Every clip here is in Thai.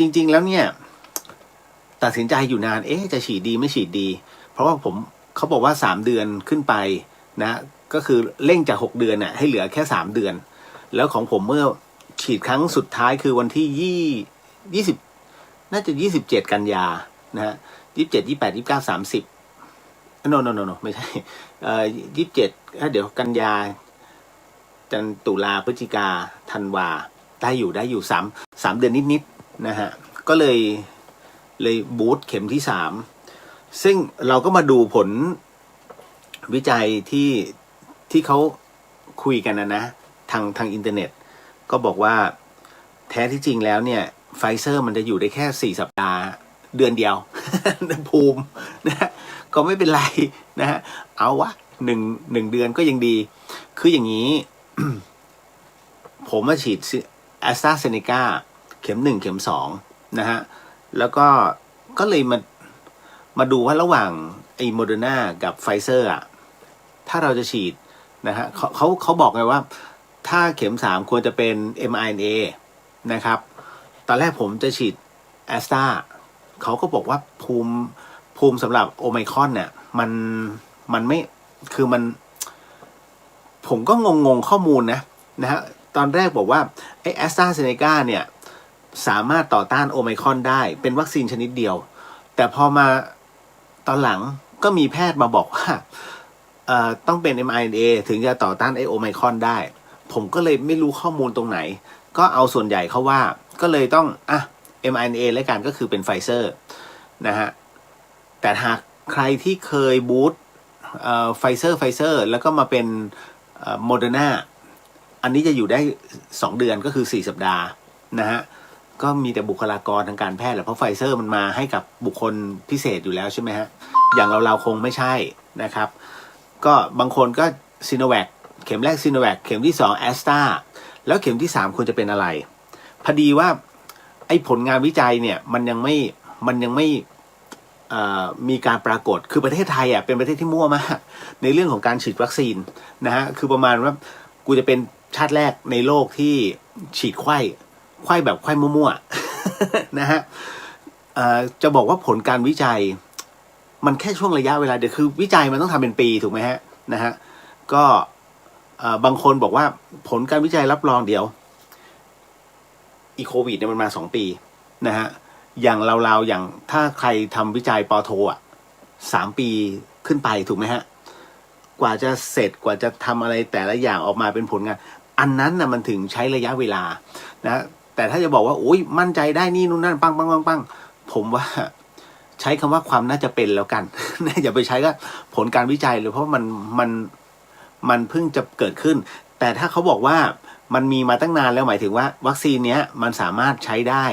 จริงๆแล้วเนี่ยตัดสินใจอยู่นานจะฉีดดีไม่ฉีดดีเพราะว่าเขาบอกว่า3 เดือนขึ้นไปนะก็คือเร่งจาก6 เดือนน่ะให้เหลือแค่3 เดือนแล้วของผมเมื่อฉีดครั้งสุดท้ายคือวันที่20น่าจะ27 กันยานะฮะ27 28 29 30โนไม่ใช่27เดี๋ยวกันยาตุลาพฤศจิกาธันวาได้อยู่3 เดือนนิดๆนะฮะก็เลยบูสต์เข็มที่3ซึ่งเราก็มาดูผลวิจัยที่เขาคุยกันนะทางอินเทอร์เน็ตก็บอกว่าแท้ที่จริงแล้วเนี่ยไฟเซอร์มันจะอยู่ได้แค่4 สัปดาห์เดือนเดียว ภูมินะก็ไม่เป็นไรนะฮะเอาวะ1 เดือนก็ยังดีคืออย่างนี้ ผมมาฉีดแอสตราเซเนกาเข็ม1 เข็ม2นะฮะแล้วก็เลยมาดูว่าระหว่างไอ้โมเดอร์นากับไฟเซอร์อะถ้าเราจะฉีดนะฮะเขาบอกไงว่าถ้าเข็ม3ควรจะเป็น mRNA นะครับตอนแรกผมจะฉีดแอสตราเขาก็บอกว่าภูมิสำหรับโอไมครอนเนี่ยมันไม่คือผมก็งงข้อมูลนะฮะตอนแรกบอกว่าไอ้แอสตราเซเนกาเนี่ยสามารถต่อต้านโอไมครอนได้เป็นวัคซีนชนิดเดียวแต่พอมาตอนหลังก็มีแพทย์มาบอกว่าต้องเป็น mRNA ถึงจะต่อต้านไอโอไมครอนได้ผมก็เลยไม่รู้ข้อมูลตรงไหนก็เอาส่วนใหญ่เขาว่าก็เลยต้องmRNA แล้วกันก็คือเป็นไฟเซอร์นะฮะแต่หากใครที่เคยบูสต์ไฟเซอร์แล้วก็มาเป็นโมเดอร์นาอันนี้จะอยู่ได้2 เดือนก็คือ4 สัปดาห์นะฮะก็มีแต่บุคลากรทางการแพทย์แหละเพราะไฟเซอร์มันมาให้กับบุคคลพิเศษอยู่แล้วใช่ไหมฮะอย่างเราคงไม่ใช่นะครับก็บางคนก็ซิโนแวคเข็มแรกซิโนแวคเข็มที่2แอสตราแล้วเข็มที่3ควรจะเป็นอะไรพอดีว่าไอ้ผลงานวิจัยเนี่ยมันยังไม่มีการปรากฏคือประเทศไทยเป็นประเทศที่มั่วมากในเรื่องของการฉีดวัคซีนนะฮะคือประมาณว่ากูจะเป็นชาติแรกในโลกที่ฉีดไข้แบบไข้มั่วๆ นะฮะจะบอกว่าผลการวิจัยมันแค่ช่วงระยะเวลาเดียวคือวิจัยมันต้องทำเป็นปีถูกไหมฮะนะฮะก็บางคนบอกว่าผลการวิจัยรับรองเดี๋ยวอีโควิดเนี่ยมันมา2 ปีนะฮะอย่างเราอย่างถ้าใครทำวิจัยปโท3 ปีขึ้นไปถูกไหมฮะกว่าจะเสร็จกว่าจะทำอะไรแต่ละอย่างออกมาเป็นผลงานอันนั้นนะมันถึงใช้ระยะเวลานะแต่ถ้าจะบอกว่าโอ้ยมั่นใจได้นี่นู่นนั่นปังผมว่าใช้คำว่าความน่าจะเป็นแล้วกัน อย่าไปใช้ก็ผลการวิจัยเลยเพราะมันเพิ่งจะเกิดขึ้นแต่ถ้าเขาบอกว่ามันมีมาตั้งนานแล้วหมายถึงว่าวัคซีนเนี้ยมันสามารถใช้ได้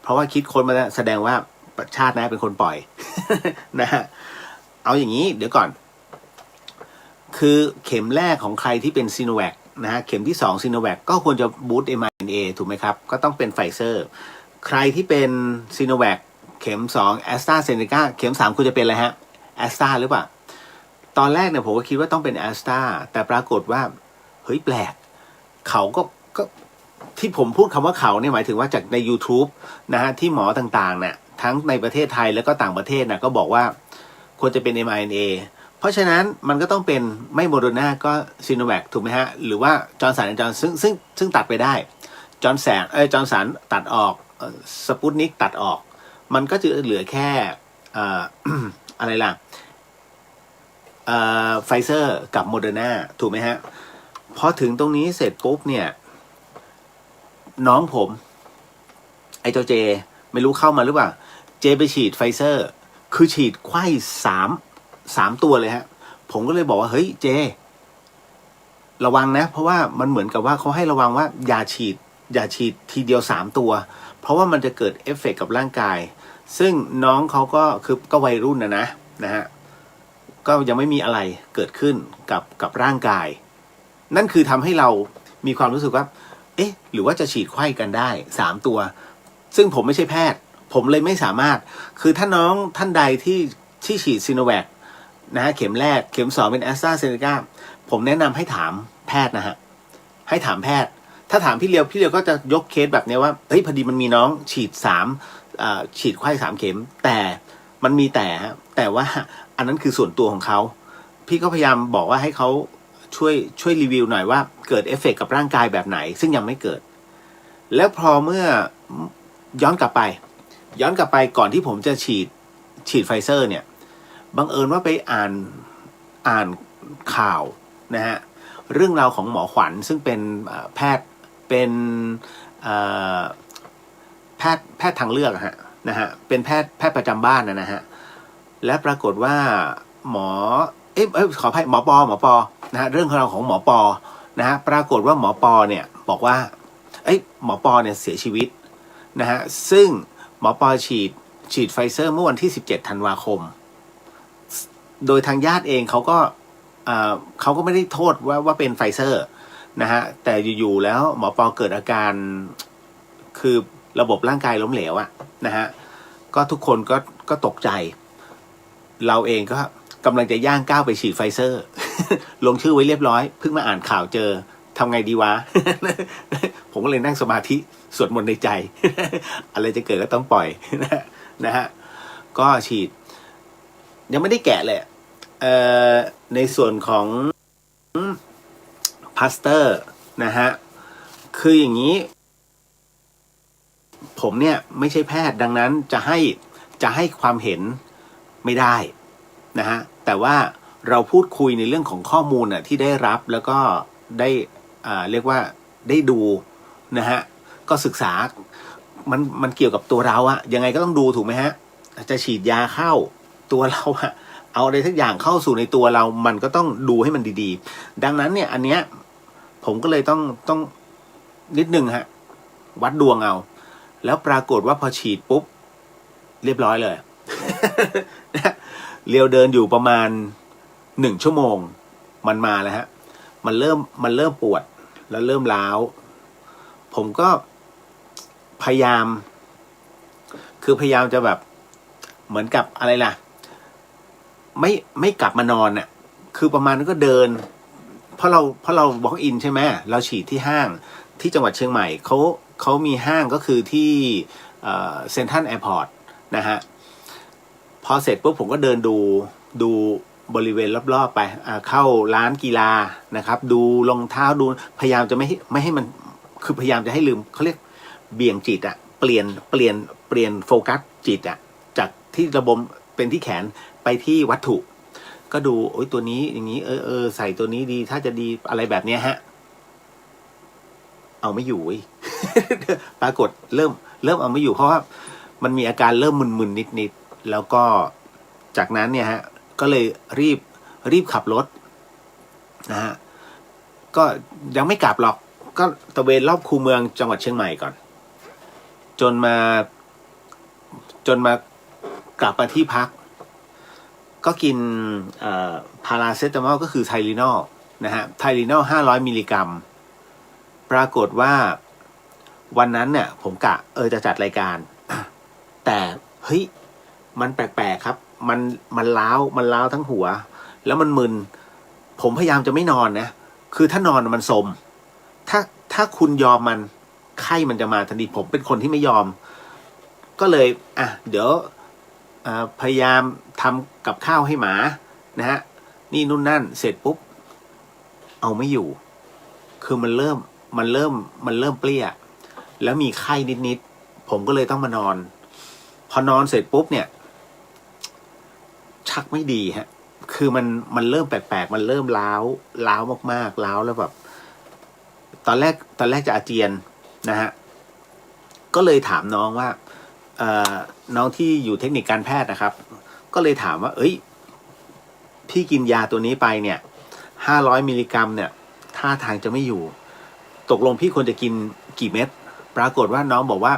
เพราะว่าคิดค้นมาแสดงว่าชาตินะเป็นคนปล่อย นะฮะเอาอย่างนี้เดี๋ยวก่อนคือเข็มแรกของใครที่เป็นซีโนแวคนะฮะเข็มที่2ซีโนแวคก็ควรจะบูสต์ mRNA ถูกไหมครับก็ต้องเป็นไฟเซอร์ใครที่เป็นซีโนแวคเข็ม2แอสตราเซเนกาเข็ม3ควรจะเป็นอะไรฮะแอสตราหรือเปล่าตอนแรกเนี่ยผมก็คิดว่าต้องเป็นแอสตราแต่ปรากฏว่าเฮ้ยแปลกเขาก็ที่ผมพูดคำว่าเขาเนี่ยหมายถึงว่าจากใน YouTube นะฮะที่หมอต่างๆเนี่ยทั้งในประเทศไทยแล้วก็ต่างประเทศนะก็บอกว่าควรจะเป็น mRNA เพราะฉะนั้นมันก็ต้องเป็นไม่โมเดอร์นาก็ซีโนแวคถูกไหมฮะหรือว่าจอร์นสันซึ่งตัดไปได้จอร์นสันตัดออกสปุตนิกตัดออกมันก็จะเหลือแค่อะไรล่ะไฟเซอร์กับโมเดอร์นาถูกไหมฮะพอถึงตรงนี้เสร็จปุ๊บเนี่ยน้องผมไอ้เจ้าเจไม่รู้เข้ามาหรือเปล่าเจไปฉีดไฟเซอร์คือฉีดไข้3 ตัวเลยฮะผมก็เลยบอกว่าเฮ้ยเจระวังนะเพราะว่ามันเหมือนกับว่าเขาให้ระวังว่าอย่าฉีดทีเดียว3 ตัวเพราะว่ามันจะเกิดเอฟเฟกต์กับร่างกายซึ่งน้องเขาก็คือก็วัยรุ่นนะฮะก็ยังไม่มีอะไรเกิดขึ้นกับร่างกายนั่นคือทำให้เรามีความรู้สึกว่าเอ๊ะหรือว่าจะฉีดไข้กันได้3 ตัวซึ่งผมไม่ใช่แพทย์ผมเลยไม่สามารถคือถ้าน้องท่านใดที่ฉีดซีโนแวคนะฮะเข็มแรกเข็ม2เป็นแอสตราเซเนกาผมแนะนำให้ถามแพทย์นะฮะให้ถามแพทย์ ถ้าถามพี่เลียวก็จะยกเคสแบบนี้ว่าเฮ้ยพอดีมันมีน้องฉีดฉีดไข้3 เข็มแต่มันมีแต่ว่าอันนั้นคือส่วนตัวของเขาพี่ก็พยายามบอกว่าให้เขาช่วยรีวิวหน่อยว่าเกิดเอฟเฟกต์กับร่างกายแบบไหนซึ่งยังไม่เกิดแล้วพอเมื่อย้อนกลับไปก่อนที่ผมจะฉีดไฟเซอร์เนี่ยบังเอิญว่าไปอ่านข่าวนะฮะเรื่องราวของหมอขวัญซึ่งเป็นแพทย์เป็นแพทย์ทางเลือกนะฮะเป็นแพทย์ประจำบ้านนะฮะและปรากฏว่าหมอขออภัยหมอปอนะฮะเรื่องราวของหมอปอนะฮะปรากฏว่าหมอปอเนี่ยบอกว่าหมอปอเนี่ยเสียชีวิตนะฮะซึ่งหมอปอฉีดไฟเซอร์เมื่อวันที่17 ธันวาคมโดยทางญาติเองเขาก็ไม่ได้โทษว่าเป็นไฟเซอร์นะฮะแต่อยู่ๆแล้วหมอปอเกิดอาการคือระบบร่างกายล้มเหลวนะฮะก็ทุกคนก็ตกใจเราเองก็กำลังจะย่างก้าวไปฉีดไฟเซอร์ ลงชื่อไว้เรียบร้อยเพิ่งมาอ่านข่าวเจอทำไงดีวะ ผมก็เลยนั่งสมาธิสวดมนต์ในใจ อะไรจะเกิดก็ต้องปล่อย นะฮะก็ฉีดยังไม่ได้แกะเลยในส่วนของพลาสเตอร์นะฮะคืออย่างนี้ผมเนี่ยไม่ใช่แพทย์ดังนั้นจะให้ความเห็นไม่ได้นะฮะแต่ว่าเราพูดคุยในเรื่องของข้อมูลที่ได้รับแล้วก็ได้เรียกว่าได้ดูนะฮะก็ศึกษามันเกี่ยวกับตัวเรายังไงก็ต้องดูถูกไหมฮะจะฉีดยาเข้าตัวเราเอาอะไรสักอย่างเข้าสู่ในตัวเรามันก็ต้องดูให้มันดีๆดังนั้นเนี่ยอันเนี้ยผมก็เลยต้องนิดนึงฮะวัดดวงเอาแล้วปรากฏว่าพอฉีดปุ๊บเรียบร้อยเลย เรียวเดินอยู่ประมาณ1 ชั่วโมงมันมาแล้วฮะมันเริ่มปวดแล้วเริ่มล้าวผมก็พยายามจะแบบเหมือนกับอะไรล่ะไม่กลับมานอนคือประมาณนั้นก็เดินเพราะเราบล็อกอินใช่ไหมเราฉีดที่ห้างที่จังหวัดเชียงใหม่เขามีห้างก็คือที่เซ็นทรัลแอร์พอร์ตนะฮะพอเสร็จปุ๊บผมก็เดินดูบริเวณรอบๆไปเข้าร้านกีฬานะครับดูรองเท้าดูพยายามจะไม่ให้มันคือพยายามจะให้ลืมเขาเรียกเบี่ยงจิตเปลี่ยนโฟกัสจิตจากที่ระบบเป็นที่แขนไปที่วัตถุก็ดูโอ้ยตัวนี้อย่างนี้ใส่ตัวนี้ดีถ้าจะดีอะไรแบบเนี้ยฮะเอาไม่อยู่ ปรากฏเริ่มเอาไม่อยู่เพราะว่ามันมีอาการเริ่มมึนๆนิดๆแล้วก็จากนั้นเนี่ยฮะก็เลยรีบขับรถนะฮะก็ยังไม่กลับหรอกก็ตะเวนรอบคูเมืองจังหวัดเชียงใหม่ก่อนจนมากลับมาที่พักก็กินพาราเซตามอลก็คือไทลินอลนะฮะไทลินอล500 มิลลิกรัมปรากฏว่าวันนั้นเนี่ยผมกะจะจัดรายการ แต่เฮ้ยมันแปลกๆครับมันล้าวทั้งหัวแล้วมันมึนผมพยายามจะไม่นอนนะคือถ้านอนมันสมถ้าคุณยอมมันไข้มันจะมาทันทีผมเป็นคนที่ไม่ยอมก็เลยเดี๋ยวพยายามทำกับข้าวให้หมานะฮะนี่นู่นนั่นเสร็จปุ๊บเอาไม่อยู่คือมันเริ่มเปรี้ยแล้วมีไข้นิดๆผมก็เลยต้องมานอนพอนอนเสร็จปุ๊บเนี่ยชักไม่ดีฮะคือมันเริ่มแปลกๆมันเริ่มล้าวมากๆล้าวแล้วแบบตอนแรกจะอาเจียนนะฮะก็เลยถามน้องว่าน้องที่อยู่เทคนิคการแพทย์นะครับก็เลยถามว่าพี่กินยาตัวนี้ไปเนี่ย500 มิลลิกรัมเนี่ยท่าทางจะไม่อยู่ตกลงพี่ควรจะกินกี่เม็ดปรากฏว่าน้องบอกว่า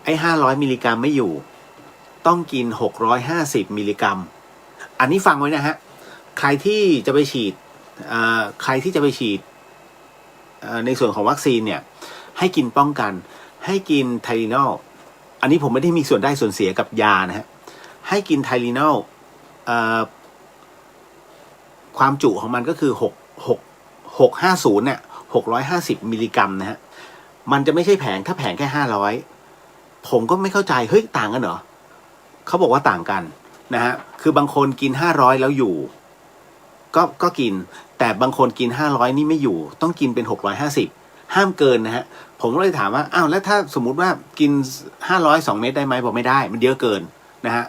ไอ้500 มิลลิกรัมไม่อยู่ต้องกิน650 มิลลิกรัมอันนี้ฟังไว้นะฮะใครที่จะไปฉีดในส่วนของวัคซีนเนี่ยให้กินป้องกันให้กินไทลินอลอันนี้ผมไม่ได้มีส่วนได้ส่วนเสียกับยานะฮะให้กินไทลินอลความจุของมันก็คือ650เนี่ย 650 มิลลิกรัมนะฮะมันจะไม่ใช่แผงถ้าแผงแค่500ผมก็ไม่เข้าใจเฮ้ยต่างกันเหรอเขาบอกว่าต่างกันนะฮะคือบางคนกิน500แล้วอยู่ก็กินแต่บางคนกิน500นี่ไม่อยู่ต้องกินเป็น650ห้ามเกินนะฮะผมก็เลยถามว่าอ้าวแล้วถ้าสมมุติว่ากิน500 2 เม็ดได้ไหมบอกไม่ได้มันเยอะเกินนะฮะ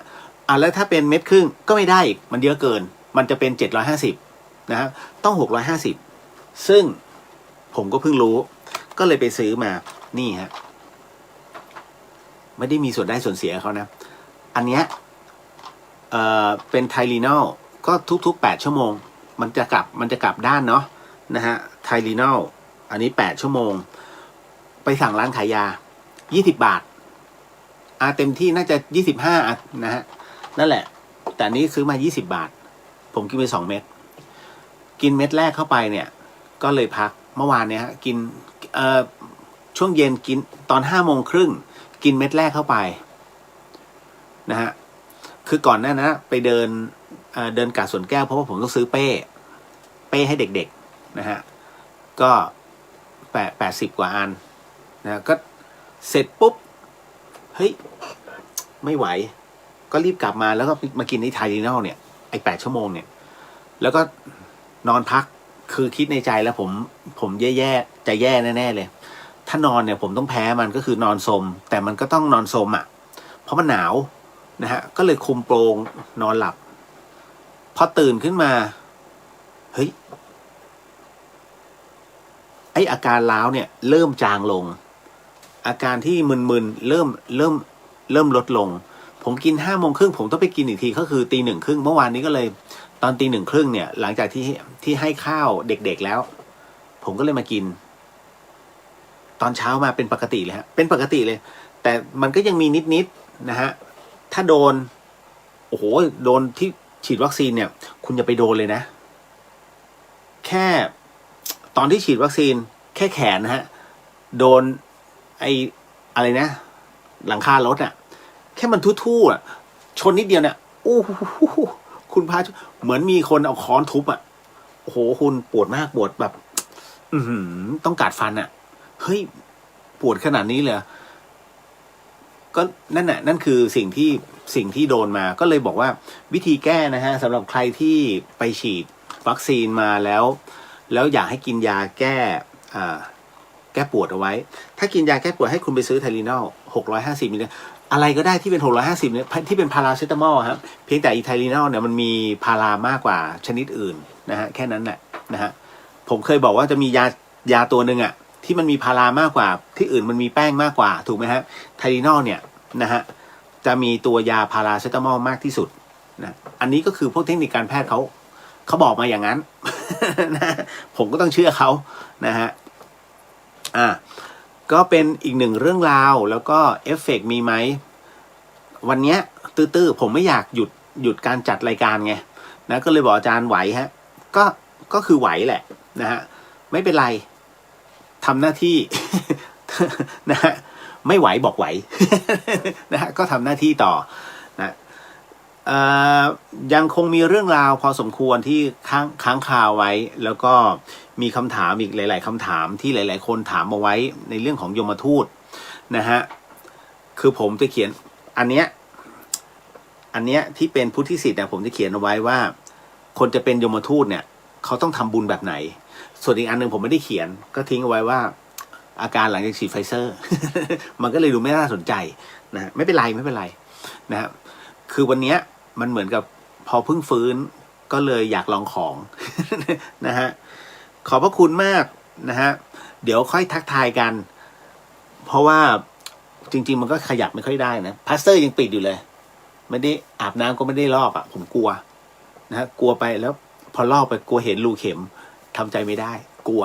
แล้วถ้าเป็นเม็ดครึ่งก็ไม่ได้อีกมันเยอะเกินมันจะเป็น750นะฮะต้อง650ซึ่งผมก็เพิ่งรู้ก็เลยไปซื้อมานี่ฮะไม่ได้มีส่วนได้ส่วนเสียเขานะอันเนี้ยเป็นไทลีนอลก็ทุกๆ8ชั่วโมงมันจะกลับด้านเนาะนะฮะไทลีนอลอันนี้8ชั่วโมงไปสั่งร้านขายยา20 บาทเต็มที่น่าจะ25นะฮะนั่นแหละแต่นี้ซื้อมา20 บาทผมกินไป2 เม็ดกินเม็ดแรกเข้าไปเนี่ยก็เลยพักเมื่อวานเนี่ยฮะกินช่วงเย็นกินตอน5:30กินเม็ดแรกเข้าไปนะฮะคือก่อนหน้านะไปเดินกาดสวนแก้วเพราะว่าผมต้องซื้อเป้ให้เด็กๆนะฮะก็80 กว่าอันนะก็เสร็จปุ๊บเฮ้ยไม่ไหวก็รีบกลับมาแล้วก็มากินไอ้ไทลีนอลเนี่ยไอ้8 ชั่วโมงเนี่ยแล้วก็นอนพักคือคิดในใจแล้วผมแย่จะแย่แน่ๆเลยถ้านอนเนี่ยผมต้องแพ้มันก็คือนอนสมแต่มันก็ต้องนอนสมเพราะมันหนาวนะฮะก็เลยคุมโปรงนอนหลับพอตื่นขึ้นมาเฮ้ยไออาการล้าวเนี่ยเริ่มจางลงอาการที่มึนๆเริ่มลดลงผมกิน5:30ผมต้องไปกินอีกทีก็คือ1:30เมื่อวานนี้ก็เลยตอน1:30เนี่ยหลังจากที่ให้ข้าวเด็กๆแล้วผมก็เลยมากินตอนเช้ามาเป็นปกติเลยฮะเป็นปกติเลยแต่มันก็ยังมีนิดๆนะฮะถ้าโดนที่ฉีดวัคซีนเนี่ยคุณอย่าไปโดนเลยนะแค่ตอนที่ฉีดวัคซีนแค่แขนนะฮะโดนอะไรนะหลังคารถแค่มันทู่ๆชนนิดเดียวเนี่ยโอ้โหคุณพาเหมือนมีคนเอาค้อนทุบโอ้โหคุณปวดมากปวดแบบต้องกัดฟันเฮ้ยปวดขนาดนี้เลยก็นั่นคือสิ่งที่โดนมาก็เลยบอกว่าวิธีแก้นะฮะสำหรับใครที่ไปฉีดวัคซีนมาแล้วอยากให้กินยาแก้ปวดเอาไว้ถ้ากินยาแก้ปวดให้คุณไปซื้อไทลีนอล650 มิลลิกรัมอะไรก็ได้ที่เป็น650เนี่ยที่เป็นพาราเซตามอลครับเพียงแต่อีไทลีนอลเนี่ยมันมีพารามากกว่าชนิดอื่นนะฮะแค่นั้นแหละนะฮะผมเคยบอกว่าจะมียาตัวหนึ่งที่มันมีพารามากกว่าที่อื่นมันมีแป้งมากกว่าถูกไหมฮะไทลีนอลเนี่ยนะฮะจะมีตัวยาพาราเซตามอลมากที่สุดนะอันนี้ก็คือพวกเทคนิคการแพทย์เขาบอกมาอย่างนั้น นะผมก็ต้องเชื่อเขานะฮะก็เป็นอีกหนึ่งเรื่องราวแล้วก็เอฟเฟกต์มีไหมวันนี้ตื้อผมไม่อยากหยุดการจัดรายการไงนะก็เลยบอกอาจารย์ไหวฮะก็คือไหวแหละนะฮะไม่เป็นไรทำหน้าที่ นะฮะไม่ไหวบอกไหว นะฮะก็ทำหน้าที่ต่อนะยังคงมีเรื่องราวพอสมควรที่ค้างคาไว้แล้วก็มีคำถามอีกหลายๆคำถามที่หลายๆคนถามมาไว้ในเรื่องของยมทูตนะฮะคือผมจะเขียนอันเนี้ยที่เป็นพุทธิสิทธิ์ผมจะเขียนเอาไว้ว่าคนจะเป็นยมทูตเนี่ยเขาต้องทำบุญแบบไหนส่วนอีกอันหนึ่งผมไม่ได้เขียนก็ทิ้งเอาไว้ว่าอาการหลังจากฉีดไฟเซอร์ มันก็เลยดูไม่น่าสนใจนะไม่เป็นไรนะฮะคือวันนี้มันเหมือนกับพอเพิ่งฟื้นก็เลยอยากลองของ นะฮะขอบพระคุณมากนะฮะเดี๋ยวค่อยทักทายกันเพราะว่าจริงๆมันก็ขยับไม่ค่อยได้นะพลาสเตอร์ยังปิดอยู่เลยไม่ได้อาบน้ำก็ไม่ได้ลอกผมกลัวนะฮะกลัวไปแล้วพอลอกไปกลัวเห็นรูเข็มทำใจไม่ได้กลัว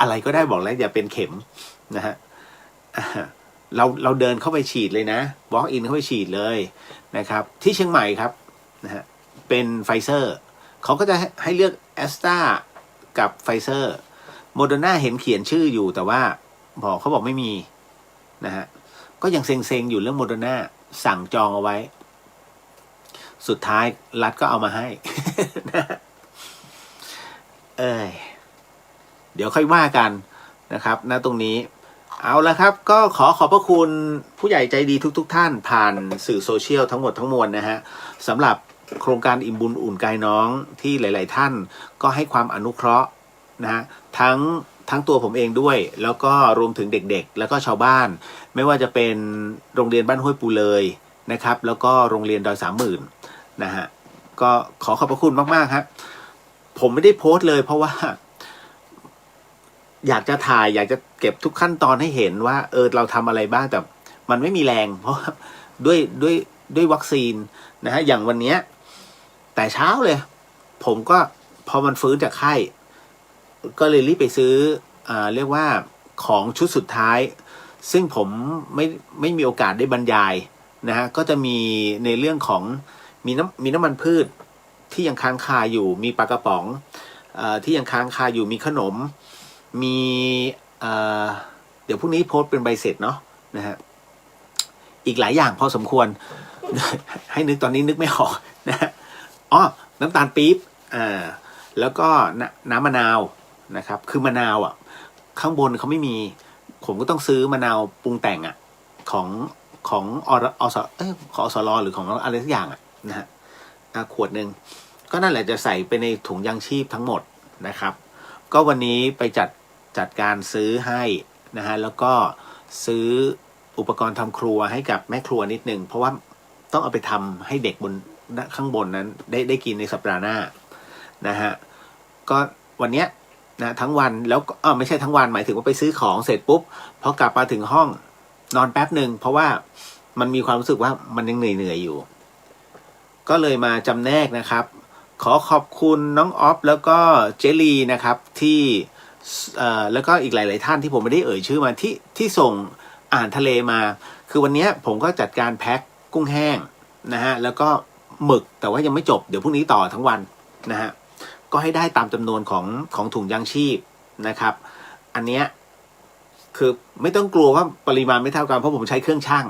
อะไรก็ได้บอกแล้วอย่าเป็นเข็มนะฮะเราเดินเข้าไปฉีดเลยนะ walk in เข้าไปฉีดเลยนะครับที่เชียงใหม่ครับนะฮะเป็นไฟเซอร์เขาก็จะให้เลือกแอสตรากับไฟเซอร์โมเดอร์นาเห็นเขียนชื่ออยู่แต่ว่าเขาบอกไม่มีนะฮะก็ยังเซ็งๆอยู่เรื่องโมเดอร์นาสั่งจองเอาไว้สุดท้ายรัฐก็เอามาให้ เอ้ย เดี๋ยวค่อยว่ากันนะครับณตรงนี้เอาละครับก็ขอบพระคุณผู้ใหญ่ใจดีทุกท่านผ่านสื่อโซเชียลทั้งหมดทั้งมวลนะฮะสำหรับโครงการอิ่มบุญอุ่นกายน้องที่หลายๆท่านก็ให้ความอนุเคราะห์นะฮะทั้งตัวผมเองด้วยแล้วก็รวมถึงเด็กๆแล้วก็ชาวบ้านไม่ว่าจะเป็นโรงเรียนบ้านห้วยปูเลยนะครับแล้วก็โรงเรียนดอย30,000นะฮะก็ขอบพระคุณมากๆครับผมไม่ได้โพสต์เลยเพราะว่าอยากจะถ่ายอยากจะเก็บทุกขั้นตอนให้เห็นว่าเราทำอะไรบ้างแต่มันไม่มีแรงเพราะด้วยวัคซีนนะฮะอย่างวันนี้แต่เช้าเลยผมก็พอมันฟื้นจากไข้ก็เลยรีบไปซื้อเรียกว่าของชุดสุดท้ายซึ่งผมไม่มีโอกาสได้บรรยายนะฮะก็จะมีในเรื่องของมีน้ำมันพืชที่ยังค้างคาอยู่มีปลากระป๋องที่ยังค้างคาอยู่มีขนมมีเดี๋ยวพรุ่งนี้โพสต์เป็นใบเสร็จเนาะนะฮะอีกหลายอย่างพอสมควร ให้นึกตอนนี้นึกไม่ออกนะฮะอ๋อน้ำตาลปี๊บแล้วก็น้ำมะนาวนะครับคือมะนาวอ่ะข้างบนเขาไม่มีผมก็ต้องซื้อมะนาวปรุงแต่งอ่ะของอสรหรือของอะไรสักอย่างอ่ะนะฮะขวดหนึ่งก็นั่นแหละจะใส่ไปในถุงยางชีพทั้งหมดนะครับก็วันนี้ไปจัดการซื้อให้นะฮะแล้วก็ซื้ออุปกรณ์ทำครัวให้กับแม่ครัวนิดนึงเพราะว่าต้องเอาไปทำให้เด็กบนข้างบนนั้นได้กินในสัปดาห์หน้านะฮะก็วันเนี้ยนะทั้งวันแล้วไม่ใช่ทั้งวันหมายถึงว่าไปซื้อของเสร็จปุ๊บพอกลับมาถึงห้องนอนแป๊บหนึ่งเพราะว่ามันมีความรู้สึกว่ามันยังเหนื่อยอยู่ก็เลยมาจำแนกนะครับขอขอบคุณน้องออฟแล้วก็เจลีนะครับที่แล้วก็อีกหลายๆท่านที่ผมไม่ได้เอ่ยชื่อมาที่ส่งอาหารทะเลมาคือวันนี้ผมก็จัดการแพ็คกุ้งแห้งนะฮะแล้วก็หมึกแต่ว่ายังไม่จบเดี๋ยวพรุ่งนี้ต่อทั้งวันนะฮะก็ให้ได้ตามจำนวนของถุงยางชีพนะครับอันเนี้ยคือไม่ต้องกลัวว่าปริมาณไม่เท่ากันเพราะผมใช้เครื่องชั่ง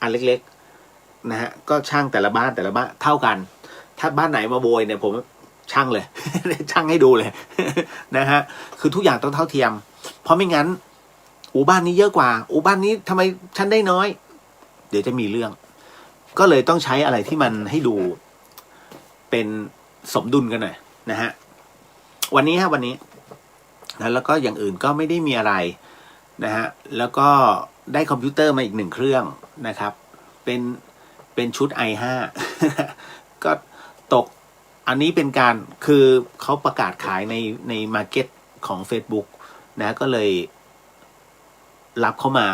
อันเล็กๆนะฮะก็ชั่งแต่ละบ้านเท่ากันถ้าบ้านไหนมาโวยเนี่ยผมชั่งเลย ชั่งให้ดูเลย นะฮะคือทุกอย่างต้องเท่าเทียมเพราะไม่งั้นบ้านนี้เยอะกว่าบ้านนี้ทำไมฉันได้น้อยเดี๋ยวจะมีเรื่องก็เลยต้องใช้อะไรที่มันให้ดูเป็นสมดุลกันหน่อยนะฮะวันนี้นะแล้วก็อย่างอื่นก็ไม่ได้มีอะไรนะฮะแล้วก็ได้คอมพิวเตอร์มาอีก1 เครื่องนะครับเป็นชุด i5 ก็ตกอันนี้เป็นการคือเขาประกาศขายในมาร์เก็ตของ Facebook นะก็เลยรับเข้ามา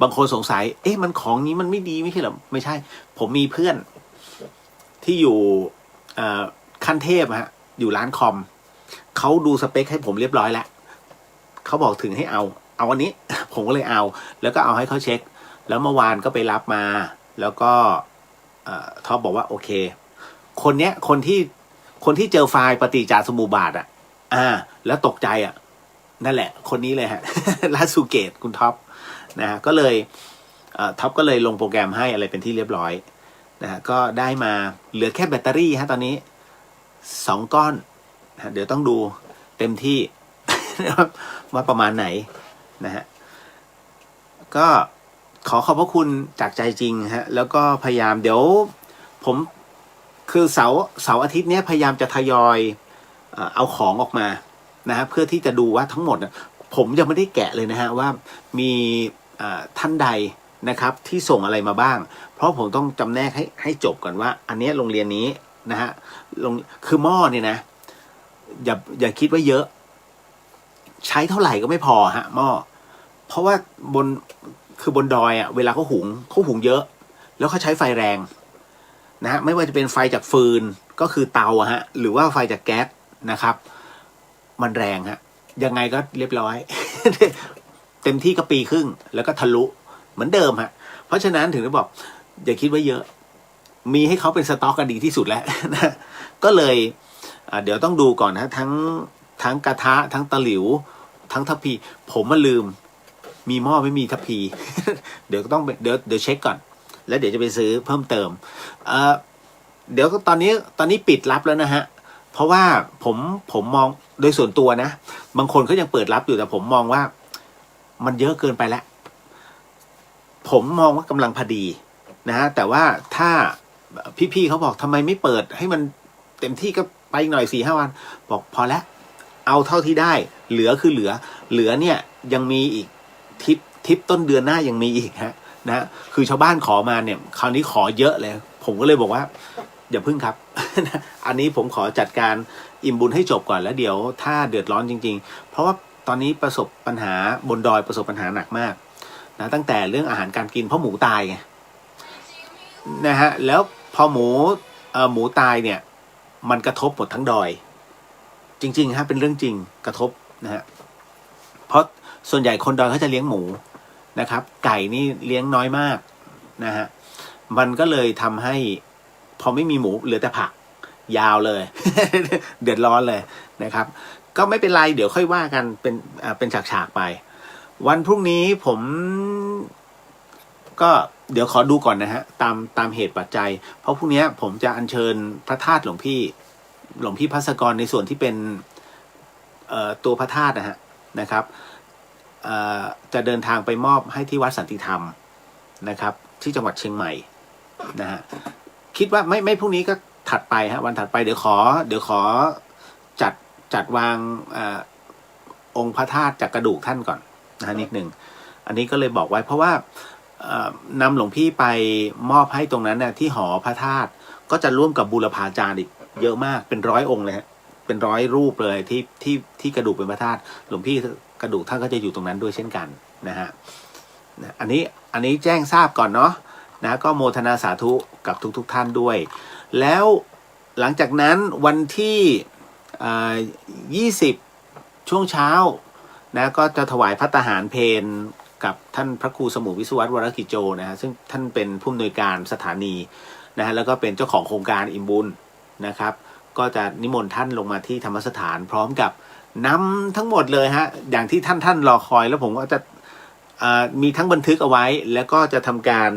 บางคนสงสัยมันของนี้มันไม่ดีไม่ใช่หรอไม่ใช่ผมมีเพื่อนที่อยู่ขั้นเทพฮะอยู่ร้านคอมเขาดูสเปคให้ผมเรียบร้อยแล้วเขาบอกถึงให้เอาอันนี้ ผมก็เลยเอาแล้วก็เอาให้เขาเช็คแล้วเมื่อวานก็ไปรับมาแล้วก็ท็อปบอกว่าโอเคคนที่เจอไฟล์ปฏิจจสมุปบาทแล้วตกใจนั่นแหละคนนี้เลยฮะ ลาสุเกตคุณท็อปนะก็เลยท็อปก็เลยลงโปรแกรมให้อะไรเป็นที่เรียบร้อยนะก็ได้มาเหลือแค่แบตเตอรี่ฮะตอนนี้2 ก้อนเดี๋ยวต้องดูเต็มที่ ว่าประมาณไหนนะฮะก็ขอบพระคุณจากใจจริงฮะแล้วก็พยายามเดี๋ยวผมคือเสาร์อาทิตย์นี้พยายามจะทยอยเอาของออกมานะฮะเพื่อที่จะดูว่าทั้งหมดผมยังไม่ได้แกะเลยนะฮะว่ามีท่านใดนะครับที่ส่งอะไรมาบ้างเพราะผมต้องจำแนกให้จบก่อนว่าอันนี้โรงเรียนนี้นะฮะคือหม้อเนี่ยนะอย่าคิดว่าเยอะใช้เท่าไหร่ก็ไม่พอฮะหม้อเพราะว่าบนดอยเวลาเขาหุงเยอะแล้วเขาใช้ไฟแรงนะฮะไม่ว่าจะเป็นไฟจากฟืนก็คือเตาฮะหรือว่าไฟจากแก๊สนะครับมันแรงฮะยังไงก็เรียบร้อย เต็มที่ก็ปีครึ่งแล้วก็ทะลุเหมือนเดิมฮะเพราะฉะนั้นถึงได้บอกอย่าคิดว่าเยอะมีให้เขาเป็นสต็อกกันดีที่สุดแล้ว นะก็เลยเดี๋ยวต้องดูก่อนนะทั้งกระทะทั้งตะหลิวทั้งทัพพีผมมาลืมมีหม้อไม่มีทัพพี เดี๋ยวต้องเดี๋ยวเช็คก่อนแล้วเดี๋ยวจะไปซื้อเพิ่มเติมเดี๋ยวตอนนี้ปิดรับแล้วนะฮะ เพราะว่าผมมองโดยส่วนตัวนะบางคนเขายังเปิดรับอยู่แต่ผมมองว่ามันเยอะเกินไปแล้วผมมองว่ากำลังพอดีนะฮะแต่ว่าถ้าพี่ๆเขาบอกทำไมไม่เปิดให้มันเต็มที่ก็ไปอีกหน่อย4-5 วันบอกพอแล้วเอาเท่าที่ได้เหลือคือเหลือเนี่ยยังมีอีกทิปต้นเดือนหน้ายังมีอีกฮะนะคือชาวบ้านขอมาเนี่ยคราวนี้ขอเยอะเลยผมก็เลยบอกว่าอย่าพึ่งครับ อันนี้ผมขอจัดการอิ่มบุญให้จบก่อนแล้วเดี๋ยวถ้าเดือดร้อนจริงๆเพราะว่าตอนนี้ประสบปัญหาบนดอยประสบปัญหาหนักมากนะตั้งแต่เรื่องอาหารการกินเพราะหมูตายไงนะฮะแล้วพอหมูตายเนี่ยมันกระทบหมดทั้งดอยจริงๆฮะเป็นเรื่องจริงกระทบนะฮะเพราะส่วนใหญ่คนดอยเขาจะเลี้ยงหมูนะครับไก่นี่เลี้ยงน้อยมากนะฮะมันก็เลยทำให้พอไม่มีหมูเหลือแต่ผักยาวเลย เดือดร้อนเลยนะครับก็ไม่เป็นไรเดี๋ยวค่อยว่ากันเป็นฉากๆไปวันพรุ่งนี้ผมก็เดี๋ยวขอดูก่อนนะฮะตามเหตุปัจจัยเพราะพรุ่งนี้ผมจะอัญเชิญพระธาตุหลวงพี่ภัสกรในส่วนที่เป็นตัวพระธาตุนะครับจะเดินทางไปมอบให้ที่วัดสันติธรรมนะครับที่จังหวัดเชียงใหม่นะฮะคิดว่าไม่พรุ่งนี้ก็ถัดไปฮะวันถัดไปเดี๋ยวขอจัดวางองค์พระธาตุจากกระดูกท่านก่อนนะนิดหนึ่งอันนี้ก็เลยบอกไว้เพราะว่านำหลวงพี่ไปมอบให้ตรงนั้นน่ะที่หอพระธาตุก็จะร่วมกับบูรพาจารย์อีกเยอะมากเป็น100 องค์เลยฮะเป็น100 รูปเลยที่กระดูกเป็นพระธาตุหลวงพี่กระดูกท่านก็จะอยู่ตรงนั้นด้วยเช่นกันนะฮะอันนี้แจ้งทราบก่อนเนาะนะก็โมทนาสาธุกับทุกท่านด้วยแล้วหลังจากนั้นวันที่20ช่วงเช้านะก็จะถวายภัตตาหารเพลกับท่านพระครูสมุวิศวัตวรกิจโจนะฮะซึ่งท่านเป็นผู้อำนวยการสถานีนะฮะแล้วก็เป็นเจ้าของโครงการอิ่มบุญนะครับก็จะนิมนต์ท่านลงมาที่ธรรมสถานพร้อมกับนำทั้งหมดเลยฮะอย่างที่ท่านรอคอยแล้วผมก็จะมีทั้งบันทึกเอาไว้แล้วก็จะทำการ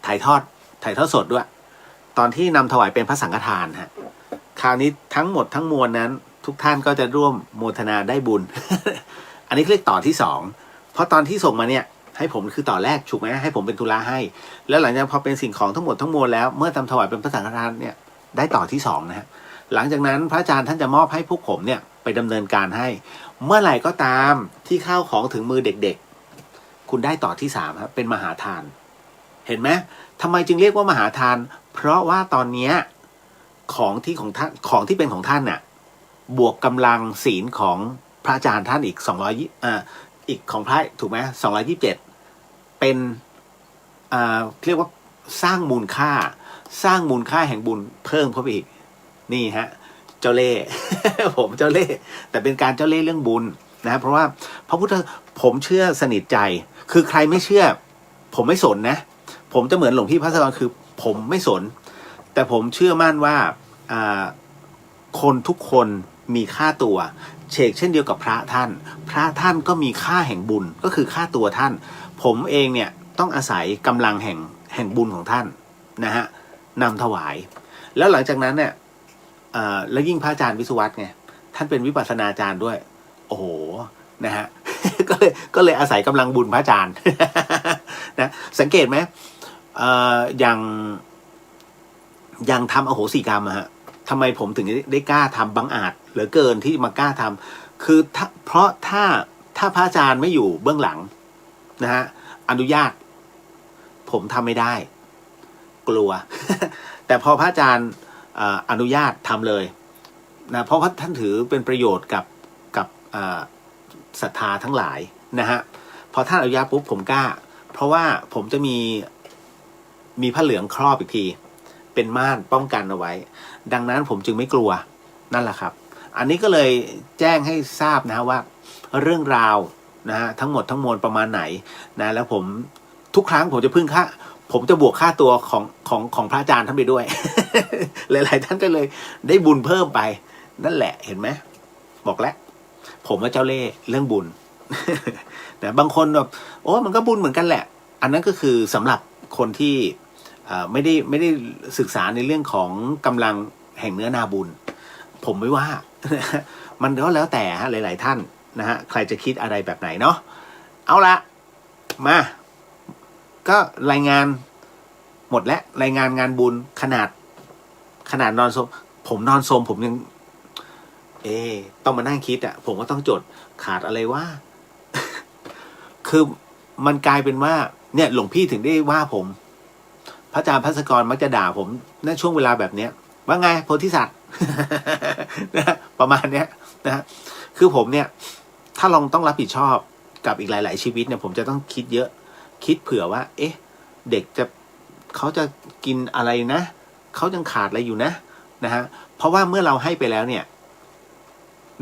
ถ่ายทอดสดด้วยตอนที่นำถวายเป็นพระสังฆทานฮะคราวนี้ทั้งหมดทั้งมวลนั้นทุกท่านก็จะร่วมโมทนาได้บุญ อันนี้เรียกต่อที่2เพราะตอนที่ส่งมาเนี่ยให้ผมคือต่อแรกถูกไหมให้ผมเป็นธุระให้แล้วหลังจากพอเป็นสิ่งของทั้งหมดทั้งมวลแล้วเมื่อทำถวายเป็นพระสังฆทานเนี่ยได้ต่อที่2นะฮะหลังจากนั้นพระอาจารย์ท่านจะมอบให้พวกผมเนี่ยไปดำเนินการให้เมื่อไหร่ก็ตามที่ข้าวของถึงมือเด็กๆคุณได้ต่อที่3ครับเป็นมหาทานเห็นไหมทำไมจึงเรียกว่ามหาทานเพราะว่าตอนนี้ของที่เป็นของท่านน่ะบวกกำลังศีลของพระอาจารย์ท่านอีก200อีกของพระถูกไหม227เป็นเรียกว่าสร้างมูลค่าแห่งบุญเพิ่มเข้าไปอีกนี่ฮะเจ้าเล่ห์ ผมเจ้าเล่ห์แต่เป็นการเจ้าเล่ห์เรื่องบุญนะเพราะว่าพระพุทธผมเชื่อสนิทใจคือใครไม่เชื่อผมไม่สนนะผมจะเหมือนหลวงพี่ภัสกรคือผมไม่สนแต่ผมเชื่อมั่นว่าคนทุกคนมีค่าตัวเช่นเดียวกับพระท่านก็มีค่าแห่งบุญก็คือค่าตัวท่านผมเองเนี่ยต้องอาศัยกำลังแห่งบุญของท่านนะฮะนำถวายแล้วหลังจากนั้นเนี่ยแล้วยิ่งพระอาจารย์วิศวัตไงท่านเป็นวิปัสสนาจารย์ด้วยโอ้โหนะฮะ ก็เลยอาศัยกำลังบุญพระอาจารย์ นะสังเกตไหมอย่างทำอโหสิกรรมอะฮะทำไมผมถึงได้กล้าทำบังอาจเหลือเกินที่มากล้าทำคือเพราะถ้าพระอาจารย์ไม่อยู่เบื้องหลังนะฮะอนุญาตผมทำไม่ได้กลัว แต่พอพระอาจารย์อนุญาตทำเลยนะเพราะท่านถือเป็นประโยชน์กับศรัทธาทั้งหลายนะฮะพอท่านอนุญาตปุ๊บผมกล้าเพราะว่าผมจะมีผ้าเหลืองครอบอีกทีเป็นม่านป้องกันเอาไว้ดังนั้นผมจึงไม่กลัวนั่นแหละครับอันนี้ก็เลยแจ้งให้ทราบนะว่าเรื่องราวนะฮะทั้งหมดทั้งมวลประมาณไหนนะแล้วผมทุกครั้งผมจะผมจะบวกค่าตัวของพระอาจารย์ท่านไปด้วย หลายๆท่านก็เลยได้บุญเพิ่มไปนั่นแหละเห็นไหมบอกแล้วผมว่าเจ้าเล่ห์เรื่องบุญ แต่บางคนแบบโอ้มันก็บุญเหมือนกันแหละอันนั้นก็คือสำหรับคนที่ไม่ได้ศึกษาในเรื่องของกำลัง แห่งเนื้อนาบุญผมไม่ว่า มันก็แล้วแต่ฮะหลายๆท่านนะฮะใครจะคิดอะไรแบบไหนเนาะเอาละมาก็รายงานหมดแล้วรายงานงานบุญขนาดนอนโซมผมนอนโซมผมยังต้องมานั่งคิดอ่ะผมก็ต้องจดขาดอะไรว่า คือมันกลายเป็นว่าเนี่ยหลวงพี่ถึงได้ว่าผมพระอาจารย์ภัสกรมักจะด่าผมในช่วงเวลาแบบเนี้ยว่าไงโพธิสัตว์ นะประมาณเนี้ยนะคือผมเนี่ยถ้าลองต้องรับผิดชอบกับอีกหลายๆชีวิตเนี่ยผมจะต้องคิดเยอะคิดเผื่อว่าเอ๊ะเด็กเขาจะกินอะไรนะเขายังขาดอะไรอยู่นะฮะเพราะว่าเมื่อเราให้ไปแล้วเนี่ย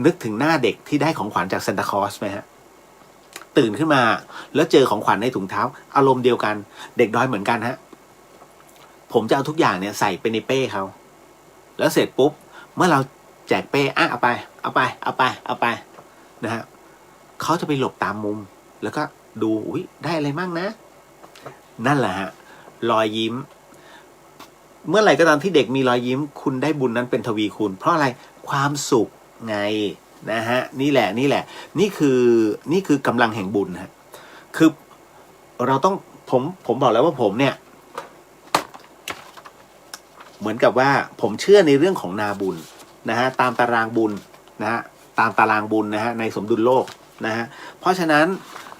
นึกถึงหน้าเด็กที่ได้ของขวัญจากซานตาคลอสไหมฮะตื่นขึ้นมาแล้วเจอของขวัญในถุงเท้าอารมณ์เดียวกันเด็กดอยเหมือนกันฮะผมจะเอาทุกอย่างเนี่ยใส่ไปในเป้เขาแล้วเสร็จปุ๊บเมื่อเราแจกเป้เอาไปนะฮะเขาจะไปหลบตามมุมแล้วก็ดูอุ๊ยได้อะไรมั่งนะนั่นแหละฮะรอยยิ้มเมื่อไหร่ก็ตามที่เด็กมีรอยยิ้มคุณได้บุญนั้นเป็นทวีคูณเพราะอะไรความสุขไงนะฮะนี่แหละนี่คือกำลังแห่งบุญฮะคือเราต้องผมบอกแล้วว่าผมเนี่ยเหมือนกับว่าผมเชื่อในเรื่องของนาบุญนะฮะตามตารางบุญนะฮะตามตารางบุญนะฮะในสมดุลโลกนะฮะเพราะฉะนั้น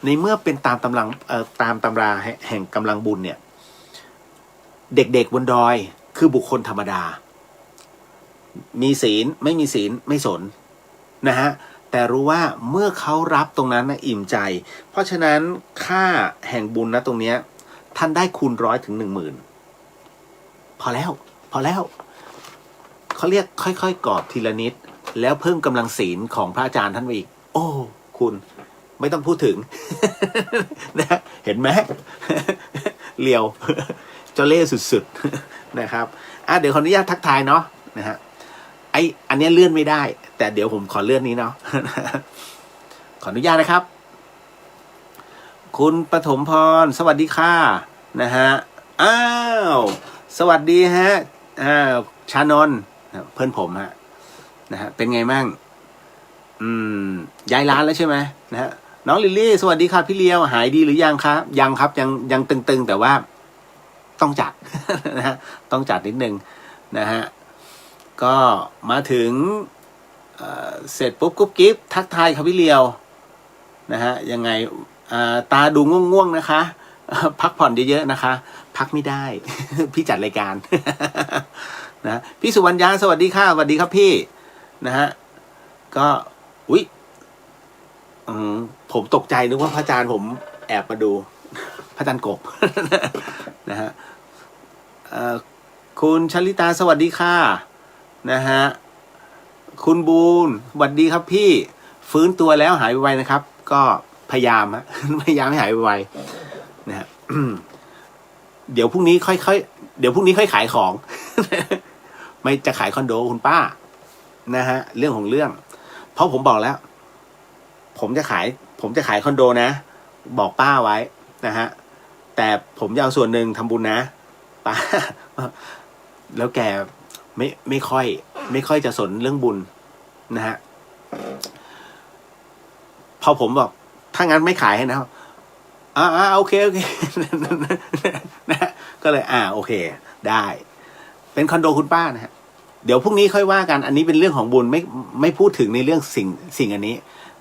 ในเมื่อเป็นตามตำราแห่งกำลังบุญเนี่ยเด็กๆบนดอยคือบุคคลธรรมดามีศีลไม่มีศีลไม่สนนะฮะแต่รู้ว่าเมื่อเขารับตรงนั้นนะอิ่มใจเพราะฉะนั้นค่าแห่งบุญนะตรงเนี้ยท่านได้คูณ100 ถึง 10,000พอแล้วเขาเรียกค่อยๆกอบทีละนิดแล้วเพิ่มกำลังศีลของพระอาจารย์ท่านไปอีกโอ้คุณไม่ต้องพูดถึง นะเห็นไหม เลียวเจ้าเล่ห์สุดๆนะครับเดี๋ยวขออนุญาตทักทายเนาะนะฮะอันนี้เลื่อนไม่ได้แต่เดี๋ยวผมขอเลื่อนนี้เนาะ ขออนุญาตนะครับคุณปฐมพรสวัสดีค่ะนะฮะสวัสดีฮะชานนท์เพื่อนผมฮะนะฮะเป็นไงมั่งย้ายร้านแล้วใช่ไหมนะฮะน้องลิลลี่สวัสดีค่ะพี่เลียวหายดีหรือยังครับยังครับยังตึงๆแต่ว่าต้องจัด นะฮะต้องจัดนิดนึงนะฮะก็มาถึงเสร็จปุ๊บกุ๊บกิ๊บทักทายครับพี่เลียวนะฮะยังไงตาดูง่วงๆนะคะพักผ่อนเยอะๆนะคะพักไม่ได้ พี่จัดรายการ นะพี่สุวรรณยาสวัสดีค่ะสวัสดีครับพี่นะฮะก็อุ๊ยผมตกใจนึกว่าพระอาจารย์ผมแอบมาดูพระอาจารย์กบ นะฮะคุณชลิตาสวัสดีค่ะนะฮะคุณบูนสวัสดีครับพี่ฟื้นตัวแล้วหายไวๆนะครับก็พยายามให้หายไวๆนะฮะ เดี๋ยวพรุ่งนี้ค่อยขายของ ไม่จะขายคอนโดคุณป้านะฮะเรื่องของเรื่องเพราะผมบอกแล้วผมจะขายคอนโดนะบอกป้าไว้นะฮะแต่ผมจะเอาส่วนหนึ่งทำบุญนะป้า แล้วแกไม่ค่อยจะสนเรื่องบุญนะฮะพอผมบอกถ้างั้นไม่ขายให้นะโอเค นะก็เลยโอเคได้เป็นคอนโดคุณป้านะฮะเดี๋ยวพรุ่งนี้ค่อยว่ากันอันนี้เป็นเรื่องของบุญไม่พูดถึงในเรื่องสิ่งอันนี้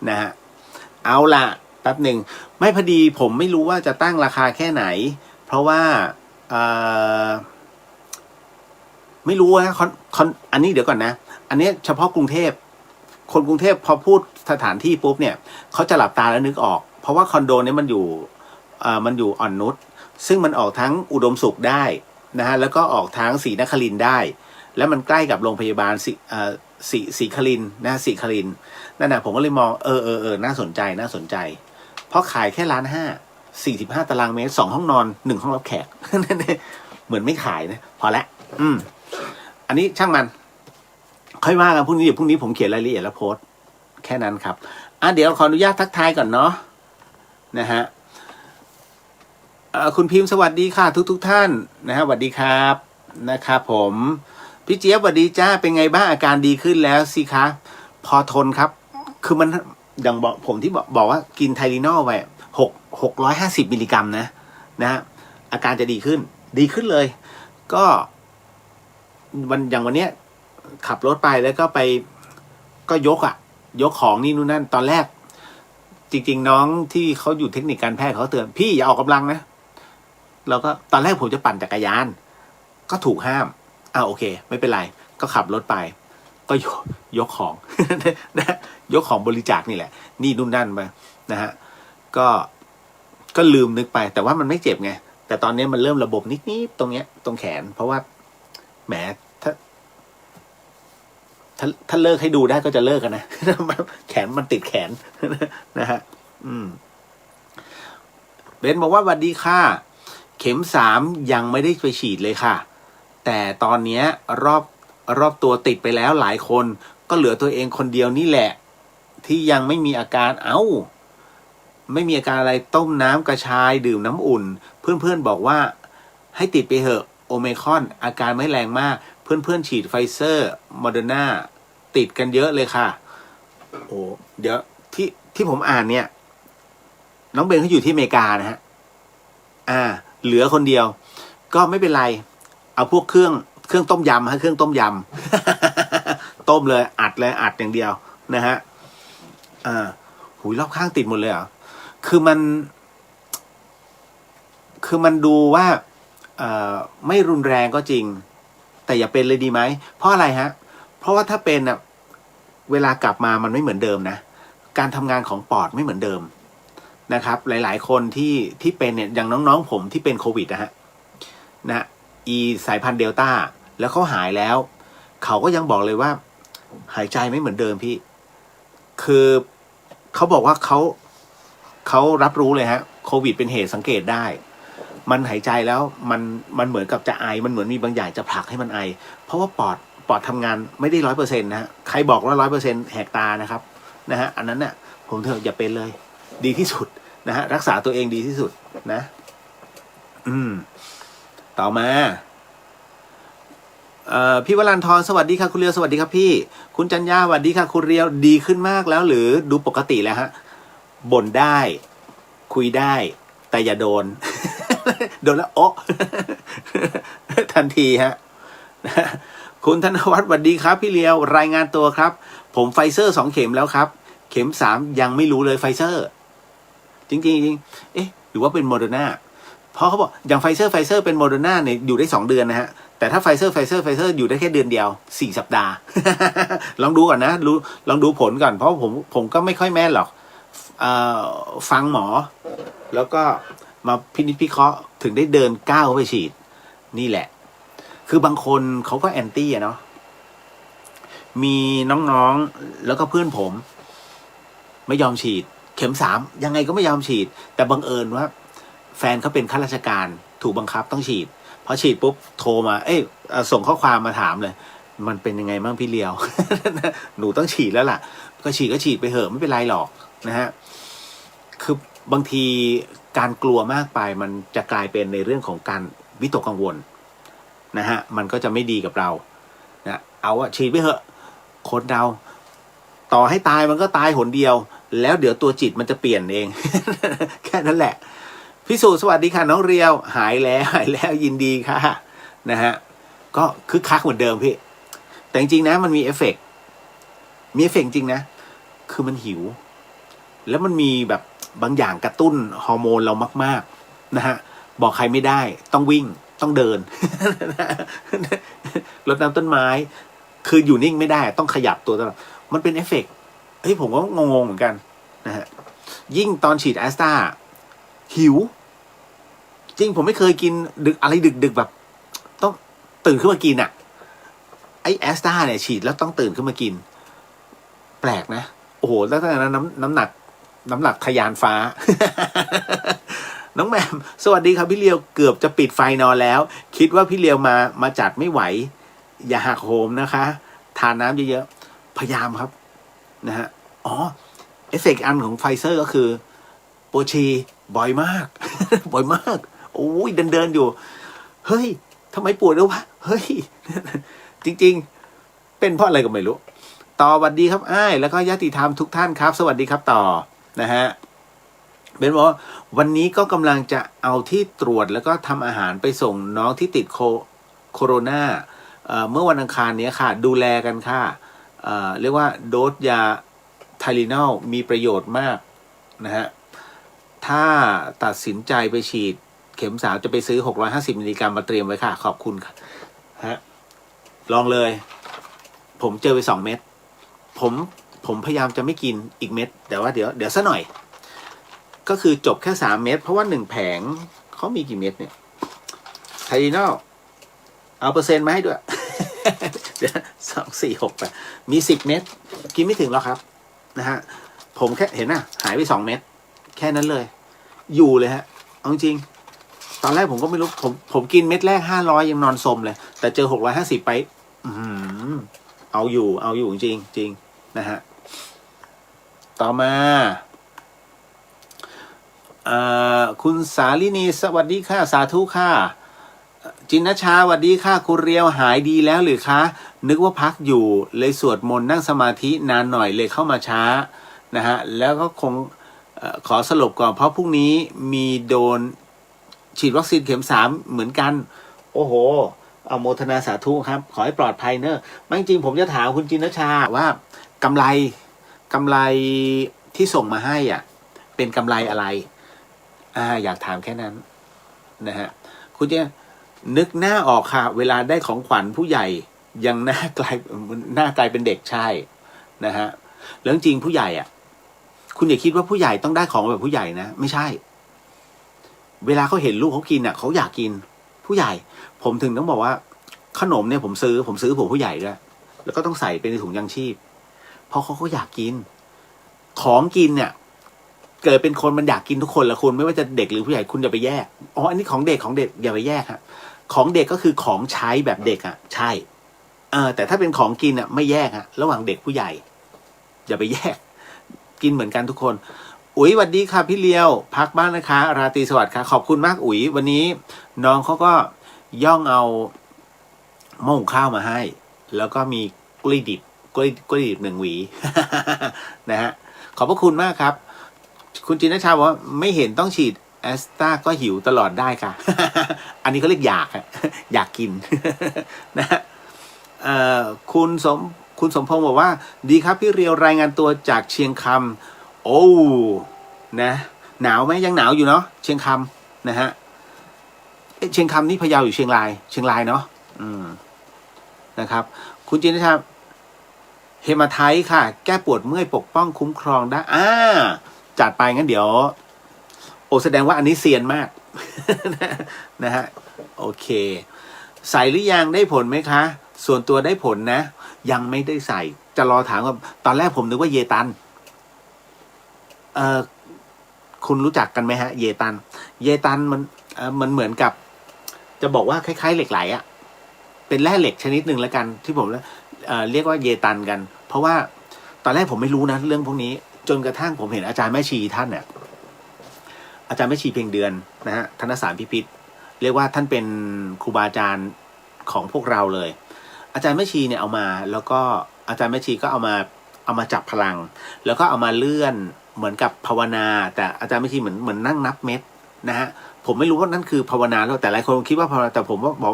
นะฮะเอาล่ะแป๊บหนึ่งไม่พอดีผมไม่รู้ว่าจะตั้งราคาแค่ไหนเพราะว่าไม่รู้นะอันนี้เดี๋ยวก่อนนะอันนี้เฉพาะกรุงเทพคนกรุงเทพพอพูดสถานที่ปุ๊บเนี่ยเขาจะหลับตาแล้วนึกออกเพราะว่าคอนโดนี้มันอยู่อ่อนนุชซึ่งมันออกทั้งอุดมสุขได้นะฮะแล้วก็ออกทั้งศรีนครินทร์ได้แล้วมันใกล้กับโรงพยาบาลศรีครินทร์นะศรีครินทร์นั่นนะผมก็เลยมองน่าสนใจเพราะขายแค่1,545,000 ตารางเมตร2 ห้องนอน1 ห้องรับแขก เหมือนไม่ขายนะพอละอันนี้ช่างมันค่อยว่ากันพรุ่งนี้ผมเขียนรายละเอียดแล้วโพสต์แค่นั้นครับเดี๋ยวขออนุญาตทักทายก่อนเนาะนะฮะคุณพิมพ์สวัสดีค่ะทุกท่านนะฮะสวัสดีครับนะครับผม พี่เจี๊ยบสวัสดีจ้าเป็นไงบ้างอาการดีขึ้นแล้วสิคะพอทนครับคือมันอย่างบอกผมที่บอกว่ากินไทลินอลไป650 มิลลิกรัมนะฮะอาการจะดีขึ้นเลยก็อย่างวันเนี้ยขับรถไปแล้วก็ก็ยกของนี่นู่นนั่นตอนแรกจริงๆน้องที่เขาอยู่เทคนิคการแพทย์เขาเตือนพี่อย่าออกกำลังนะเราก็ตอนแรกผมจะปั่นจักรยานก็ถูกห้ามโอเคไม่เป็นไรก็ขับรถไปก็ยกของ นะยกของบริจาคนี่แหละนี่นู่นนั่นไปนะฮะก็ลืมนึกไปแต่ว่ามันไม่เจ็บไงแต่ตอนนี้มันเริ่มระบบนิดๆตรงเนี้ยตรงแขนเพราะว่าแหมถ้าเลิกให้ดูได้ก็จะเลิกกันนะแขนมันติดแขนนะฮะเบนบอกว่าสวัสดีค่ะเข็ม3ยังไม่ได้ไปฉีดเลยค่ะแต่ตอนนี้รอบตัวติดไปแล้วหลายคนก็เหลือตัวเองคนเดียวนี่แหละที่ยังไม่มีอาการไม่มีอาการอะไรต้มน้ำกระชายดื่มน้ำอุ่นเพื่อนๆบอกว่าให้ติดไปเถอะโอไมครอนอาการไม่แรงมากเพื่อนๆฉีดไฟเซอร์โมเดอร์นาติดกันเยอะเลยค่ะโอ้เดี๋ยวที่ผมอ่านเนี่ยน้องเบนเขาอยู่ที่อเมริกานะฮะเหลือคนเดียวก็ไม่เป็นไรเอาพวกเครื่องต้มยำเครื่องต้มยำต้มเลยอัดอย่างเดียวนะฮะหูยรอบข้างติดหมดเลยเหรอคือมันดูว่าไม่รุนแรงก็จริงแต่อย่าเป็นเลยดีไหมเพราะอะไรฮะเพราะว่าถ้าเป็นเวลากลับมามันไม่เหมือนเดิมนะการทำงานของปอดไม่เหมือนเดิมนะครับหลายๆคนที่เป็นเนี่ยอย่างน้องๆผมที่เป็นโควิดนะฮะสายพันธุ์เดลต้าแล้วเขาหายแล้วเขาก็ยังบอกเลยว่าหายใจไม่เหมือนเดิมพี่คือเขาบอกว่าเขารับรู้เลยฮะโควิดเป็นเหตุสังเกตได้มันหายใจแล้วมันเหมือนกับจะไอมันเหมือนมีบางอย่างจะผลักให้มันไอเพราะว่าปอดทำงานไม่ได้100%นะฮะใครบอกว่า100%แหกตานะครับนะฮะอันนั้นเนี่ยผมเถอะอย่าเป็นเลยดีที่สุดนะฮะรักษาตัวเองดีที่สุดนะต่อมาพี่วรันทรสวัสดีค่ะคุณเรียวสวัสดีครับพี่คุณจันยาสวัสดีค่ะคุณเรียวดีขึ้นมากแล้วหรือดูปกติแล้วฮะบ่นได้คุยได้แต่อย่าโดน โดนแล้วโอ๊ะ ทันทีฮะคุณธนวัฒน์สวัสดีครับพี่เรียวรายงานตัวครับผมไฟเซอร์2 เข็มแล้วครับเข็ม3ยังไม่รู้เลยไฟเซอร์จริงหรือว่าเป็นโมเดอร์นาเพราะเขาบอกอย่างไฟเซอร์เป็นโมเดอร์นาเนี่ยอยู่ได้2 เดือนนะฮะแต่ถ้าไฟเซอร์อยู่ได้แค่เดือนเดียว4 สัปดาห์ ลองดูก่อนนะลองดูผลก่อนเพราะผมก็ไม่ค่อยแม่นหรอกฟังหมอแล้วก็มาพินิจพิเคราะห์ถึงได้เดินก้าวไปฉีดนี่แหละคือบางคนเขาก็แอนตี้เนาะมีน้องๆแล้วก็เพื่อนผมไม่ยอมฉีดเข็ม3ยังไงก็ไม่ยอมฉีดแต่บังเอิญว่าแฟนเขาเป็นข้าราชการถูกบังคับต้องฉีดพอฉีดปุ๊บโทรมาส่งข้อความมาถามเลยมันเป็นยังไงบ้างพี่เลียว หนูต้องฉีดแล้วล่ะก็ฉีดไปเถอะไม่เป็นไรหรอกนะฮะคือบางทีการกลัวมากไปมันจะกลายเป็นในเรื่องของการวิตกกังวลนะฮะมันก็จะไม่ดีกับเรานะเอาฉีดไปเถอะคนเราต่อให้ตายมันก็ตายหนเดียวแล้วเดี๋ยวตัวจิตมันจะเปลี่ยนเอง แค่นั้นแหละพี่สุสวัสดีค่ะน้องเรียวหายแล้วยินดีค่ะนะฮะก็คึกคักเหมือนเดิมพี่แต่จริงๆนะมันมีเอฟเฟกต์จริงนะคือมันหิวแล้วมันมีแบบบางอย่างกระตุ้นฮอร์โมนเรามากๆนะฮะบอกใครไม่ได้ต้องวิ่งต้องเดิน รดน้ำต้นไม้คืออยู่นิ่งไม่ได้ต้องขยับตัวตลอดมันเป็นเอฟเฟกต์ผมก็งงเหมือนกันนะฮะยิ่งตอนฉีดแอสตราหิวจริงผมไม่เคยกินอะไรดึกแบบต้องตื่นขึ้นมากินไอแอสตราเนี่ยฉีดแล้วต้องตื่นขึ้นมากินแปลกนะโอ้โหแล้วตั้งแต่นั้นน้ำหนักทะยานฟ้า น้องแหม่มสวัสดีครับพี่เลียวเกือบจะปิดไฟนอนแล้วคิดว่าพี่เลียวมาจัดไม่ไหวอย่าหักโหมนะคะทานน้ำเยอะๆพยายามครับนะฮะเอฟเฟกต์อันของไฟเซอร์ก็คือปวดฉี่บ่อยมาก บ่อยมากโอ้ยเดินอยู่เฮ้ยทำไมปวดด้วยวะเฮ้ย จริงๆเป็นเพราะอะไรก็ไม่รู้ต่อสวัสดีครับอ้ายแล้วก็ญาติธรรมทุกท่านครับ สวัสดีครับต่อนะฮะเป็นบอกว่าวันนี้ก็กำลังจะเอาที่ตรวจแล้วก็ทำอาหารไปส่งน้องที่ติดโคโรนาเมื่อวันอังคารนี้ค่ะดูแลกันค่ะเรียกว่าโดสยาไทลินอลมีประโยชน์มากนะฮะถ้าตัดสินใจไปฉีดเข็ม3จะไปซื้อ650มิลลิกรัมมาเตรียมไว้ค่ะขอบคุณค่ะฮะลองเลยผมเจอไป2 เม็ดผมพยายามจะไม่กินอีกเม็ดแต่ว่าเดี๋ยวซะหน่อยก็คือจบแค่3 เม็ดเพราะว่า1แผงเขามีกี่เม็ดเนี่ยไทลินอลเอาเปอร์เซ็นต์มาให้ด้วย เดี๋ยว2 4 6 8มี10 เม็ดกินไม่ถึงหรอกครับนะฮะผมแค่เห็นน่ะหายไป2 เม็ดแค่นั้นเลยอยู่เลยฮะเอาจริงตอนแรกผมก็ไม่รู้ผมกินเม็ดแรก500ยังนอนสมเลยแต่เจอ650ไปเอาอยู่จริงนะฮะต่อมาคุณสาลินีสวัสดีค่ะสาธุค่ะจินนชาสวัสดีค่ะคุณเรียวหายดีแล้วหรือคะนึกว่าพักอยู่เลยสวดมนต์นั่งสมาธินานหน่อยเลยเข้ามาช้านะฮะแล้วก็คงขอสรุปก่อนเพราะพรุ่งนี้มีโดนฉีดวัคซีนเข็ม3เหมือนกันโอ้โหเอาโมทนาสาธุครับขอให้ปลอดภัยเนอะไม่จริงผมจะถามคุณจินนชาว่ากำไรที่ส่งมาให้อ่ะเป็นกำไรอะไรอยากถามแค่นั้นนะฮะคุณจะนึกหน้าออกค่ะเวลาได้ของขวัญผู้ใหญ่ยังหน้ากลายเป็นเด็กใช่นะฮะแล้วจริงผู้ใหญ่อ่ะคุณอย่าคิดว่าผู้ใหญ่ต้องได้ของแบบผู้ใหญ่นะไม่ใช่เวลาเขาเห็นลูกเขากินอ่ะเขาอยากกินผู้ใหญ่ผมถึงต้องบอกว่าขนมเนี่ยผมซื้อผมผู้ใหญ่ด้วยแล้วก็ต้องใส่เป็นในถุงยังชีพเพราะเขาอยากกินของกินเนี่ยเกิดเป็นคนมันอยากกินทุกคนละคุณไม่ว่าจะเด็กหรือผู้ใหญ่คุณอย่าไปแยกอันนี้ของเด็กอย่าไปแยกฮะของเด็กก็คือของใช้แบบเด็กอ่ะใช่แต่ถ้าเป็นของกินอ่ะไม่แยกฮะระหว่างเด็กผู้ใหญ่อย่าไปแยกกินเหมือนกันทุกคนอุ๋ยสวัสดีค่ะพี่เลียวพักบ้านนะคะราตรีสวัสดิ์ค่ะขอบคุณมากอุ๋ยวันนี้น้องเขาก็ย่องเอาหม้อหุงข้าวมาให้แล้วก็มีกล้วยดิบ1 หวี นะฮะขอบพระคุณมากครับคุณจินนชาบอกว่าไม่เห็นต้องฉีดแอสตราก็หิวตลอดได้ค่ะ อันนี้เขาเรียกอยากอยากกิน นะฮะคุณสมพงศ์บอกว่าดีครับพี่เรียวรายงานตัวจากเชียงคำโอ้นะหนาวไหมยังหนาวอยู่เนาะเชียงคำนะฮะเชียงคำนี่พะเยาอยู่เชียงรายเนาะนะครับคุณจินนชาเฮมาไทท์ค่ะแก้ปวดเมื่อยปกป้องคุ้มครองได้จัดไปงั้นเดี๋ยวแสดงว่าอันนี้เซียนมาก นะฮะโอเคใส่หรือยังได้ผลไหมคะส่วนตัวได้ผลนะยังไม่ได้ใส่จะรอถามว่าตอนแรกผมนึกว่าเยตันคุณรู้จักกันไหมฮะเยตันมันเหมือนกับจะบอกว่าคล้ายๆเหล็กไหลอ่ะเป็นแร่เหล็กชนิดหนึ่งแล้วกันที่ผมเรียกว่าเยตันกันเพราะว่าตอนแรกผมไม่รู้นะเรื่องพวกนี้จนกระทั่งผมเห็นอาจารย์แม่ชีท่านเนี่ยอาจารย์แม่ชีเพียงเดือนนะฮะธนสารพิพิธเรียกว่าท่านเป็นครูบาอาจารย์ของพวกเราเลยอาจารย์แม่ชีเนี่ยเอามาแล้วก็อาจารย์แม่ชีก็เอามาจับพลังแล้วก็เอามาเลื่อนเหมือนกับภาวนาแต่อาจารย์แม่ชีเหมือนนั่งนับเม็ดนะฮะผมไม่รู้ว่านั่นคือภาวนาแล้วแต่หลายคนคิดว่าภาวนาแต่ผมว่าบอก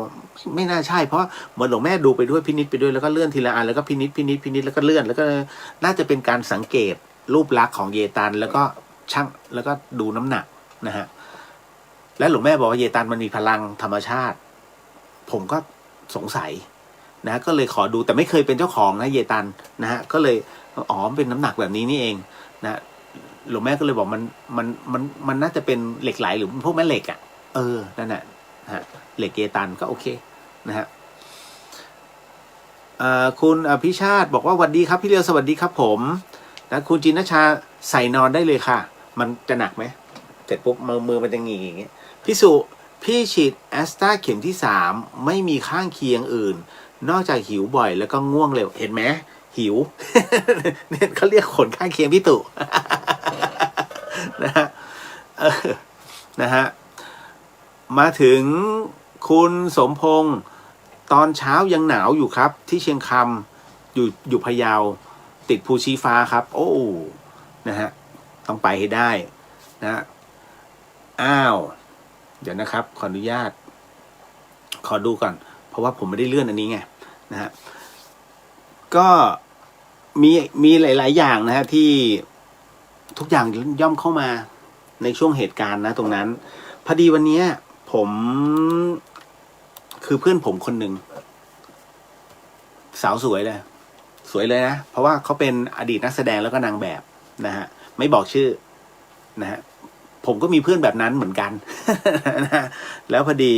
ไม่น่าใช่เพราะเหมือนหลวงแม่ดูไปด้วยพินิจไปด้วยแล้วก็เลื่อนทีละอันแล้วก็พินิจแล้วก็เลื่อนแล้วก็น่าจะเป็นการสังเกตรูปลักษณ์ของเยตันแล้วก็ชั่งแล้วก็ดูน้ำหนักนะฮะและหลวงแม่บอกว่าเยตันมันมีพลังธรรมชาติผมก็สงสัยนะก็เลยขอดูแต่ไม่เคยเป็นเจ้าของนะเยตันนะฮะก็เลยเป็นน้ำหนักแบบนี้นี่เองนะหลวงแม่ก็เลยบอกมันน่าจะเป็นเหล็กไหลหรือพวกแม่เหล็กอ่ะนั่นแหละนะฮะเหล็กเยตันก็โอเคนะฮะคุณอภิชาติบอกว่าสวัสดีครับพี่เลียวสวัสดีครับผมนะคุณจินนชาใส่นอนได้เลยค่ะมันจะหนักไหมเสร็จปุ๊บมือมันจะงีอย่างเงี้ยพี่ฉีดแอสตราเข็มที่3ไม่มีข้างเคียงอื่นนอกจากหิวบ่อยแล้วก็ง่วงเร็วเห็นไหมหิว เนี่ยเขาเรียกผลข้างเคียงพี่ตู่ นะฮะนะฮะมาถึงคุณสมพงษ์ ตอนเช้ายังหนาวอยู่ครับ ที่เชียงคำอยู่พะเยาติดภูชีฟ้าครับ โอ้นะฮะต้องไปให้ได้นะอ้าวเดี๋ยวนะครับขออนุญาตขอดูก่อนเพราะว่าผมไม่ได้เลื่อนอันนี้ไงนะฮะก็มีหลายๆอย่างนะฮะที่ทุกอย่างย่อมเข้ามาในช่วงเหตุการณ์นะตรงนั้นพอดีวันนี้ผมคือเพื่อนผมคนหนึ่งสาวสวยเลยสวยเลยนะเพราะว่าเขาเป็นอดีตนักแสดงแล้วก็นางแบบนะฮะไม่บอกชื่อนะฮะผมก็มีเพื่อนแบบนั้นเหมือนกัน นะแล้วพอดี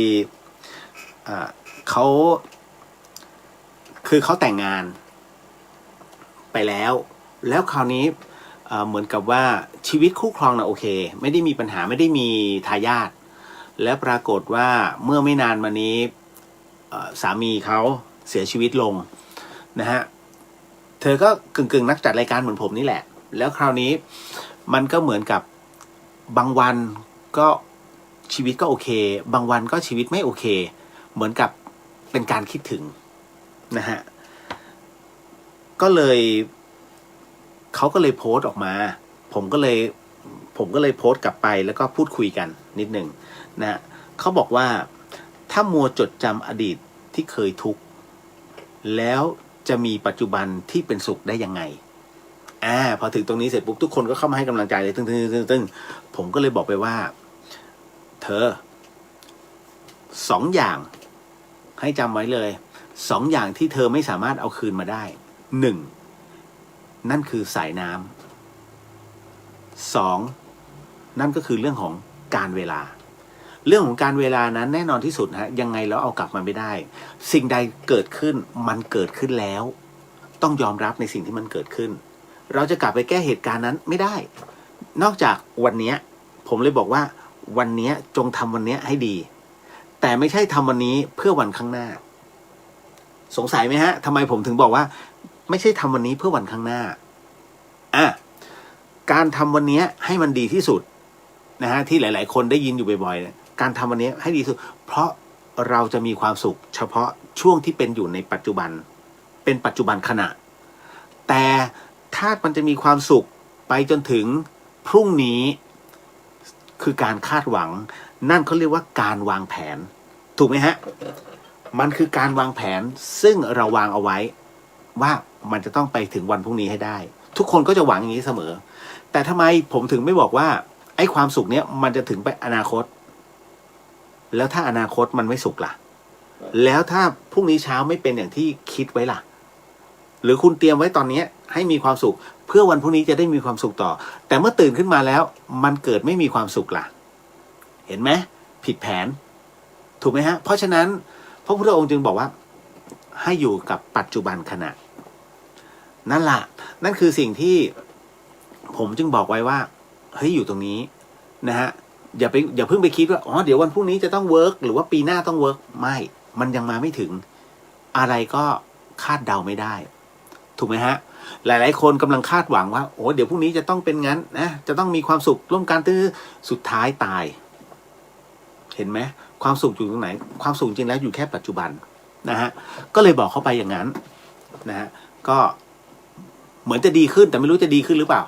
เขาคือเขาแต่งงานไปแล้วคราวนี้เหมือนกับว่าชีวิตคู่ครองนะโอเคไม่ได้มีปัญหาไม่ได้มีทายาทและปรากฏว่าเมื่อไม่นานมานี้สามีเขาเสียชีวิตลงนะฮะเธอก็กึ่งนักจัดรายการเหมือนผมนี่แหละแล้วคราวนี้มันก็เหมือนกับบางวันก็ชีวิตก็โอเคบางวันก็ชีวิตไม่โอเคเหมือนกับเป็นการคิดถึงนะฮะก็เลยเขาก็เลยโพสต์ออกมาผมก็เลยโพสต์กลับไปแล้วก็พูดคุยกันนิดหนึ่งนะเขาบอกว่าถ้ามัวจดจำอดีตที่เคยทุกข์แล้วจะมีปัจจุบันที่เป็นสุขได้ยังไงพอถึงตรงนี้เสร็จปุ๊บทุกคนก็เข้ามาให้กำลังใจเลยตึ้งผมก็เลยบอกไปว่าเธอ2 อย่างให้จำไว้เลย2 อย่างที่เธอไม่สามารถเอาคืนมาได้1นั่นคือสายน้ำ2นั่นก็คือเรื่องของการเวลาเรื่องของการเวลานั้นแน่นอนที่สุดฮะยังไงแล้วเอากลับมาไม่ได้สิ่งใดเกิดขึ้นมันเกิดขึ้นแล้วต้องยอมรับในสิ่งที่มันเกิดขึ้นเราจะกลับไปแก้เหตุการณ์นั้นไม่ได้นอกจากวันนี้ผมเลยบอกว่าวันนี้จงทำวันนี้ให้ดีแต่ไม่ใช่ทำวันนี้เพื่อวันข้างหน้าสงสัยไหมฮะทำไมผมถึงบอกว่าไม่ใช่ทำวันนี้เพื่อวันข้างหน้าการทำวันนี้ให้มันดีที่สุดนะฮะที่หลายๆคนได้ยินอยู่บ่อยๆการทำวันนี้ให้ดีที่สุดเพราะเราจะมีความสุขเฉพาะช่วงที่เป็นอยู่ในปัจจุบันเป็นปัจจุบันขณะแต่ถ้ามันจะมีความสุขไปจนถึงพรุ่งนี้คือการคาดหวังนั่นเขาเรียกว่าการวางแผนถูกไหมฮะมันคือการวางแผนซึ่งเราวางเอาไว้ว่ามันจะต้องไปถึงวันพรุ่งนี้ให้ได้ทุกคนก็จะหวังอย่างนี้เสมอแต่ทำไมผมถึงไม่บอกว่าไอ้ความสุขเนี้ยมันจะถึงไปอนาคตแล้วถ้าอนาคตมันไม่สุขล่ะแล้วถ้าพรุ่งนี้เช้าไม่เป็นอย่างที่คิดไว้ล่ะหรือคุณเตรียมไว้ตอนนี้ให้มีความสุขเพื่อวันพรุ่งนี้จะได้มีความสุขต่อแต่เมื่อตื่นขึ้นมาแล้วมันเกิดไม่มีความสุขล่ะเห็นไหมผิดแผนถูกไหมฮะเพราะฉะนั้นพระพุทธองค์จึงบอกว่าให้อยู่กับปัจจุบันขณะนั่นล่ะนั่นคือสิ่งที่ผมจึงบอกไว้ว่าเฮ้ยอยู่ตรงนี้นะฮะอย่าเพิ่งไปคิดว่าเดี๋ยววันพรุ่งนี้จะต้องเวิร์กหรือว่าปีหน้าต้องเวิร์กไม่มันยังมาไม่ถึงอะไรก็คาดเดาไม่ได้ถูกไหมฮะหลายๆคนกำลังคาดหวังว่าเดี๋ยวพรุ่งนี้จะต้องเป็นงั้นนะจะต้องมีความสุขร่วมกันสุดท้ายตายเห็นไหมความสุขอยู่ตรงไหนความสุขจริงแล้วอยู่แค่ปัจจุบันนะฮะก็เลยบอกเข้าไปอย่างนั้นนะฮะก็เหมือนจะดีขึ้นแต่ไม่รู้จะดีขึ้นหรือเปล่า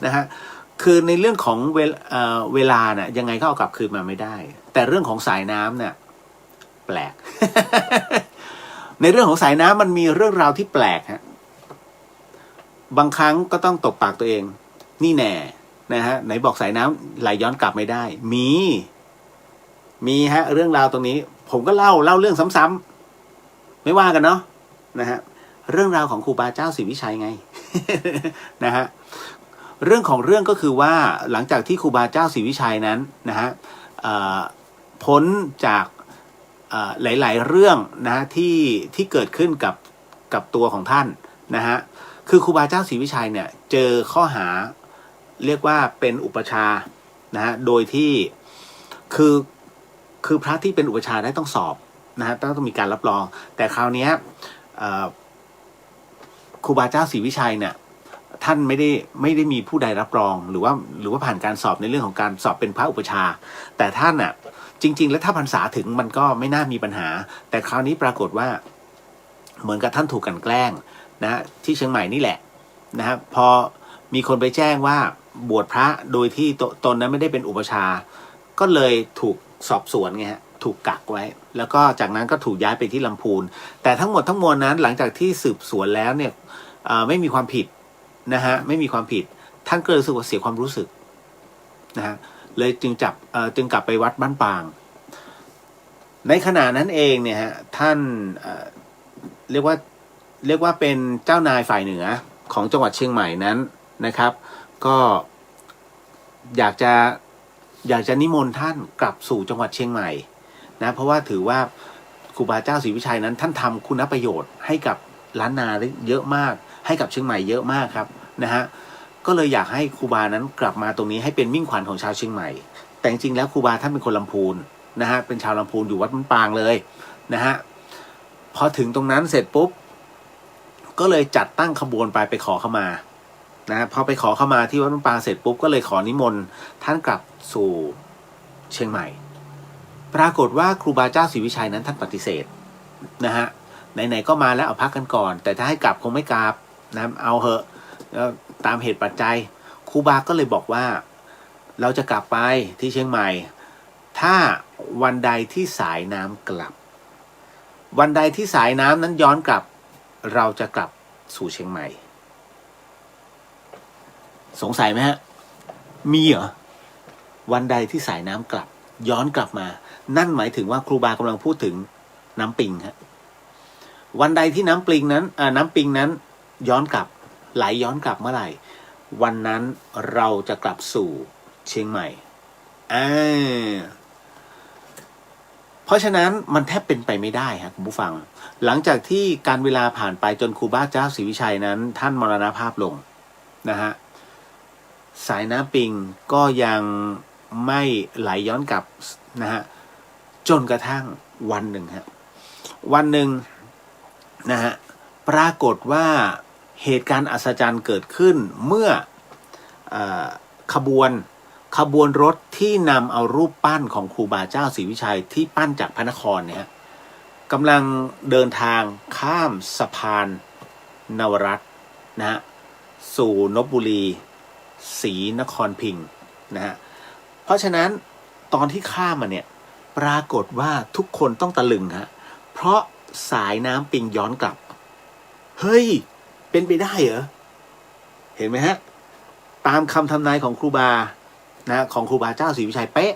นะฮะคือในเรื่องของเวลาเนี่ยยังไงก็เอากลับคืนมาไม่ได้แต่เรื่องของสายน้ำเนี่ยแปลก ในเรื่องของสายน้ำมันมีเรื่องราวที่แปลกฮะบางครั้งก็ต้องตบปากตัวเองนี่แน่นะฮะไหนบอกสายน้ำไหลย้อนกลับไม่ได้มีฮะเรื่องราวตรงนี้ผมก็เล่าเรื่องซ้ำๆไม่ว่ากันเนาะนะฮะเรื่องราวของครูบาเจ้าศรีวิชัยไง นะฮะเรื่องของเรื่องก็คือว่าหลังจากที่ครูบาเจ้าศรีวิชัยนั้นนะฮะพ้นจากหลายๆเรื่องนะที่เกิดขึ้นกับตัวของท่านนะฮะคือครูบาเจ้าศรีวิชัยเนี่ยเจอข้อหาเรียกว่าเป็นอุปชานะฮะโดยที่คือพระที่เป็นอุปชาได้ต้องสอบนะฮะต้องมีการรับรองแต่คราวนี้ครูบาเจ้าศรีวิชัยเนี่ยท่านไม่ได้มีผู้ใดรับรองหรือว่าผ่านการสอบในเรื่องของการสอบเป็นพระอุปชาแต่ท่านน่ะ จริงๆแล้วถ้าพรรษาถึงมันก็ไม่น่ามีปัญหาแต่คราวนี้ปรากฏว่าเหมือนกับท่านถูกกลั่นแกล้งนะที่เชียงใหม่นี่แหละนะครับพอมีคนไปแจ้งว่าบวชพระโดยที่ตนนั้นไม่ได้เป็นอุปชาก็เลยถูกสอบสวนไงฮะถูกกักไว้แล้วก็จากนั้นก็ถูกย้ายไปที่ลำพูนแต่ทั้งหมดทั้งมวลนั้นหลังจากที่สืบสวนแล้วเนี่ยไม่มีความผิดนะฮะไม่มีความผิดท่านก็เลยรู้สึกว่าเสียความรู้สึกนะฮะเลยจึงกลับไปวัดบ้านปางในขณะนั้นเองเนี่ยฮะท่านเรียกว่าเป็นเจ้านายฝ่ายเหนือของจังหวัดเชียงใหม่นั้นนะครับก็อยากจะนิมนต์ท่านกลับสู่จังหวัดเชียงใหม่นะเพราะว่าถือว่าครูบาเจ้าศรีวิชัยนั้นท่านทำคุณประโยชน์ให้กับล้านนาได้เยอะมากให้กับเชียงใหม่เยอะมากครับนะฮะก็เลยอยากให้ครูบานั้นกลับมาตรงนี้ให้เป็นมิ่งขวัญของชาวเชียงใหม่แต่จริงๆแล้วครูบาท่านเป็นคนลำพูนนะฮะเป็นชาวลำพูนอยู่วัดบ้านปางเลยนะฮะพอถึงตรงนั้นเสร็จปุ๊บก็เลยจัดตั้งขบวนไปขอเข้ามานะพอไปขอเข้ามาที่วัดบ้านปางเสร็จปุ๊บก็เลยขอนิมนต์ท่านกลับสู่เชียงใหม่ปรากฏว่าครูบาเจ้าศรีวิชัยนั้นท่านปฏิเสธนะฮะไหนๆก็มาแล้วเอาพักกันก่อนแต่ถ้าให้กลับคงไม่กลับนะเอาเหอะตามเหตุปัจจัยครูบาก็เลยบอกว่าเราจะกลับไปที่เชียงใหม่ถ้าวันใดที่สายน้ำกลับวันใดที่สายน้ำนั้นย้อนกลับเราจะกลับสู่เชียงใหม่สงสัยไหมฮะมีเหรอวันใดที่สายน้ำกลับย้อนกลับมานั่นหมายถึงว่าครูบากำลังพูดถึงน้ำปิงฮะวันใดที่น้ำปิงนั้นย้อนกลับไหลย้อนกลับเมื่อไหร่วันนั้นเราจะกลับสู่เชียงใหม่เพราะฉะนั้นมันแทบเป็นไปไม่ได้ครับคุณผู้ฟังหลังจากที่การเวลาผ่านไปจนครูบาเจ้าศรีวิชัยนั้นท่านมรณภาพลงนะฮะสายน้ำปิงก็ยังไม่ไหลย้อนกลับนะฮะจนกระทั่งวันหนึ่งนะฮะปรากฏว่าเหตุการณ์อัศจรรย์เกิดขึ้นเมื่อขบวนรถที่นำเอารูปปั้นของครูบาเจ้าศรีวิชัยที่ปั้นจากพระนครเนี่ยกำลังเดินทางข้ามสะพานนวรัตน์นะฮะสู่ลพบุรีศรีนครพิงค์นะฮะเพราะฉะนั้นตอนที่ข้ามมาเนี่ยปรากฏว่าทุกคนต้องตะลึงฮะเพราะสายน้ำปิงย้อนกลับเฮ้ยเป็นไปได้เหรอเห็นไหมฮะตามคำทำนายของครูบานะของครูบาเจ้าศรีวิชัยเป๊ะ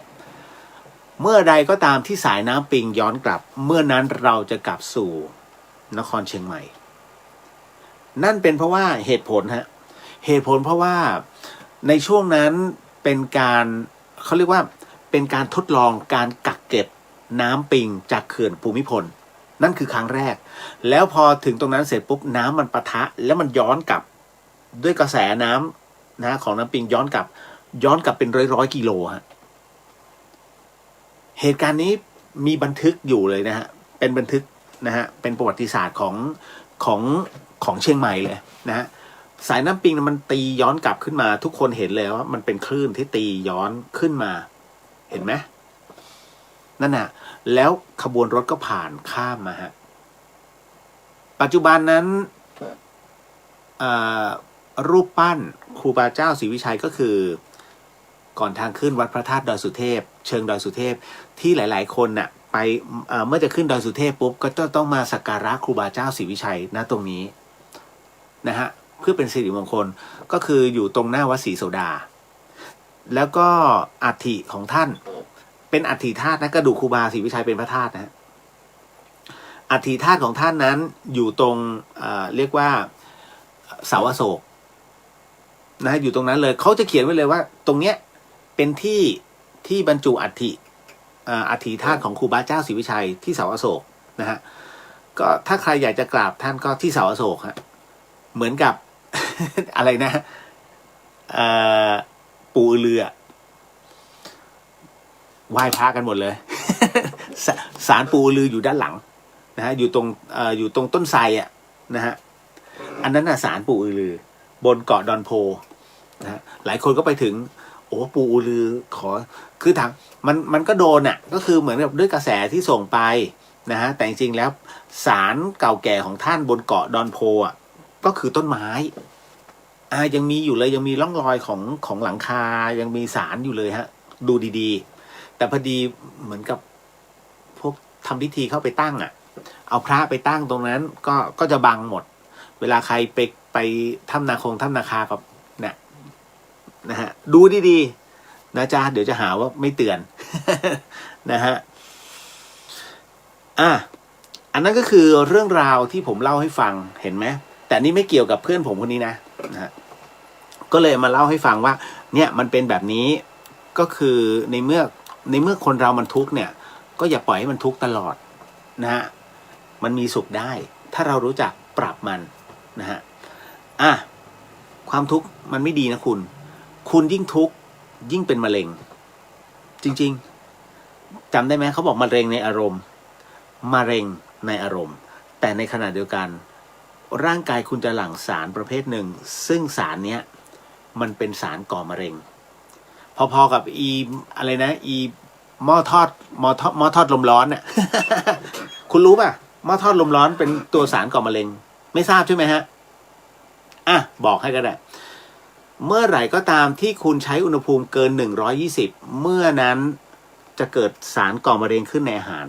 เมื่อใดก็ตามที่สายน้ำปิงย้อนกลับเมื่อนั้นเราจะกลับสู่นครเชียงใหม่นั่นเป็นเพราะว่าเหตุผลเพราะว่าในช่วงนั้นเป็นการเขาเรียกว่าเป็นการทดลองการกักเก็บน้ำปิงจากเขื่อนภูมิพลนั่นคือครั้งแรกแล้วพอถึงตรงนั้นเสร็จปุ๊บน้ำมันปะทะแล้วมันย้อนกลับด้วยกระแสน้ำนะของน้ำปิงย้อนกลับเป็นร้อยกิโลฮะเหตุการณ์นี้มีบันทึกอยู่เลยนะฮะเป็นบันทึกนะฮะเป็นประวัติศาสตร์ของเชียงใหม่เลยนะฮะสายน้ำปิงมันตีย้อนกลับขึ้นมาทุกคนเห็นเลยว่ามันเป็นคลื่นที่ตีย้อนขึ้นมาเห็นไหมนั่นน่ะแล้วขบวนรถก็ผ่านข้ามมาฮะปัจจุบันนั้นรูปปั้นครูบาเจ้าศรีวิชัยก็คือก่อนทางขึ้นวัดพระธาตุดอยสุเทพเชิงดอยสุเทพที่หลายๆคนน่ะไปเมื่อจะขึ้นดอยสุเทพปุ๊บก็ต้องมาสักการะครูบาเจ้าศรีวิชัยณตรงนี้นะฮะเพื่อเป็นสิริมงคลก็คืออยู่ตรงหน้าวัดศรีโสดาแล้วก็อัฐิของท่านเป็นอัฐิธาตุนะกระดูกครูบาศรีวิชัยเป็นพระธาตุนะอัฐิธาตุของท่านนั้นอยู่ตรงเรียกว่าเสาอโศกนะอยู่ตรงนั้นเลยเขาจะเขียนไว้เลยว่าตรงเนี้ยเป็นที่บรรจุอัฐิธาตุของครูบาเจ้าศรีวิชัยที่เสาอโศกนะฮะก็ถ้าใครอยากจะกราบท่านก็ที่เสาอโศกฮะเหมือนกับ อะไรนะปู่อือลือไหว้พระกันหมดเลย ศาลปู่อือลืออยู่ด้านหลังนะฮะอยู่ตรงต้นไทรนะฮะอันนั้นน่ะศาลปู่อือลือบนเกาะดอนโพนะฮะหลายคนก็ไปถึง โอ้ปู่อือลือขอคือถามมันก็โดนอ่ะก็คือเหมือนกับด้วยกระแสที่ส่งไปนะฮะแต่จริงๆแล้วศาลเก่าแก่ของท่านบนเกาะดอนโพอ่ะก็คือต้นไม้ยังมีอยู่เลยยังมีร่องรอยของหลังคายังมีศาลอยู่เลยฮะดูดีๆแต่พอดีเหมือนกับพวกทำพิธีเข้าไปตั้งอ่ะเอาพระไปตั้งตรงนั้นก็จะบังหมดเวลาใครไปถ้ำนาคากับเนี่ยนะฮะดูดีๆนะจ๊ะเดี๋ยวจะหาว่าไม่เตือน นะฮะอันนั้นก็คือเรื่องราวที่ผมเล่าให้ฟังเห็นไหมแต่นี่ไม่เกี่ยวกับเพื่อนผมคนนี้นะฮะก็เลยมาเล่าให้ฟังว่าเนี่ยมันเป็นแบบนี้ก็คือในเมื่อคนเรามันทุกข์เนี่ยก็อย่าปล่อยให้มันทุกข์ตลอดนะฮะมันมีสุขได้ถ้าเรารู้จักปรับมันนะฮะความทุกข์มันไม่ดีนะคุณยิ่งทุกข์ยิ่งเป็นมะเร็งจริงๆจำได้ไหมเขาบอกมะเร็งในอารมณ์มะเร็งในอารมณ์แต่ในขณะเดียวกันร่างกายคุณจะหลั่งสารประเภทหนึ่งซึ่งสารเนี้ยมันเป็นสารก่อมะเร็งพอๆกับอะไรนะหม้อทอดลมร้อนน่ะ คุณรู้ป่ะหม้อทอดลมร้อนเป็นตัวสารก่อมะเร็งไม่ทราบใช่ไหมฮะบอกให้ก็ได้เมื่อไหร่ก็ตามที่คุณใช้อุณหภูมิเกิน120เมื่อนั้นจะเกิดสารก่อมะเร็งขึ้นในอาหาร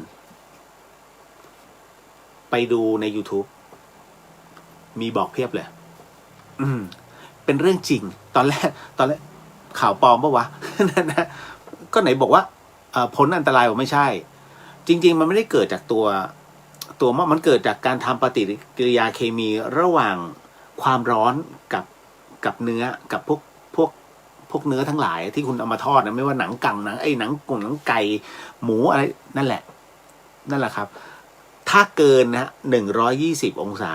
ไปดูใน YouTube มีบอกเพียบเลยเป็นเรื่องจริงตอนแรกข่าวปลอมปะวะ นะก็ไหนบอกว่าผลอันตรายบอกไม่ใช่จริงๆมันไม่ได้เกิดจากตัวมันเกิดจากการทำปฏิกิริยาเคมีระหว่างความร้อนกับเนื้อกับพวกเนื้อทั้งหลายที่คุณเอามาทอดนะไม่ว่าหนังกังหนังหนังกุ้งหนังไก่หมูอะไรนั่นแหละครับถ้าเกินนะ120องศา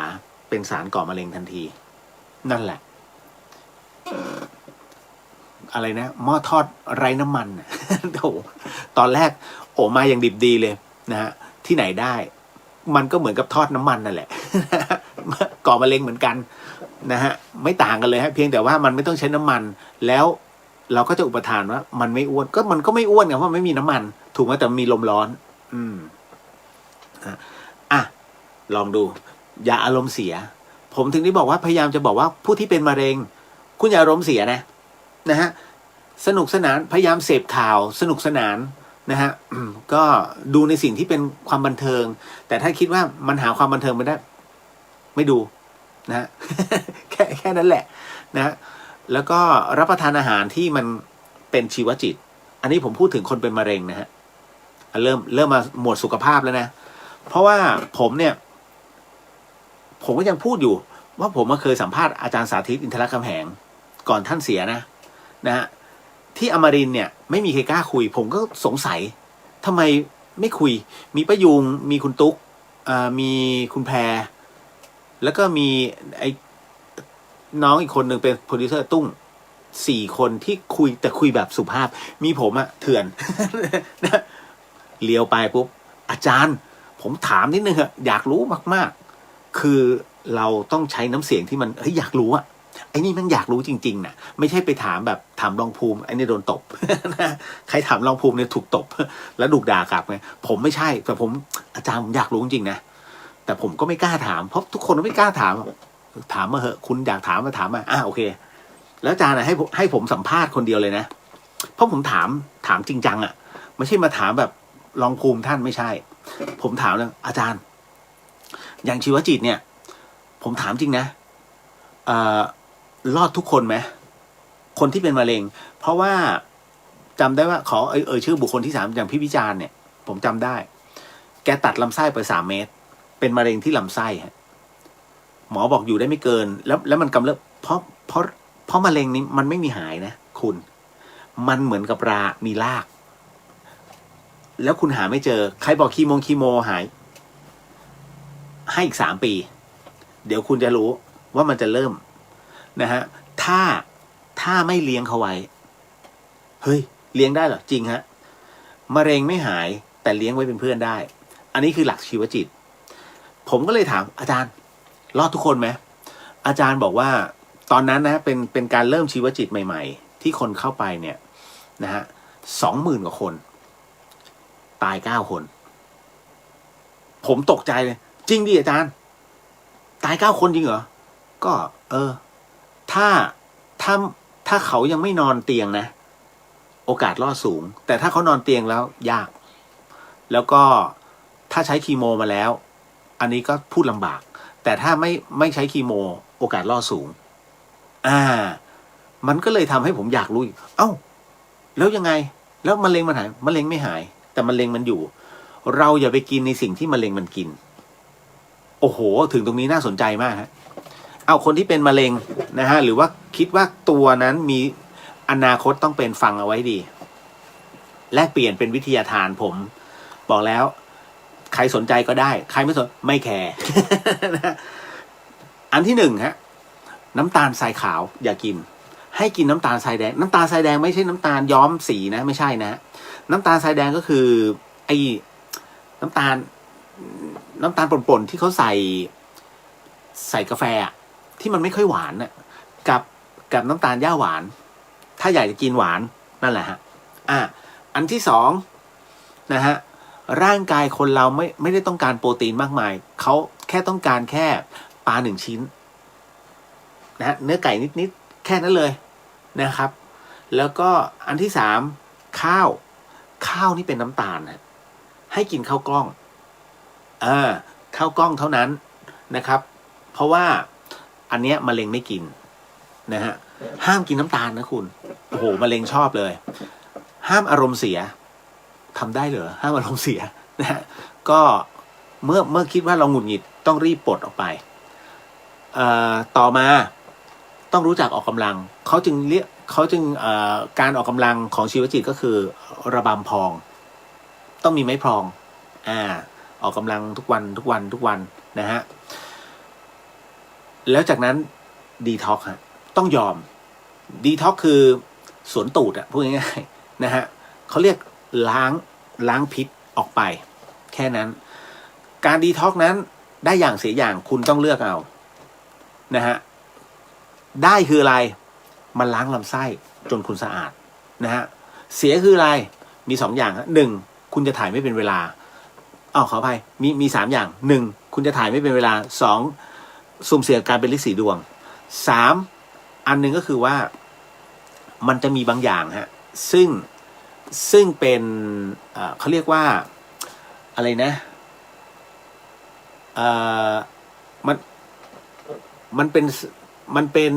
เป็นสารก่อมะเร็งทันทีนั่นแหละอะไรนะหม้อทอดไร้น้ำมันโอ้ตอนแรกมาอย่างดิบดีเลยนะฮะที่ไหนได้มันก็เหมือนกับทอดน้ำมันนั่นแหละก่อมะเร็งเหมือนกันนะฮะไม่ต่างกันเลยฮะเพียงแต่ว่ามันไม่ต้องใช้น้ำมันแล้วเราก็จะอุปทานว่ามันไม่อ้วนมันก็ไม่อ้วนไงเพราะไม่มีน้ำมันถูกไหมแต่มีลมร้อนลองดูอย่าอารมณ์เสียผมถึงได้บอกว่าพยายามจะบอกว่าผู้ที่เป็นมะเร็งคุณอย่าอารมณ์เสียนะฮะสนุกสนานพยายามเสพข่าวสนุกสนานนะฮะก็ดูในสิ่งที่เป็นความบันเทิงแต่ถ้าคิดว่ามันหาความบันเทิงไม่ได้ไม่ดูนะฮะ แค่นั้นแหละนะแล้วก็รับประทานอาหารที่มันเป็นชีวจิตอันนี้ผมพูดถึงคนเป็นมะเร็งนะฮะเริ่มมาหมวดสุขภาพแล้วนะเพราะว่าผมก็ยังพูดอยู่ว่าผมเคยสัมภาษณ์อาจารย์สาธิตอินทรคำแหงก่อนท่านเสียนะฮะที่อมรินทร์เนี่ยไม่มีใครกล้าคุยผมก็สงสัยทำไมไม่คุยมีป้ายุงมีคุณตุ๊กมีคุณแพรแล้วก็มีไอ้น้องอีกคนหนึ่งเป็นโปรดิวเซอร์ตุ้ง4 คนที่คุยแต่คุยแบบสุภาพมีผมเถื่อน เลี้ยวไปปุ๊บอาจารย์ผมถามนิดนึงอยากรู้มากๆคือเราต้องใช้น้ำเสียงที่มันอยากรู้ไอ้นี่มันอยากรู้จริงๆนะไม่ใช่ไปถามแบบถามรองภูมิไอ้นี่โดนตบ ใครถามรองภูมิเนี่ยถูกตบ แล้วถูกด่ากลับไงผมไม่ใช่แต่ผมอาจารย์ผมอยากรู้จริงๆนะแต่ผมก็ไม่กล้าถามเพราะทุกคนไม่กล้าถามมาเหอะคุณอยากถามมาถามมาโอเคแล้วอาจารย์ให้ผมสัมภาษณ์คนเดียวเลยนะเพราะผมถามจริงจังไม่ใช่มาถามแบบรองภูมิท่านไม่ใช่ผมถามเลยอาจารย์อย่างชีวจิตเนี่ยผมถามจริงนะรอดทุกคนไหมคนที่เป็นมะเร็งเพราะว่าจำได้ว่าขอชื่อบุคคลที่3อย่างพี่วิจารณ์เนี่ยผมจำได้แกตัดลำไส้ไป3 เมตรเป็นมะเร็งที่ลำไส้หมอบอกอยู่ได้ไม่เกินแล้วมันกำเริบเพราะมะเร็งนี้มันไม่มีหายนะคุณมันเหมือนกับมีรากแล้วคุณหาไม่เจอใครบอกคีโมหายให้อีก3 ปีเดี๋ยวคุณจะรู้ว่ามันจะเริ่มนะฮะถ้าไม่เลี้ยงเขาไว้เฮ้ยเลี้ยงได้เหรอจริงฮะมะเร็งไม่หายแต่เลี้ยงไว้เป็นเพื่อนได้อันนี้คือหลักชีวจิตผมก็เลยถามอาจารย์รอดทุกคนไหมอาจารย์บอกว่าตอนนั้นนะเป็นการเริ่มชีวจิตใหม่ๆที่คนเข้าไปเนี่ย นะฮะ20,000 กว่าคนตาย9 คนผมตกใจเลยจริงดิอาจารย์ตาย9 คนจริงเหรอก็ถ้าถ้าถ้าเขายังไม่นอนเตียงนะโอกาสรอดสูงแต่ถ้าเขานอนเตียงแล้วยากแล้วก็ถ้าใช้คีโมมาแล้วอันนี้ก็พูดลำบากแต่ถ้าไม่ใช้คีโมโอกาสรอดสูงมันก็เลยทำให้ผมอยากรู้เอ้าแล้วยังไงแล้วมะเร็งมันหายมะเร็งไม่หายแต่มะเร็งมันอยู่เราอย่าไปกินในสิ่งที่มะเร็งมันกินโอ้โหถึงตรงนี้น่าสนใจมากฮะเอาคนที่เป็นมะเร็งนะฮะหรือว่าคิดว่าตัวนั้นมีอนาคตต้องเป็นฟังเอาไว้ดีแลกเปลี่ยนเป็นวิทยาทานผมบอกแล้วใครสนใจก็ได้ใครไม่สนไม่แคร์ อันที่1ฮะน้ำตาลทรายขาวอย่ากินให้กินน้ำตาลทรายแดงน้ำตาลทรายแดงไม่ใช่น้ำตาลย้อมสีนะไม่ใช่นะน้ำตาลทรายแดงก็คือไอ้น้ำตาลป่นๆที่เขาใส่กาแฟที่มันไม่ค่อยหวานน่ะกับน้ำตาลหญ้าหวานถ้าอยากจะกินหวานนั่นแหละฮะอันที่2นะฮะร่างกายคนเราไม่ได้ต้องการโปรตีนมากมายเขาแค่ต้องการแค่ปลา1 ชิ้นนะฮะเนื้อไก่นิดๆแค่นั้นเลยนะครับแล้วก็อันที่3ข้าวนี่เป็นน้ำตาลนะให้กินข้าวกล้องข้าวกล้องเท่านั้นนะครับเพราะว่าอันเนี้ยมะเร็งไม่กินนะฮะห้ามกินน้ำตาลนะคุณโอ้โหมะเร็งชอบเลยห้ามอารมณ์เสียทำได้เหรอห้ามอารมณ์เสียนะฮะก็เมื่อคิดว่าเราหงุดหงิดต้องรีบปลดออกไปต่อมาต้องรู้จักออกกำลังเขาจึงการออกกำลังของชีวจิตก็คือระบำพองต้องมีไม้พรองออกกำลังทุกวันนะฮะแล้วจากนั้นดีท็อกฮะต้องยอมดีท็อกคือสวนตูดพูดง่ายๆนะฮะเขาเรียกล้างพิษออกไปแค่นั้นการดีท็อกนั้นได้อย่างเสียอย่างคุณต้องเลือกเอานะฮะได้คืออะไรมันล้างลำไส้จนคุณสะอาดนะฮะเสียคืออะไรมี2 อย่างฮะ1คุณจะถ่ายไม่เป็นเวลาขออภัยมี3 อย่าง1คุณจะถ่ายไม่เป็นเวลา2สุ่มเสี่ยงการเป็นฤทธิ์สีดวง3อันหนึ่งก็คือว่ามันจะมีบางอย่างฮะซึ่งเป็นเขาเรียกว่าอะไรนะมันเป็น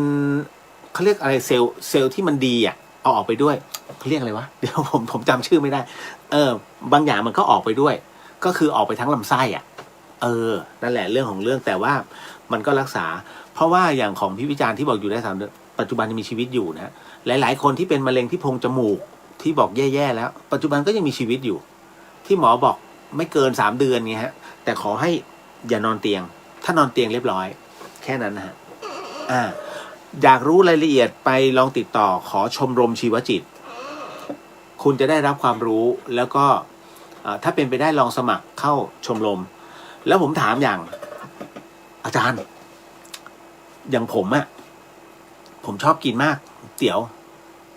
เขาเรียกอะไรเซลล์ที่มันดีเอาออกไปด้วยเขาเรียกอะไรวะเดี๋ยวผมจำชื่อไม่ได้บางอย่างมันก็ออกไปด้วยก็คือออกไปทั้งลำไส้นั่นแหละเรื่องของเรื่องแต่ว่ามันก็รักษาเพราะว่าอย่างของพี่วิจารณ์ที่บอกอยู่ได้3 เดือนปัจจุบันยังมีชีวิตอยู่นะหลายๆคนที่เป็นมะเร็งที่โพรงจมูกที่บอกแย่ๆแล้วปัจจุบันก็ยังมีชีวิตอยู่ที่หมอบอกไม่เกิน3 เดือนไงฮะแต่ขอให้อย่านอนเตียงถ้านอนเตียงเรียบร้อยแค่นั้นนะฮะอยากรู้รายละเอียดไปลองติดต่อขอชมรมชีวจิตคุณจะได้รับความรู้แล้วก็ถ้าเป็นไปได้ลองสมัครเข้าชมรมแล้วผมถามอย่างอาจารย์อย่างผมชอบกินมากเตี๋ยว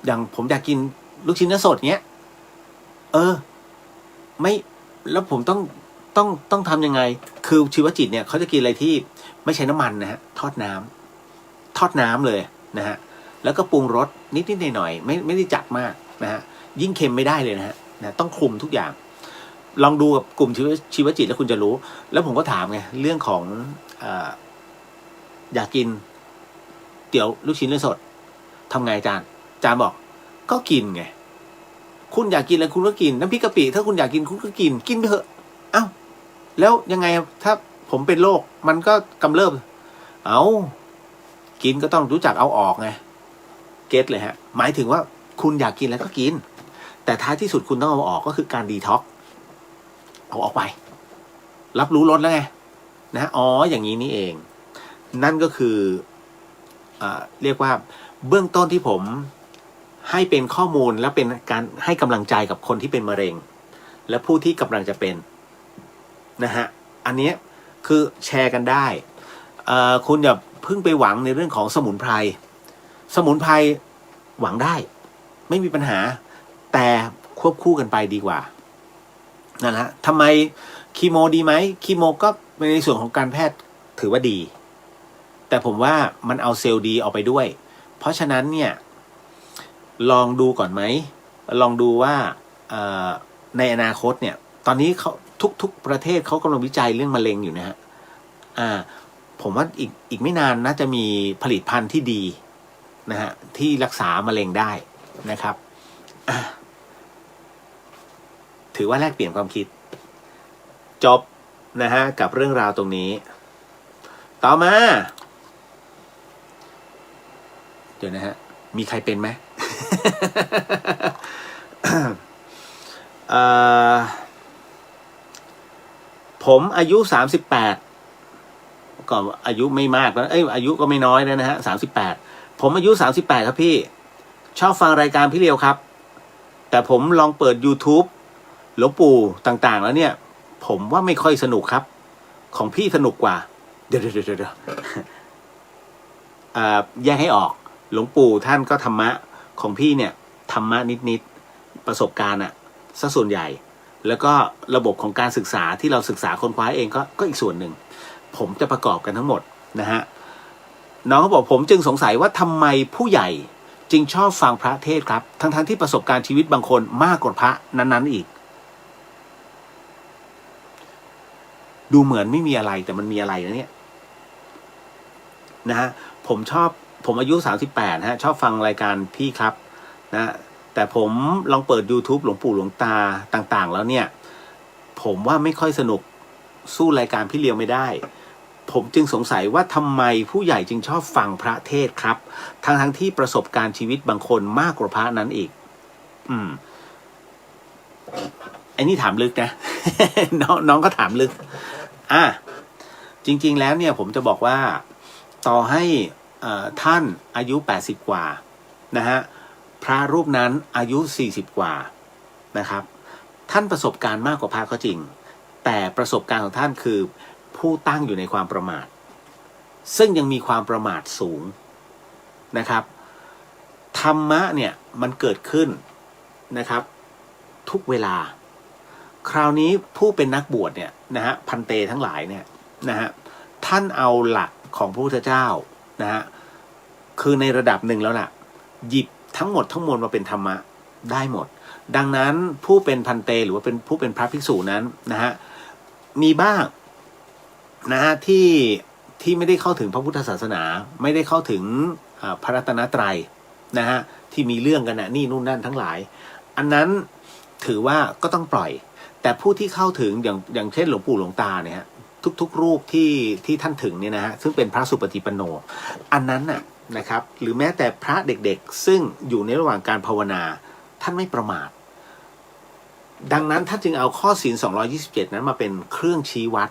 อย่างผมอยากกินลูกชิ้นเนื้อสดเงี้ยไม่แล้วผมต้องทำยังไงคือชีวจิตเนี่ยเขาจะกินอะไรที่ไม่ใช้น้ำมันนะฮะทอดน้ำเลยนะฮะแล้วก็ปรุงรสนิดหน่อยไม่ได้จัดมากนะฮะยิ่งเค็มไม่ได้เลยนะฮะต้องคุมทุกอย่างลองดูกับกลุ่มชีวจิตแล้วคุณจะรู้แล้วผมก็ถามไงเรื่องของอยากกินเตี๋ยวลูกชิ้นเนื้อสดทำไงอาจารย์บอกก็กินไงคุณอยากกินอะไรคุณก็กินน้ำพริกกะปิถ้าคุณอยากกินคุณก็กินไปเถอะแล้วยังไงถ้าผมเป็นโรคมันก็กำเริบกินก็ต้องรู้จักเอาออกไงเก็ตเลยฮะหมายถึงว่าคุณอยากกินแล้วก็กินแต่ท้ายที่สุดคุณต้องเอาออกก็คือการดีท็อกเอาออกไปรับรู้รสแล้วไงนะอย่างนี้นี่เองนั่นก็คือเรียกว่าเบื้องต้นที่ผมให้เป็นข้อมูลและเป็นการให้กำลังใจกับคนที่เป็นมะเร็งและผู้ที่กำลังจะเป็นนะฮะอันนี้คือแชร์กันได้คุณอย่าเพิ่งไปหวังในเรื่องของสมุนไพรหวังได้ไม่มีปัญหา แต่ควบคู่กันไปดีกว่านั่นแหละทำไมคีโมดีไหมคีโมก็ในส่วนของการแพทย์ถือว่าดี แต่ผมว่ามันเอาเซลล์ดีออกไปด้วย เพราะฉะนั้นเนี่ยลองดูก่อนไหมลองดูว่าในอนาคตเนี่ยตอนนี้เขาทุกประเทศเขากำลังวิจัยเรื่องมะเร็งอยู่นะฮะผมว่าอีกไม่นานน่าจะมีผลิตภัณฑ์ที่ดีนะฮะที่รักษามะเร็งได้นะครับถือว่าแลกเปลี่ยนความคิดจบนะฮะกับเรื่องราวตรงนี้ต่อมาเดี๋ยวนะฮะมีใครเป็นไหม ผมอายุ38ก่อนอายุไม่มากแล้วอายุก็ไม่น้อยแล้วนะฮะ38ผมอายุ38ครับพี่ชอบฟังรายการพี่เลียวครับแต่ผมลองเปิด YouTube หลวงปู่ต่างๆแล้วเนี่ยผมว่าไม่ค่อยสนุกครับของพี่สนุกกว่าเดี๋ยวแยกให้ออกหลวงปู่ท่านก็ธรรมะของพี่เนี่ยธรรมะนิดๆประสบการณ์อะซะส่วนใหญ่แล้วก็ระบบของการศึกษาที่เราศึกษาค้นคว้าเองก็อีกส่วนหนึ่งผมจะประกอบกันทั้งหมดนะฮะน้องเขาบอกผมจึงสงสัยว่าทำไมผู้ใหญ่จึงชอบฟังพระเทศครับทั้งที่ประสบการณ์ชีวิตบางคนมากกว่าพระนั้นๆอีกดูเหมือนไม่มีอะไรแต่มันมีอะไรนะเนี่ยนะฮะผมอายุ38นะฮะชอบฟังรายการพี่ครับนะแต่ผมลองเปิด YouTube หลวงปู่หลวงตาต่างๆแล้วเนี่ยผมว่าไม่ค่อยสนุกสู้รายการพี่เลียวไม่ได้ผมจึงสงสัยว่าทำไมผู้ใหญ่จึงชอบฟังพระเทศครับทั้งที่ประสบการณ์ชีวิตบางคนมากกว่าพระนั้นอีกไอ้นี่ถามลึกนะ น้องก็ถามลึกจริงๆแล้วเนี่ยผมจะบอกว่าต่อให้ท่านอายุ80กว่านะฮะพระรูปนั้นอายุ40กว่านะครับท่านประสบการณ์มากกว่าพระก็จริงแต่ประสบการณ์ของท่านคือผู้ตั้งอยู่ในความประมาทซึ่งยังมีความประมาทสูงนะครับธรรมะเนี่ยมันเกิดขึ้นนะครับทุกเวลาคราวนี้ผู้เป็นนักบวชเนี่ยนะฮะพันเตทั้งหลายเนี่ยนะฮะท่านเอาหลักของพระพุทธเจ้านะฮะคือในระดับหนึ่งแล้วล่ะหยิบทั้งหมดทั้งมวลมาเป็นธรรมะได้หมดดังนั้นผู้เป็นพันเตหรือว่าเป็นผู้เป็นพระภิกษุนั้นนะฮะมีบ้างนะฮะที่ไม่ได้เข้าถึงพระพุทธศาสนาไม่ได้เข้าถึงพระรัตนตรัยนะฮะที่มีเรื่องกันนะนี่นู่นนั่นทั้งหลายอันนั้นถือว่าก็ต้องปล่อยแต่ผู้ที่เข้าถึงอย่างเช่นหลวงปู่หลวงตาเนี่ยทุกรูปที่ท่านถึงเนี่ยนะฮะซึ่งเป็นพระสุปฏิปันโนอันนั้นน่ะนะครับหรือแม้แต่พระเด็กๆซึ่งอยู่ในระหว่างการภาวนาท่านไม่ประมาทดังนั้นท่านจึงเอาข้อศีล227นั้นมาเป็นเครื่องชี้วัด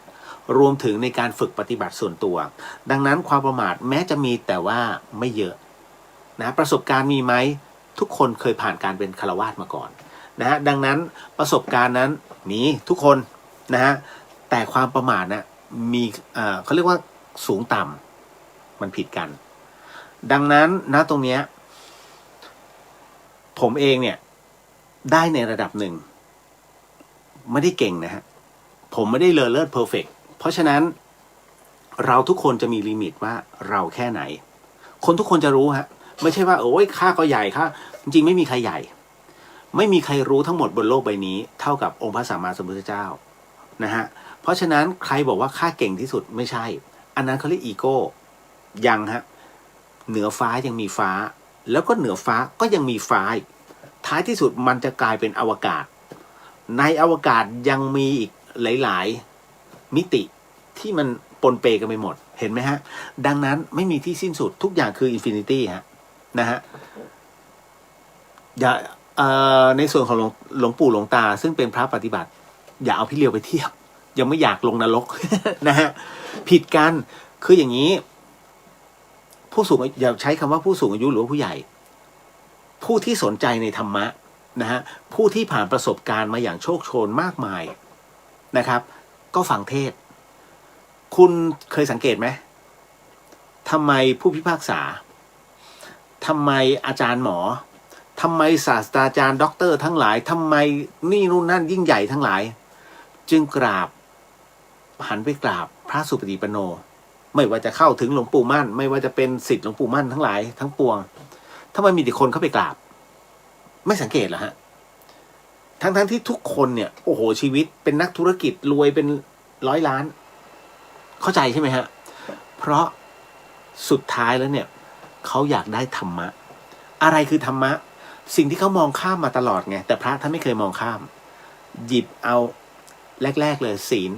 รวมถึงในการฝึกปฏิบัติส่วนตัวดังนั้นความประมาทแม้จะมีแต่ว่าไม่เยอะนะประสบการณ์มีไหมทุกคนเคยผ่านการเป็นฆราวาสมาก่อนนะฮะดังนั้นประสบการณ์นั้นมีทุกคนนะฮะแต่ความประมาทนะมีเขาเรียกว่าสูงต่ำมันผิดกันดังนั้นณตรงเนี้ยผมเองเนี่ยได้ในระดับหนึ่งไม่ได้เก่งนะฮะผมไม่ได้เลอเลิศเพอร์เฟกต์เพราะฉะนั้นเราทุกคนจะมีลิมิตว่าเราแค่ไหนคนทุกคนจะรู้ฮะไม่ใช่ว่าโอ้ยข้าก็ใหญ่ข้าจริงๆไม่มีใครใหญ่ไม่มีใครรู้ทั้งหมดบนโลกใบนี้เท่ากับองค์พระสัมมาสัมพุทธเจ้านะฮะเพราะฉะนั้นใครบอกว่าข้าเก่งที่สุดไม่ใช่อันนั้นเขาเรียกอีโก้ยังฮะเหนือฟ้ายังมีฟ้าแล้วก็เหนือฟ้าก็ยังมีฟ้าท้ายที่สุดมันจะกลายเป็นอวกาศในอวกาศยังมีอีกหลายๆมิติที่มันปนเปกันไปหมดเห็นไหมฮะดังนั้นไม่มีที่สิ้นสุดทุกอย่างคืออินฟินิตี้ฮะนะฮะอย่าในส่วนของหลวงปู่หลวงตาซึ่งเป็นพระปฏิบัติอย่าเอาพี่เลียวไปเทียบยังไม่อยากลงนรก นะฮะผิดกันคืออย่างนี้ผู้สูงอย่าใช้คำว่าผู้สูงอายุหรือว่าผู้ใหญ่ผู้ที่สนใจในธรรมะนะฮะผู้ที่ผ่านประสบการณ์มาอย่างโชคโชนมากมายนะครับก็ฟังเทศคุณเคยสังเกตไหมทำไมผู้พิพากษาทำไมอาจารย์หมอ ทำไมศาสตราจารย์ด็อกเตอร์ทั้งหลายทำไมนี่นู่นนั่นยิ่งใหญ่ทั้งหลายจึงกราบหันไปกราบพระสุปฏิปันโนไม่ว่าจะเข้าถึงหลวงปู่มั่นไม่ว่าจะเป็นศิษย์หลวงปู่มั่นทั้งหลายทั้งปวงทำไมมีแต่คนเข้าไปกราบไม่สังเกตเหรอฮะทั้งที่ทุกคนเนี่ยโอ้โหชีวิตเป็นนักธุรกิจรวยเป็น100 ล้านเข้าใจใช่ไหมฮะเพราะสุดท้ายแล้วเนี่ยเขาอยากได้ธรรมะอะไรคือธรรมะสิ่งที่เขามองข้ามมาตลอดไงแต่พระท่านไม่เคยมองข้ามหยิบเอาแรกๆเลยศีล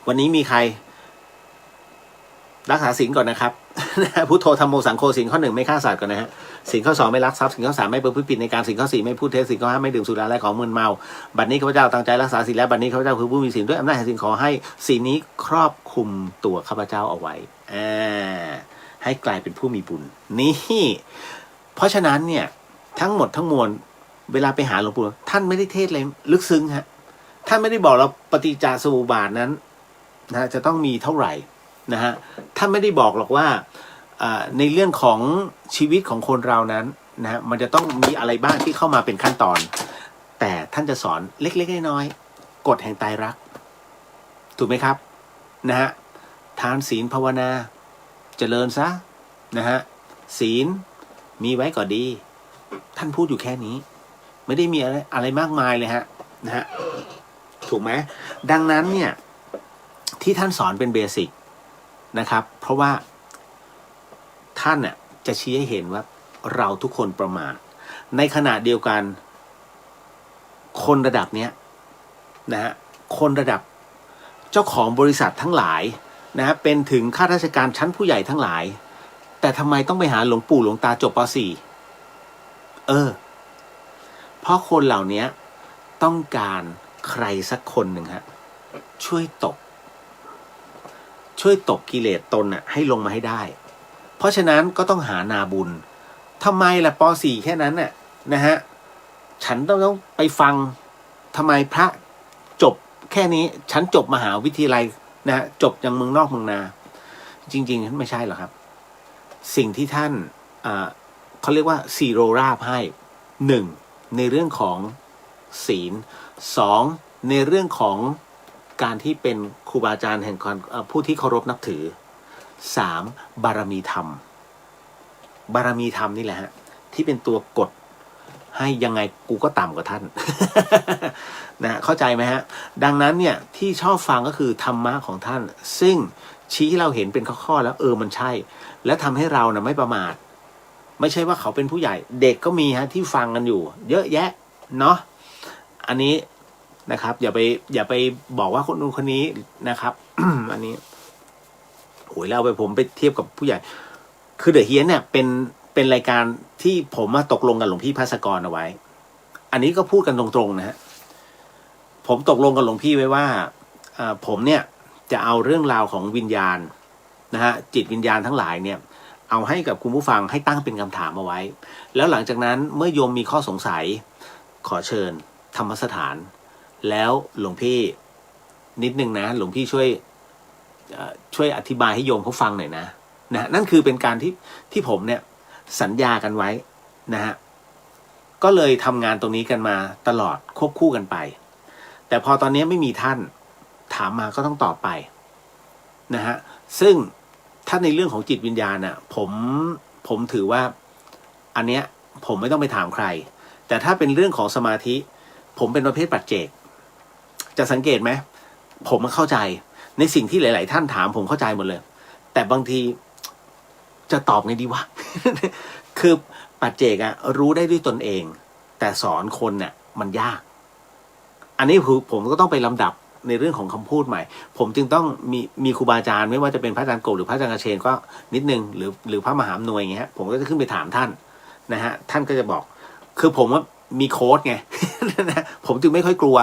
วันนี้มีใครรักษาศีลก่อนนะครับ พุทโธธัมโมสังโฆศีลข้อ 1ไม่ฆ่าสัตว์ก่อนนะฮะศีลข้อ 2ไม่ลักทรัพย์ศีลข้อ 3ไม่ประพฤติผิดในการศีลข้อ 4ไม่พูดเท็จศีลข้อ 5ไม่ดื่มสุราและของมึนเมาบัดนี้ข้าพเจ้าตั้งใจรักษาศีลแล้วบัดนี้ข้าพเจ้าคือผู้มีศีลด้วยอำนาจแห่งศีลขอให้ศีลนี้ครอบคลุมตัวข้าพเจ้าเอาไว้ให้กลายเป็นผู้มีบุญนี่เพราะฉะนั้นเนี่ยทั้งหมดทั้งมวลเวลาไปหาหลวงปู่ท่านไม่ได้เทศอะไรลึกซึ้งฮะท่านไม่ได้บอกเราปฏิจจสมุปบาทนั้นนะจะต้องมีเท่าไหร่นะฮะท่านไม่ได้บอกหรอกว่าในเรื่องของชีวิตของคนเรานั้นนะฮะมันจะต้องมีอะไรบ้างที่เข้ามาเป็นขั้นตอนแต่ท่านจะสอนเล็กๆน้อยๆกฎแห่งไตรลักษณ์ถูกไหมครับนะฮะทานศีลภาวนาเจริญซะนะฮะศีลมีไว้ก็ดีท่านพูดอยู่แค่นี้ไม่ได้มีอะไรมากมายเลยฮะนะฮะถูกไหมดังนั้นเนี่ยที่ท่านสอนเป็นเบสิกนะครับเพราะว่าท่านน่ะจะชี้ให้เห็นว่าเราทุกคนประมาทในขณะเดียวกันคนระดับเนี้ยนะฮะคนระดับเจ้าของบริษัททั้งหลายนะฮะเป็นถึงข้าราชการชั้นผู้ใหญ่ทั้งหลายแต่ทำไมต้องไปหาหลวงปู่หลวงตาจบป .4 เพราะคนเหล่านี้ต้องการใครสักคนหนึ่งฮะช่วยตกกิเลสตนน่ะให้ลงมาให้ได้เพราะฉะนั้นก็ต้องหานาบุญทำไมล่ะป .4 แค่นั้นน่ะนะฮะฉันต้องไปฟังทำไมพระจบแค่นี้ฉันจบมหาวิทยาลัยนะฮะจบจากเมืองนอกเมืองนาจริงๆไม่ใช่หรอกครับสิ่งที่ท่านเขาเรียกว่าซีโรราบให้1ในเรื่องของศีล2ในเรื่องของการที่เป็นครูบาอาจารย์แห่งผู้ที่เคารพนับถือ3บารมีธรรมนี่แหละฮะที่เป็นตัวกดให้ยังไงกูก็ต่ำกว่าท่าน นะเข้าใจไหมฮะดังนั้นเนี่ยที่ชอบฟังก็คือธรรมะของท่านซึ่งชี้ให้เราเห็นเป็นข้อๆแล้วมันใช่และทำให้เรานะไม่ประมาทไม่ใช่ว่าเขาเป็นผู้ใหญ่เด็กก็มีฮะที่ฟังกันอยู่เยอะแยะเนาะอันนี้นะครับอย่าไปบอกว่าคนนู้นคนนี้นะครับ อันนี้โหยแล้วผมไปเทียบกับผู้ใหญ่คือเดอะเฮียนเนี่ยเป็นรายการที่ผมมาตกลงกับหลวงพี่ภาสกรเอาไว้อันนี้ก็พูดกันตรงๆนะฮะผมตกลงกับหลวงพี่ไว้ว่าผมเนี่ยจะเอาเรื่องราวของวิญญาณนะฮะจิตวิญญาณทั้งหลายเนี่ยเอาให้กับคุณผู้ฟังให้ตั้งเป็นคำถามเอาไว้แล้วหลังจากนั้นเมื่อโยมมีข้อสงสัยขอเชิญธรรมสถานแล้วหลวงพี่นิดนึงนะหลวงพี่ช่วยอธิบายให้โยมเขาฟังหน่อยนะนั่นคือเป็นการที่ผมเนี่ยสัญญากันไว้นะฮะก็เลยทำงานตรงนี้กันมาตลอดควบคู่กันไปแต่พอตอนนี้ไม่มีท่านถามมาก็ต้องตอบไปนะฮะซึ่งถ้าในเรื่องของจิตวิญญาณน่ะผมถือว่าอันเนี้ยผมไม่ต้องไปถามใครแต่ถ้าเป็นเรื่องของสมาธิผมเป็นประเภทปัจเจกจะสังเกตไหมผมเข้าใจในสิ่งที่หลายๆท่านถามผมเข้าใจหมดเลยแต่บางทีจะตอบไงดีวะ คือปัจเจกอะรู้ได้ด้วยตนเองแต่สอนคนเนี่ยมันยากอันนี้คือผมก็ต้องไปลำดับในเรื่องของคำพูดใหม่ผมจึงต้องมีครูบาอาจารย์ไม่ว่าจะเป็นพระอาจารย์โกบหรือพระอาจารย์กเชนก็นิดนึงหรือพระมหาอำนวยอย่างเงี้ยผมก็จะขึ้นไปถามท่านนะฮะท่านก็จะบอกคือผมว่ามีโค้ดไง ผมจึงไม่ค่อยกลัว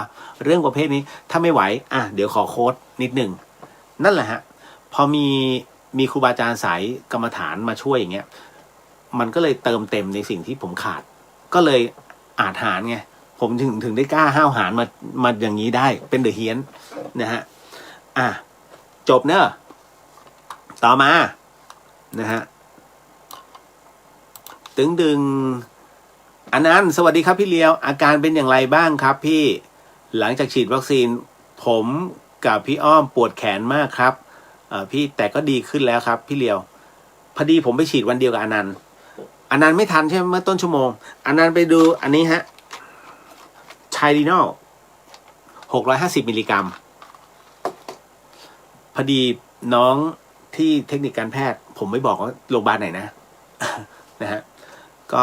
เรื่องประเภทนี้ถ้าไม่ไหวเดี๋ยวขอโค้ดนิดนึงนั่นแหละฮะพอมีครูบาอาจารย์สายกรรมฐานมาช่วยอย่างเงี้ยมันก็เลยเติมเต็มในสิ่งที่ผมขาดก็เลยอาจหารไงผมถึงได้กล้าห้าวหาญมาอย่างนี้ได้เป็นเดอะเฮียนนะฮะจบเนอะต่อมานะฮะดึง อันนั้นสวัสดีครับพี่เลียวอาการเป็นอย่างไรบ้างครับพี่หลังจากฉีดวัคซีนผมกับพี่อ้อมปวดแขนมากครับพี่แต่ก็ดีขึ้นแล้วครับพี่เลียวพอดีผมไปฉีดวันเดียวกับอนันต์ไม่ทันใช่ไหมเมื่อต้นชั่วโมงอนันต์ไปดูอันนี้ฮะไทลีนอล650 มิลลิกรัมพอดีน้องที่เทคนิคการแพทย์ผมไม่บอกว่าโรงพยาบาลไหนนะ นะฮะก็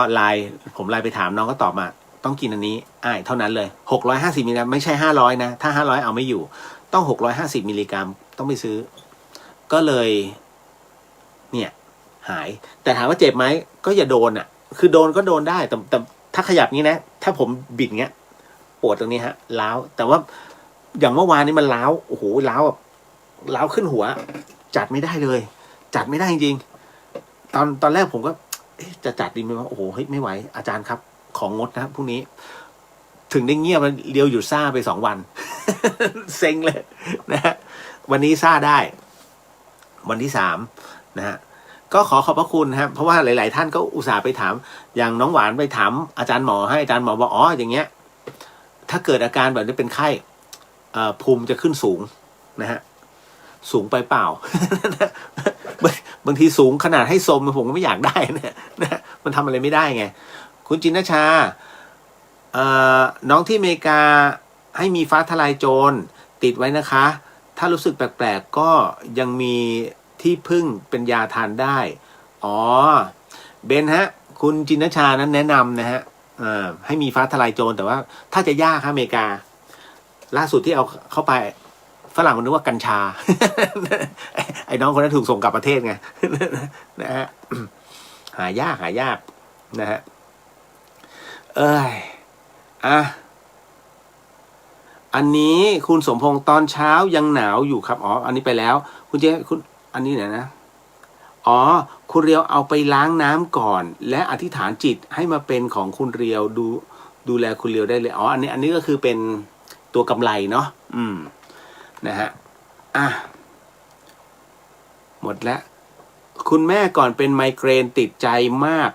ผมไลน์ไปถามน้องก็ตอบมาต้องกินอันนี้เท่านั้นเลย650 มิลลิกรัมไม่ใช่500นะถ้า500เอาไม่อยู่ต้อง650 มิลลิกรัมต้องไปซื้อก็เลยเนี่ยหายแต่ถามว่าเจ็บไหมก็อย่าโดนคือโดนก็โดนได้แต่ถ้าขยับนี้นะถ้าผมบิดเงี้ยปวดตรงนี้ฮะล้าวแต่ว่าอย่างเมื่อวานนี้มันล้าวโอ้โหล้าวแบบล้าวขึ้นหัวจัดไม่ได้เลยจัดไม่ได้จริงๆตอนแรกผมก็จะจัดดีไหมว่าโอ้โหเฮ้ยไม่ไหวอาจารย์ครับของงดนะพรุ่งนี้ถึงได้เงียบมันเดียวหยุดซ่าไป2 วัน เซ็งเลยนะฮะวันนี้ซ่าได้วันที่3นะฮะก็ขอบพระคุณครับเพราะว่าหลายๆท่านก็อุตส่าห์ไปถามอย่างน้องหวานไปถามอาจารย์หมอให้อาจารย์หมอบอกอ๋ออย่างเงี้ยถ้าเกิดอาการแบบนี้เป็นไข้ภูมิจะขึ้นสูงนะฮะสูงไปเปล่า บางทีสูงขนาดให้สมผมก็ไม่อยากได้นะมันทำอะไรไม่ได้ไงคุณจินชาน้องที่อเมริกาให้มีฟ้าทลายโจรติดไว้นะคะถ้ารู้สึกแปลกๆก็ยังมีที่พึ่งเป็นยาทานได้อ๋อเบนฮะคุณจินชานั้นแนะนำนะฮะให้มีฟ้าทลายโจรแต่ว่าถ้าจะยากครับอเมริกาล่าสุดที่เอาเข้าไปฝรั่งมันนึกว่ากัญชา ไอ้น้องคนนั้นถูกส่งกลับประเทศไง นะฮะหายากนะฮะอันนี้คุณสมพงษ์ตอนเช้ายังหนาวอยู่ครับอ๋ออันนี้ไปแล้วคุณคุณอันนี้ไหนนะอ๋อคุณเรียวเอาไปล้างน้ำก่อนและอธิษฐานจิตให้มาเป็นของคุณเรียวดูแลคุณเรียวได้เลยอ๋ออันนี้ก็คือเป็นตัวกำไรเนาะนะฮะหมดแล้วคุณแม่ก่อนเป็นไมเกรนติดใจมาก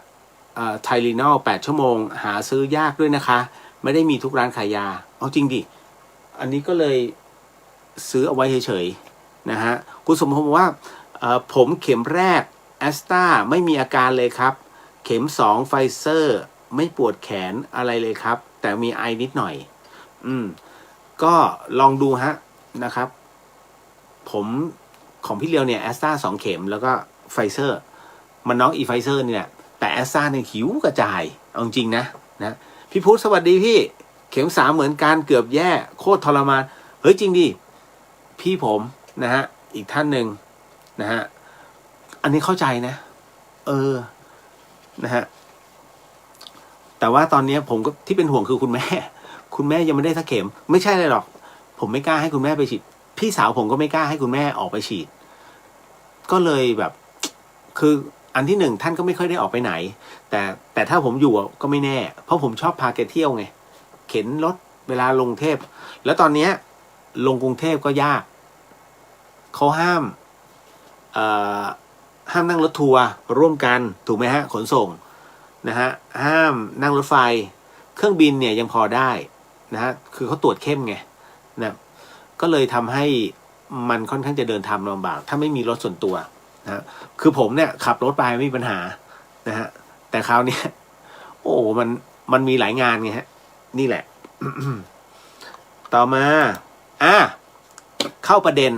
ไทลีนอล8 ชั่วโมงหาซื้อยากด้วยนะคะไม่ได้มีทุกร้านขายยาเอาจริงดิอันนี้ก็เลยซื้อเอาไว้เฉยๆนะฮะคุณสมพงษ์บอกว่าผมเข็มแรกแอสตราไม่มีอาการเลยครับเข็ม2ไฟเซอร์ไม่ปวดแขนอะไรเลยครับแต่มีไอนิดหน่อยก็ลองดูฮะนะครับผมของพี่เลียวเนี่ยแอสตรา2 เข็มแล้วก็ไฟเซอร์มันน้องอีไฟเซอร์เนี่ยแต่แอสตราเนี่ยหิวกระจายเอาจริงนะพี่พุทธสวัสดีพี่เข็ม3เหมือนกันเกือบแย่โคตรทรมานเฮ้ยจริงดิพี่ผมนะฮะอีกท่านหนึ่งนะฮะอันนี้เข้าใจนะนะฮะแต่ว่าตอนนี้ผมก็ที่เป็นห่วงคือคุณแม่ยังไม่ได้สักเข็มไม่ใช่เลยหรอกผมไม่กล้าให้คุณแม่ไปฉีดพี่สาวผมก็ไม่กล้าให้คุณแม่ออกไปฉีดก็เลยแบบคืออันที่1ท่านก็ไม่ค่อยได้ออกไปไหนแต่ถ้าผมอยู่ก็ไม่แน่เพราะผมชอบพาแกเที่ยวไงเข็นรถเวลาลงกรุงเทพแล้วตอนนี้ลงกรุงเทพก็ยากเขาห้ามนั่งรถทัวร์ร่วมกันถูกไหมฮะขนส่งนะฮะห้ามนั่งรถไฟเครื่องบินเนี่ยยังพอได้นะฮะคือเขาตรวจเข้มไงนะก็เลยทำให้มันค่อนข้างจะเดินทางลำบากถ้าไม่มีรถส่วนตัวนะคือผมเนี่ยขับรถไปไม่มีปัญหานะฮะแต่คราวนี้โอ้มันมีหลายงานไงฮะนี่แหละ ต่อมาเข้าประเด็น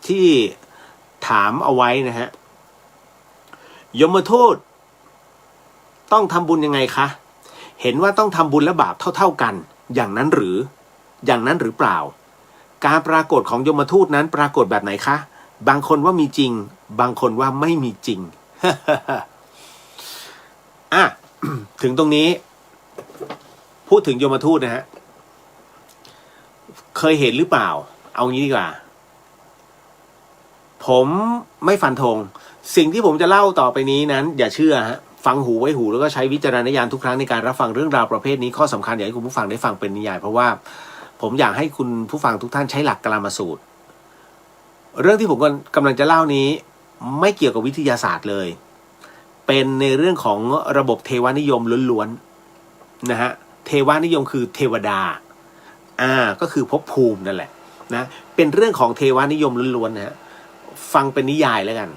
ที่ถามเอาไว้นะฮะยมทูตต้องทำบุญยังไงคะเห็นว่าต้องทำบุญและบาปเท่าๆกันอย่างนั้นหรือเปล่าการปรากฏของยมทูตนั้นปรากฏแบบไหนคะบางคนว่ามีจริงบางคนว่าไม่มีจริง ถึงตรงนี้พูดถึงยมทูตนะฮะเคยเห็นหรือเปล่าเอางี้ดีกว่าผมไม่ฟันธงสิ่งที่ผมจะเล่าต่อไปนี้นั้นอย่าเชื่อฮะฟังหูไว้หูแล้วก็ใช้วิจารณญาณทุกครั้งในการรับฟังเรื่องราวประเภทนี้ข้อสำคัญอยากให้คุณผู้ฟังได้ฟังเป็นนิยายเพราะว่าผมอยากให้คุณผู้ฟังทุกท่านใช้หลักกลามสูตรเรื่องที่ผมกำลังจะเล่านี้ไม่เกี่ยวกับวิทยาศาสตร์เลยเป็นในเรื่องของระบบเทวานิยมล้วน นะฮะเทวานิยมคือเทวดาก็คือภพภูมินั่นแหละนะเป็นเรื่องของเทวานิยมล้วนๆนะฮะฟังเป็นนิยายแล้วกัน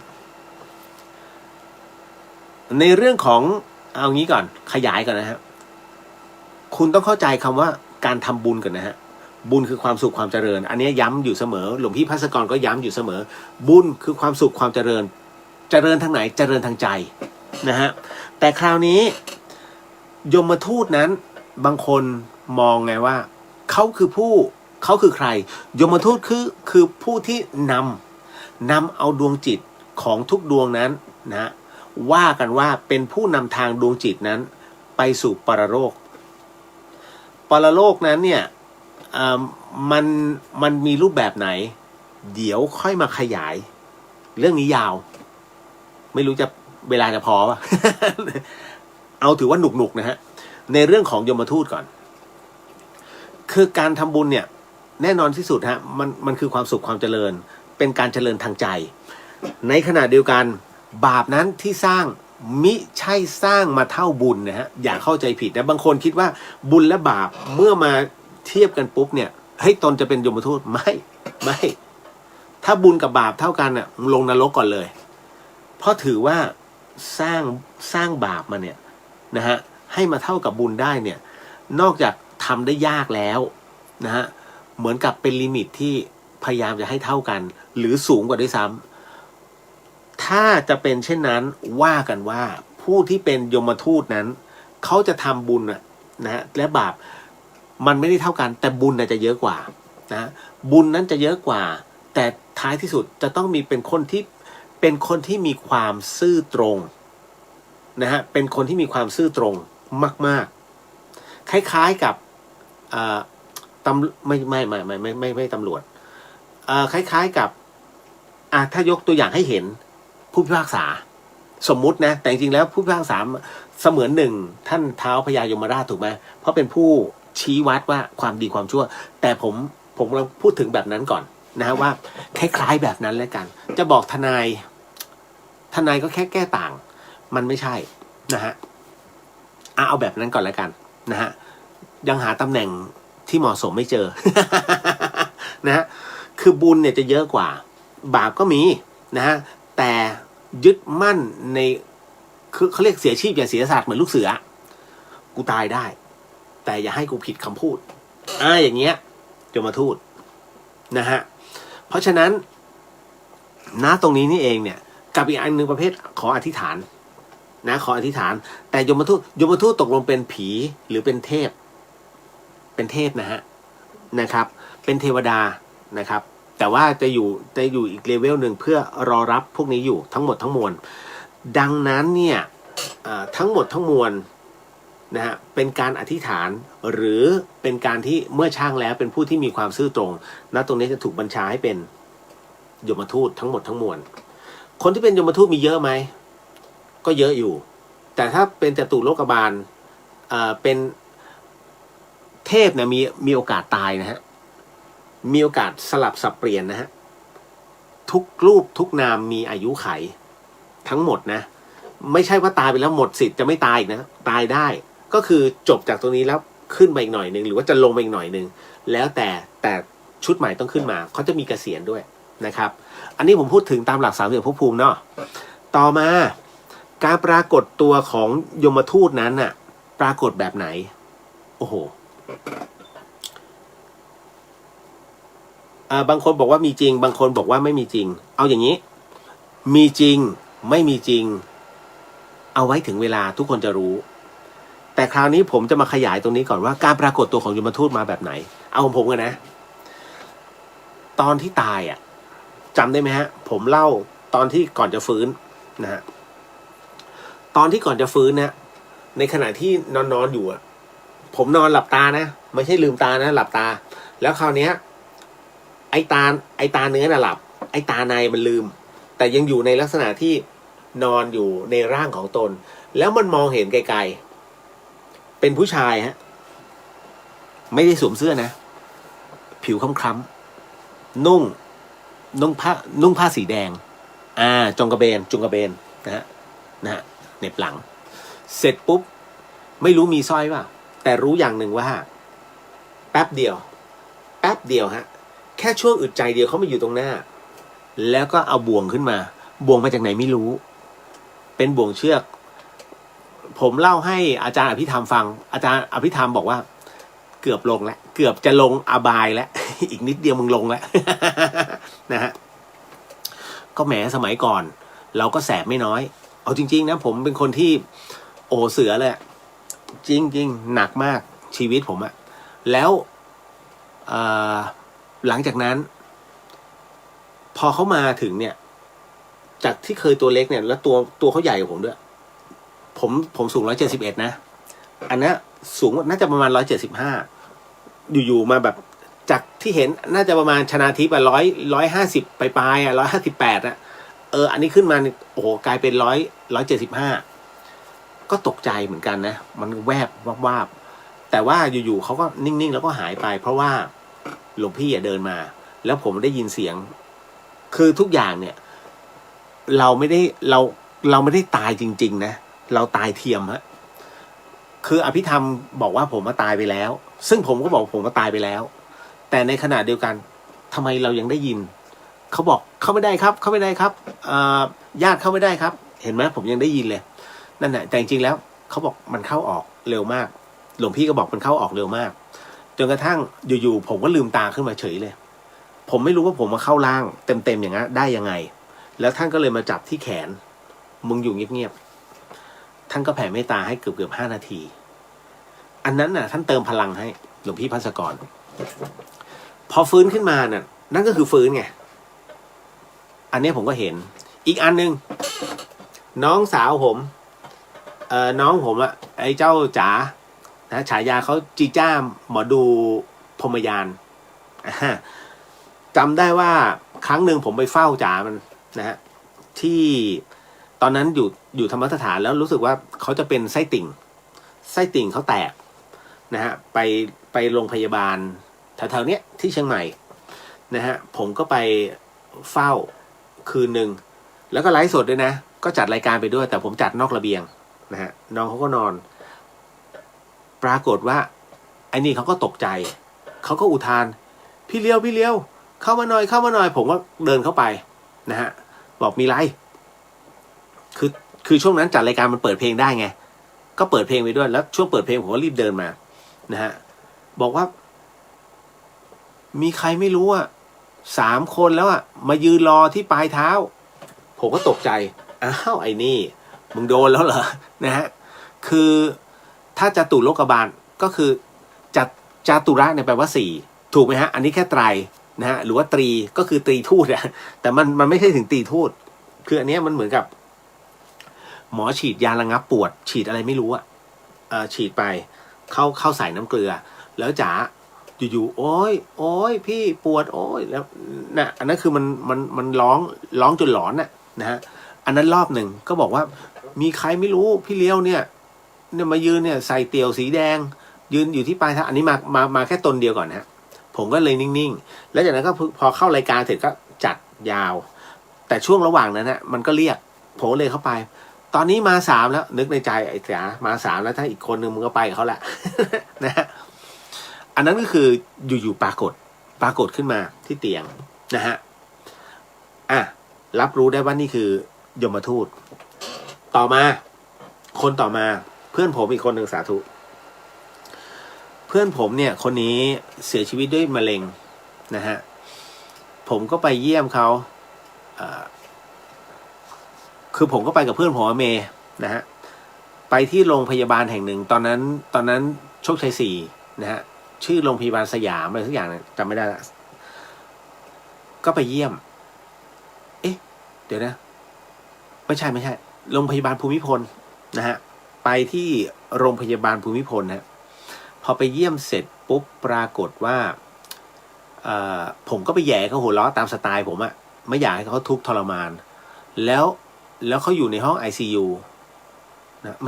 ในเรื่องของเอางี้ก่อนขยายก่อนนะฮะคุณต้องเข้าใจคำว่าการทำบุญก่อนนะฮะบุญคือความสุขความเจริญอันนี้ย้ำอยู่เสมอหลวงพี่ภัสกรก็ย้ำอยู่เสมอบุญคือความสุขความเจริญเจริญทางไหนเจริญทางใจนะฮะแต่คราวนี้ยมทูตนั้นบางคนมองไงว่าเขาคือใครยมทูตคือผู้ที่นำเอาดวงจิตของทุกดวงนั้นนะว่ากันว่าเป็นผู้นำทางดวงจิตนั้นไปสู่ปรโลกนั้นเนี่ยมันมีรูปแบบไหนเดี๋ยวค่อยมาขยายเรื่องนี้ยาวไม่รู้จะเวลาจะพอป่ะ เอาถือว่าหนุกนะฮะในเรื่องของยมทูตก่อนคือการทำบุญเนี่ยแน่นอนที่สุดฮะมันคือความสุขความเจริญเป็นการเจริญทางใจในขณะเดียวกันบาปนั้นที่สร้างมิใช่สร้างมาเท่าบุญนะฮะอย่าเข้าใจผิดนะบางคนคิดว่าบุญและบาปเมื่อมาเทียบกันปุ๊บเนี่ยให้ตนจะเป็นยมทูตไม่ถ้าบุญกับบาปเท่ากันน่ะลงนรกก่อนเลยเพราะถือว่าสร้างบาปมาเนี่ยนะฮะให้มาเท่ากับบุญได้เนี่ยนอกจากทำได้ยากแล้วนะฮะเหมือนกับเป็นลิมิตที่พยายามจะให้เท่ากันหรือสูงกว่าด้วยซ้ำถ้าจะเป็นเช่นนั้นว่ากันว่าผู้ที่เป็นยมทูตนั้นเขาจะทำบุญนะฮะและบาปมันไม่ได้เท่ากันแต่บุญจะเยอะกว่านะบุญนั้นจะเยอะกว่าแต่ท้ายที่สุดจะต้องมีเป็นคนที่มีความซื่อตรงนะฮะเป็นคนที่มีความซื่อตรงมากๆคล้ายๆกับไม่ตำรวจคล้ายๆกับถ้ายกตัวอย่างให้เห็นผู้พิพากษาสมมุตินะแต่จริงๆแล้วผู้พิพากษาเสมือนหนึ่งท่านท้าวพญายมราชถูกไหมเพราะเป็นผู้ชี้วัดว่าความดีความชั่วแต่ผมกำลังพูดถึงแบบนั้นก่อนนะฮะว่าคล้ายๆแบบนั้นแล้วกันจะบอกทนายก็แค่แก้ต่างมันไม่ใช่นะฮะเอาแบบนั้นก่อนแล้วกันนะฮะยังหาตำแหน่งที่เหมาะสมไม่เจอ นะฮะคือบุญเนี่ยจะเยอะกว่าบาปก็มีนะฮะแต่ยึดมั่นในคือเขาเรียกเสียชีพอย่าเสียศาสตร์เหมือนลูกเสือกูตายได้แต่อย่าให้กูผิดคำพูดอย่างเงี้ยยมทูตนะฮะเพราะฉะนั้นตรงนี้นี่เองเนี่ยกับอีกอันหนึ่งประเภทขออธิษฐานนะขออธิษฐานแต่ยมทูตตกลงเป็นผีหรือเป็นเทพนะฮะนะครับเป็นเทวดานะครับแต่ว่าจะอยู่อีกเลเวลหนึ่งเพื่อรอรับพวกนี้อยู่ทั้งหมดทั้งมวลดังนั้นเนี่ยทั้งหมดทั้งมวลนะฮะเป็นการอธิษฐานหรือเป็นการที่เมื่อช่างแล้วเป็นผู้ที่มีความซื่อตรงตรงนี้จะถูกบัญชาให้เป็นยมทูตทั้งหมดทั้งมวลคนที่เป็นยมทูตมีเยอะไหมก็เยอะอยู่แต่ถ้าเป็นจตุโลกบาลเป็นเทพเนี่ยมีโอกาสตายนะฮะมีโอกาสสลับสับเปลี่ยนนะฮะทุกรูปทุกนามมีอายุไขทั้งหมดนะไม่ใช่ว่าตายไปแล้วหมดสิทธิ์จะไม่ตายอีกนะตายได้ก็คือจบจากตรงนี้แล้วขึ้นไปอีกหน่อยนึงหรือว่าจะลงไปอีกหน่อยนึงแล้วแต่ชุดใหม่ต้องขึ้นมาเขาจะมีเกษียณด้วยนะครับอันนี้ผมพูดถึงตามหลัก30ภพภูมิเนาะต่อมาการปรากฏตัวของยมทูตนั้นน่ะปรากฏแบบไหนโอ้โหบางคนบอกว่ามีจริงบางคนบอกว่าไม่มีจริงเอาอย่างนี้มีจริงไม่มีจริงเอาไว้ถึงเวลาทุกคนจะรู้แต่คราวนี้ผมจะมาขยายตรงนี้ก่อนว่าการปรากฏตัวของยมทูตมาแบบไหนเอาของผมกันนะตอนที่ตายจำได้ไหมฮะผมเล่าตอนที่ก่อนจะฟื้นนะฮะตอนที่ก่อนจะฟื้นเนี่ยในขณะที่นอนอยู่ผมนอนหลับตานะไม่ใช่ลืมตานะหลับตาแล้วคราวนี้ไอ้ตาเนื้อน่ะหลับไอ้ตาในมันลืมแต่ยังอยู่ในลักษณะที่นอนอยู่ในร่างของตนแล้วมันมองเห็นไกลๆเป็นผู้ชายฮะไม่ได้สวมเสื้อนะผิวคล้ำๆนุ่งผ้าสีแดงจงกระเบนนะฮะเหน็บหลังเสร็จปุ๊บไม่รู้มีสร้อยป่ะ แต่รู้อย่างหนึ่งว่าแป๊บเดียวฮะแค่ช่วงอึดใจเดียวเขามาอยู่ตรงหน้าแล้วก็เอาบ่วงขึ้นมาบ่วงมาจากไหนไม่รู้เป็นบ่วงเชือกผมเล่าให้อาจารย์อภิธรรมฟังอาจารย์อภิธรรมบอกว่าเกือบลงแล้วเกือบจะลงอบายแล้ว อีกนิดเดียวมึงลงแล้ว นะฮะก็แหมสมัยก่อนเราก็แสบไม่น้อยเอาจริงๆนะผมเป็นคนที่โอเสือเลยจริงๆหนักมากชีวิตผมอะแล้วหลังจากนั้นพอเขามาถึงเนี่ยจากที่เคยตัวเล็กเนี่ยแล้วตัวเขาใหญ่กว่าผมด้วยผมสูง171นะอันนี้สูงน่าจะประมาณ175อยู่ๆมาแบบจากที่เห็นน่าจะประมาณชนาทิพย์150ปลาย158อะอันนี้ขึ้นมาโอ้โหกลายเป็น175ก็ตกใจเหมือนกันนะมันแวบวาบแต่ว่าอยู่ๆเขาก็นิ่งๆแล้วก็หายไปเพราะว่าหลวงพี่เดินมาแล้วผมได้ยินเสียงคือทุกอย่างเนี่ยเราไม่ได้ตายจริงๆนะเราตายเทียมฮะคืออภิธรรมบอกว่าผมมาตายไปแล้วซึ่งผมก็บอกผมมาตายไปแล้วแต่ในขณะเดียวกันทำไมเรายังได้ยินเขาบอกเข้าไม่ได้ครับเข้าไม่ได้ครับญาติเข้าไม่ได้ครับเห็นไหมผมยังได้ยินเลยนั่นแหละแต่จริงๆแล้วเขาบอกมันเข้าออกเร็วมากหลวงพี่ก็บอกมันเข้าออกเร็วมากจนกระทั่งอยู่ๆผมก็ลืมตาขึ้นมาเฉยเลยผมไม่รู้ว่าผมมาเข้าร่างเต็มๆอย่างนั้นได้ยังไงแล้วท่านก็เลยมาจับที่แขนมึงอยู่เงียบๆท่านก็แผ่เมตตาให้เกือบ5 นาทีอันนั้นน่ะท่านเติมพลังให้หลวงพี่ภัสกรพอฟื้นขึ้นมาน่ะนั่นก็คือฟื้นไงอันนี้ผมก็เห็นอีกอันนึงน้องสาวผมน้องผมอะไอ้เจ้าจ๋านะฉายาเขาจีจ้าหมอดูพรหมยานจำได้ว่าครั้งหนึ่งผมไปเฝ้าจ๋ามันนะฮะที่ตอนนั้นอยู่ธรรมสถานแล้วรู้สึกว่าเขาจะเป็นไส้ติ่งเขาแตกนะฮะไปโรงพยาบาลแถวๆเนี้ยที่เชียงใหม่นะฮะผมก็ไปเฝ้าคืนหนึ่งแล้วก็ไลฟ์สดด้วยนะก็จัดรายการไปด้วยแต่ผมจัดนอกระเบียงนะฮะน้องเขาก็นอนปรากฏว่าไอ้นี่เขาก็ตกใจเขาก็อุทานพี่เลี้ยวเข้ามาหน่อยผมก็เดินเข้าไปนะฮะบอกมีไรคือช่วงนั้นจัดรายการมันเปิดเพลงได้ไงก็เปิดเพลงไปด้วยแล้วช่วงเปิดเพลงผมก็รีบเดินมานะฮะบอกว่ามีใครไม่รู้อ่ะ3 คนแล้วอ่ะมายืนรอที่ปลายเท้าผมก็ตกใจอ้าวไอ้นี่มึงโดนแล้วเหรอนะฮะคือถ้าจตุโลกบาลก็คือจตุระเนี่ยแปลว่า4ถูกไหมฮะอันนี้แค่ไตรนะฮะหรือว่าตรีก็คือตรีทูตอะแต่มันไม่ใช่ถึงตรีทูตคืออันนี้มันเหมือนกับหมอฉีดยาระงับปวดฉีดอะไรไม่รู้อะฉีดไปเข้าใส่น้ำเกลือแล้วจ๋าอยู่ๆโอ้ยพี่ปวดโอ้ยแล้วนะอันนั้นคือมันร้องจนหลอนนะฮะอันนั้นรอบหนึ่งก็บอกว่ามีใครไม่รู้พี่เลี้ยวเนี่ยมายืนเนี่ยใส่เตี่ยวสีแดงยืนอยู่ที่ปลายเท้าอันนี้มาแค่ตนเดียวก่อนนะผมก็เลยนิ่งๆแล้วจากนั้นก็พอเข้ารายการเสร็จก็จัดยาวแต่ช่วงระหว่างนั้นนะมันก็เรียกผมเลยเข้าไปตอนนี้มา3แล้วนึกในใจไอ้จ๋ามา3แล้วถ้าอีกคนนึงมึงก็ไปกับเขาแหละ นะฮะอันนั้นก็คืออยู่ๆปรากฏขึ้นมาที่เตียงนะฮะรับรู้ได้ว่านี่คือยมทูตต่อมาเพื่อนผมอีกคนหนึ่งสาธุเพื่อนผมเนี่ยคนนี้เสียชีวิตด้วยมะเร็งนะฮะผมก็ไปเยี่ยมเขาคือผมก็ไปกับเพื่อนผมเมย์นะฮะไปที่โรงพยาบาลแห่งหนึ่งตอนนั้นโชคชัย4นะฮะชื่อโรงพยาบาลสยามอะไรสักอย่างจำไม่ได้ละก็ไปเยี่ยมเดี๋ยวนะไม่ใช่โรงพยาบาลภูมิพลนะฮะไปที่โรงพยาบาลภูมิพลนะพอไปเยี่ยมเสร็จปุ๊บปรากฏว่าผมก็ไปแย่เขาหัวเราะตามสไตล์ผมอะไม่อยากให้เขาทุกข์ทรมานแล้วเขาอยู่ในห้อง ICU นะ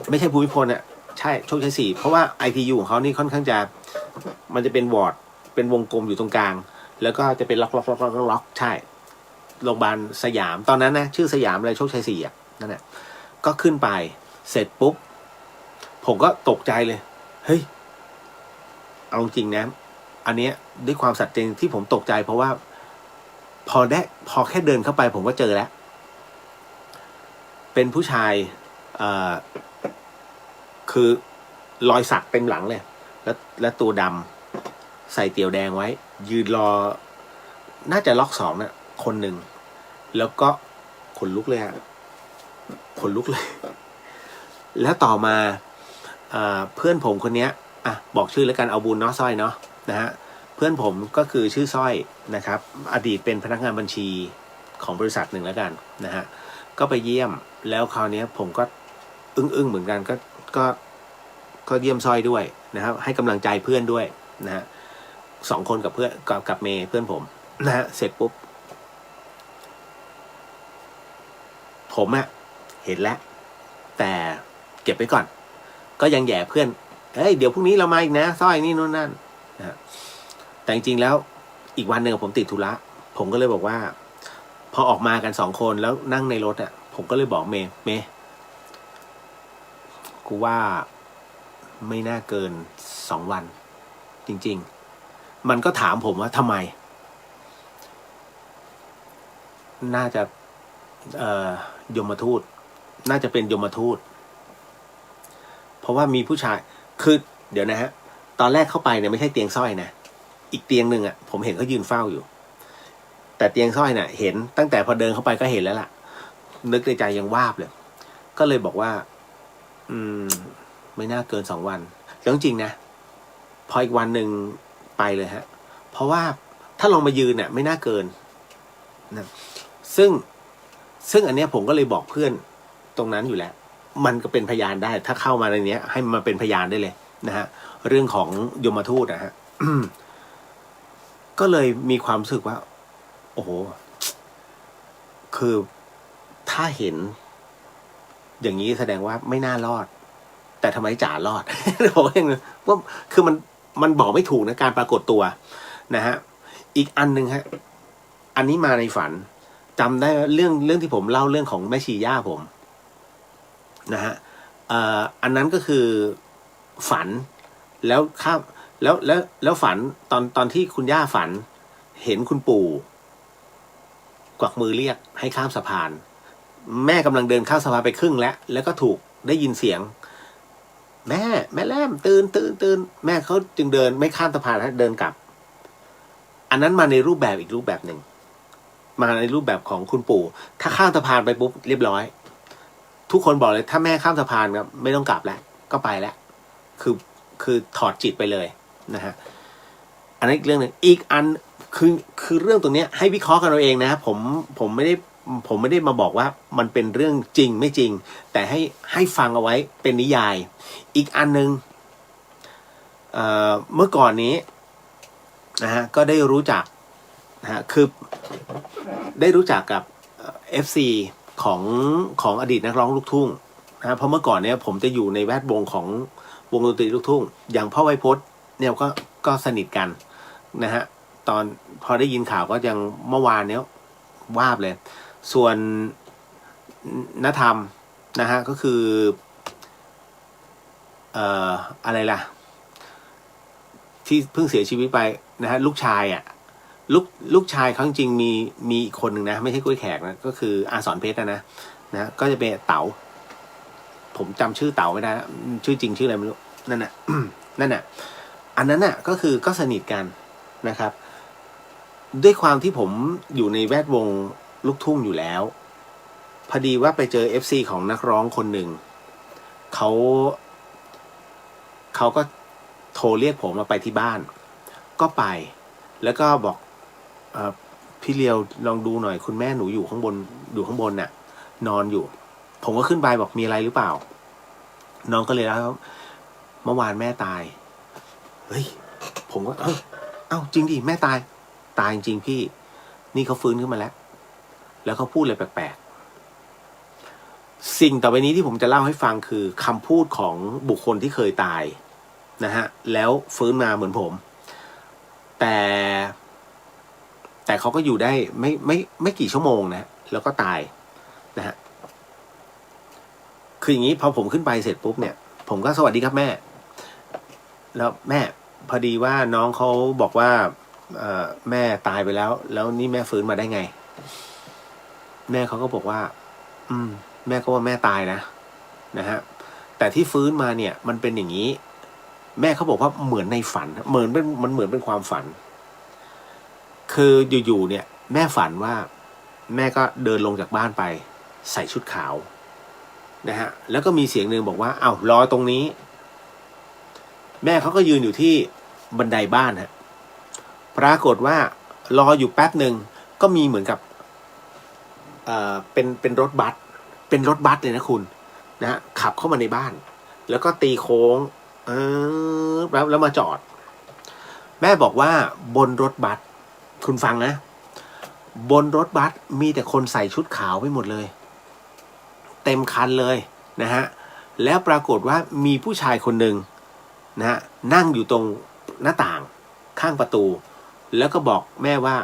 ไม่ใช่ภูมิพลอะใช่โชคชัย4เพราะว่า ICU ของเขานี่ค่อนข้างจะมันจะเป็นวอร์ดเป็นวงกลมอยู่ตรงกลางแล้วก็จะเป็นล็อกใช่โรงพยาบาลสยามตอนนั้นนะชื่อสยามอะไรโชคชัย4นั่นแหละก็ขึ้นไปเสร็จปุ๊บ ผมก็ตกใจเลยเฮ้ยเอาจริงนะอันเนี้ยด้วยความสัตย์จริงที่ผมตกใจเพราะว่าพอแค่เดินเข้าไปผมก็เจอแล้วเป็นผู้ชายคือรอยสักเต็มหลังเลยและตัวดำใส่เตี่ยวแดงไว้ยืนรอน่าจะล็อก2นะคนหนึ่งแล้วก็ขนลุกเลยฮะขนลุกเลยแล้วต่อมาเพื่อนผมคนนี้บอกชื่อแล้วกันเอาบุญเนาะสร้อยเนาะนะฮะเพื่อนผมก็คือชื่อสร้อยนะครับอดีตเป็นพนักงานบัญชีของบริษัทหนึ่งแล้วกันนะฮะก็ไปเยี่ยมแล้วคราวนี้ผมก็อึ้งเหมือนกันก็เยี่ยมสร้อยด้วยนะครับให้กำลังใจเพื่อนด้วยนะฮะ2 คนกับเพื่อนกับเมย์เพื่อนผมนะฮะเสร็จปุ๊บผมเห็นแล้วแต่เก็บไว้ก่อนก็ยังแย่เพื่อนเฮ้ยเดี๋ยวพรุ่งนี้เรามาอีกนะสร้อยนี่นู่นนั่นนะแต่จริงๆแล้วอีกวันหนึ่งผมติดธุระผมก็เลยบอกว่าพอออกมากัน2 คนแล้วนั่งในรถผมก็เลยบอกเมย์กูว่าไม่น่าเกิน2 วันจริงๆมันก็ถามผมว่าทำไมน่าจะยมทูตน่าจะเป็นยมทูตเพราะว่ามีผู้ชายคือเดี๋ยวนะฮะตอนแรกเข้าไปเนี่ยไม่ใช่เตียงสร้อยนะอีกเตียงหนึ่งผมเห็นเขายืนเฝ้าอยู่แต่เตียงสร้อยเนี่ยเห็นตั้งแต่พอเดินเข้าไปก็เห็นแล้วล่ะนึกในใจยังวาบเลยก็เลยบอกว่าไม่น่าเกิน2 วันแล้วจริงนะพออีกวันหนึ่งไปเลยฮะเพราะว่าถ้าลองมายืนเนี่ยไม่น่าเกินนะซึ่งอันเนี้ยผมก็เลยบอกเพื่อนตรงนั้นอยู่แล้วมันก็เป็นพยานได้ถ้าเข้ามาในเนี้ยให้มันมาเป็นพยานได้เลยนะฮะเรื่องของยมทูตนะฮะ ก็เลยมีความรู้สึกว่าโอ้โหคือถ้าเห็นอย่างนี้แสดงว่าไม่น่ารอดแต่ทำไมจ๋ารอด ผมเองว่าคือมันบอกไม่ถูกนะการปรากฏตัวนะฮะอีกอันหนึ่งฮะอันนี้มาในฝันจำได้เรื่องที่ผมเล่าเรื่องของแม่ชีย่าผมนะฮะอันนั้นก็คือฝันแล้วข้ามแล้วฝันตอนที่คุณย่าฝันเห็นคุณปู่กวักมือเรียกให้ข้ามสะพานแม่กำลังเดินข้ามสะพานไปครึ่งแล้วก็ถูกได้ยินเสียงแม่แล้มตื่นแม่เขาจึงเดินไม่ข้ามสะพานนะเดินกลับอันนั้นมาในรูปแบบอีกรูปแบบหนึ่งมาในรูปแบบของคุณปู่ถ้าข้ามสะพานไปปุ๊บเรียบร้อยทุกคนบอกเลยถ้าแม่ข้ามสะพานครับไม่ต้องกลับแล้วก็ไปแล้วคือถอดจิตไปเลยนะฮะอันนั้นอีกเรื่องหนึ่งอีกอันคือเรื่องตรงนี้ให้วิเคราะห์กันเราเองนะผมไม่ได้มาบอกว่ามันเป็นเรื่องจริงไม่จริงแต่ให้ฟังเอาไว้เป็นนิยายอีกอันนึงเมื่อก่อนนี้นะฮะก็ได้รู้จักนะฮะคือได้รู้จักกับFC ของอดีตนักร้องลูกทุ่งนะเพราะเมื่อก่อนเนี้ยผมจะอยู่ในแวดวงของวงดนตรีลูกทุ่งอย่างพ่อไวยพจน์เนี่ยก็สนิทกันนะฮะตอนพอได้ยินข่าวก็ยังเมื่อวานเนี้ยวาบเลยส่วนณธรรมนะฮะก็คืออะไรล่ะที่เพิ่งเสียชีวิตไปนะฮะลูกชายลูกชายเขาจริงๆมีอีกคนหนึ่งนะไม่ใช่กล้วยแขกนะก็คืออาสรเพชรนะก็จะเป็นเต๋าผมจำชื่อเต๋าไม่ได้ชื่อจริงชื่ออะไรไม่รู้นั่นน่ะ นั่นน่ะอันนั้นน่ะก็คือก็สนิทกันนะครับด้วยความที่ผมอยู่ในแวดวงลูกทุ่งอยู่แล้วพอดีว่าไปเจอ FC ของนักร้องคนหนึ่งเขาก็โทรเรียกผมมาไปที่บ้านก็ไปแล้วก็บอกพี่เลียวลองดูหน่อยคุณแม่หนูอยู่ข้างบนน่ะนอนอยู่ผมก็ขึ้นไปบอกมีอะไรหรือเปล่าน้องก็เลยเล่าเมื่อวานแม่ตายเฮ้ยผมก็เอ้าจริงดิแม่ตายจริงพี่นี่เขาฟื้นขึ้นมาแล้วเขาพูดอะไรแปลกๆสิ่งต่อไปนี้ที่ผมจะเล่าให้ฟังคือคำพูดของบุคคลที่เคยตายนะฮะแล้วฟื้นมาเหมือนผมแต่เขาก็อยู่ได้ไม่กี่ชั่วโมงนะแล้วก็ตายนะฮะคืออย่างนี้พอผมขึ้นไปเสร็จปุ๊บเนี่ยผ ผมก็สวัสดีครับแม่ แล้วแม่พอดีว่าน้องเขาบอกว่าแม่ตายไปแล้ว แล้วนี่แม่ฟื้นมาได้ไง แม่เขาก็บอกว่า แม่ก็ว่าแม่ตายนะฮะแต่ที่ฟื้นมาเนี่ยมันเป็นอย่างนี้ แม่เขาบอกว่าเหมือนในฝันเหมือนเป็นความฝัน คืออยู่ๆเนี่ย แม่ฝันว่า แม่ก็เดินลงจากบ้านไป ใส่ชุดขาวนะฮะแล้วก็มีเสียงหนึ่งบอกว่าอ้าวรอตรงนี้ แม่เขาก็ยืนอยู่ที่บันไดบ้านฮะปรากฏว่ารออยู่แป๊บหนึ่งก็มีเหมือนกับเป็นรถบัสเลยนะคุณนะฮะขับเข้ามาในบ้าน แล้วก็ตีโค้งแล้วมาจอด แม่บอกว่าบนรถบัสคุณฟังนะบนรถบัสมีแต่คนใส่ชุดขาวไปหมดเลยเต็มคันเลยนะฮะแล้วปรากฏว่ามีผู้ชายคนหนึ่งนะฮะนั่งอยู่ตรงหน้าต่างข้างประตูแล้วก็บอกแม่ว่า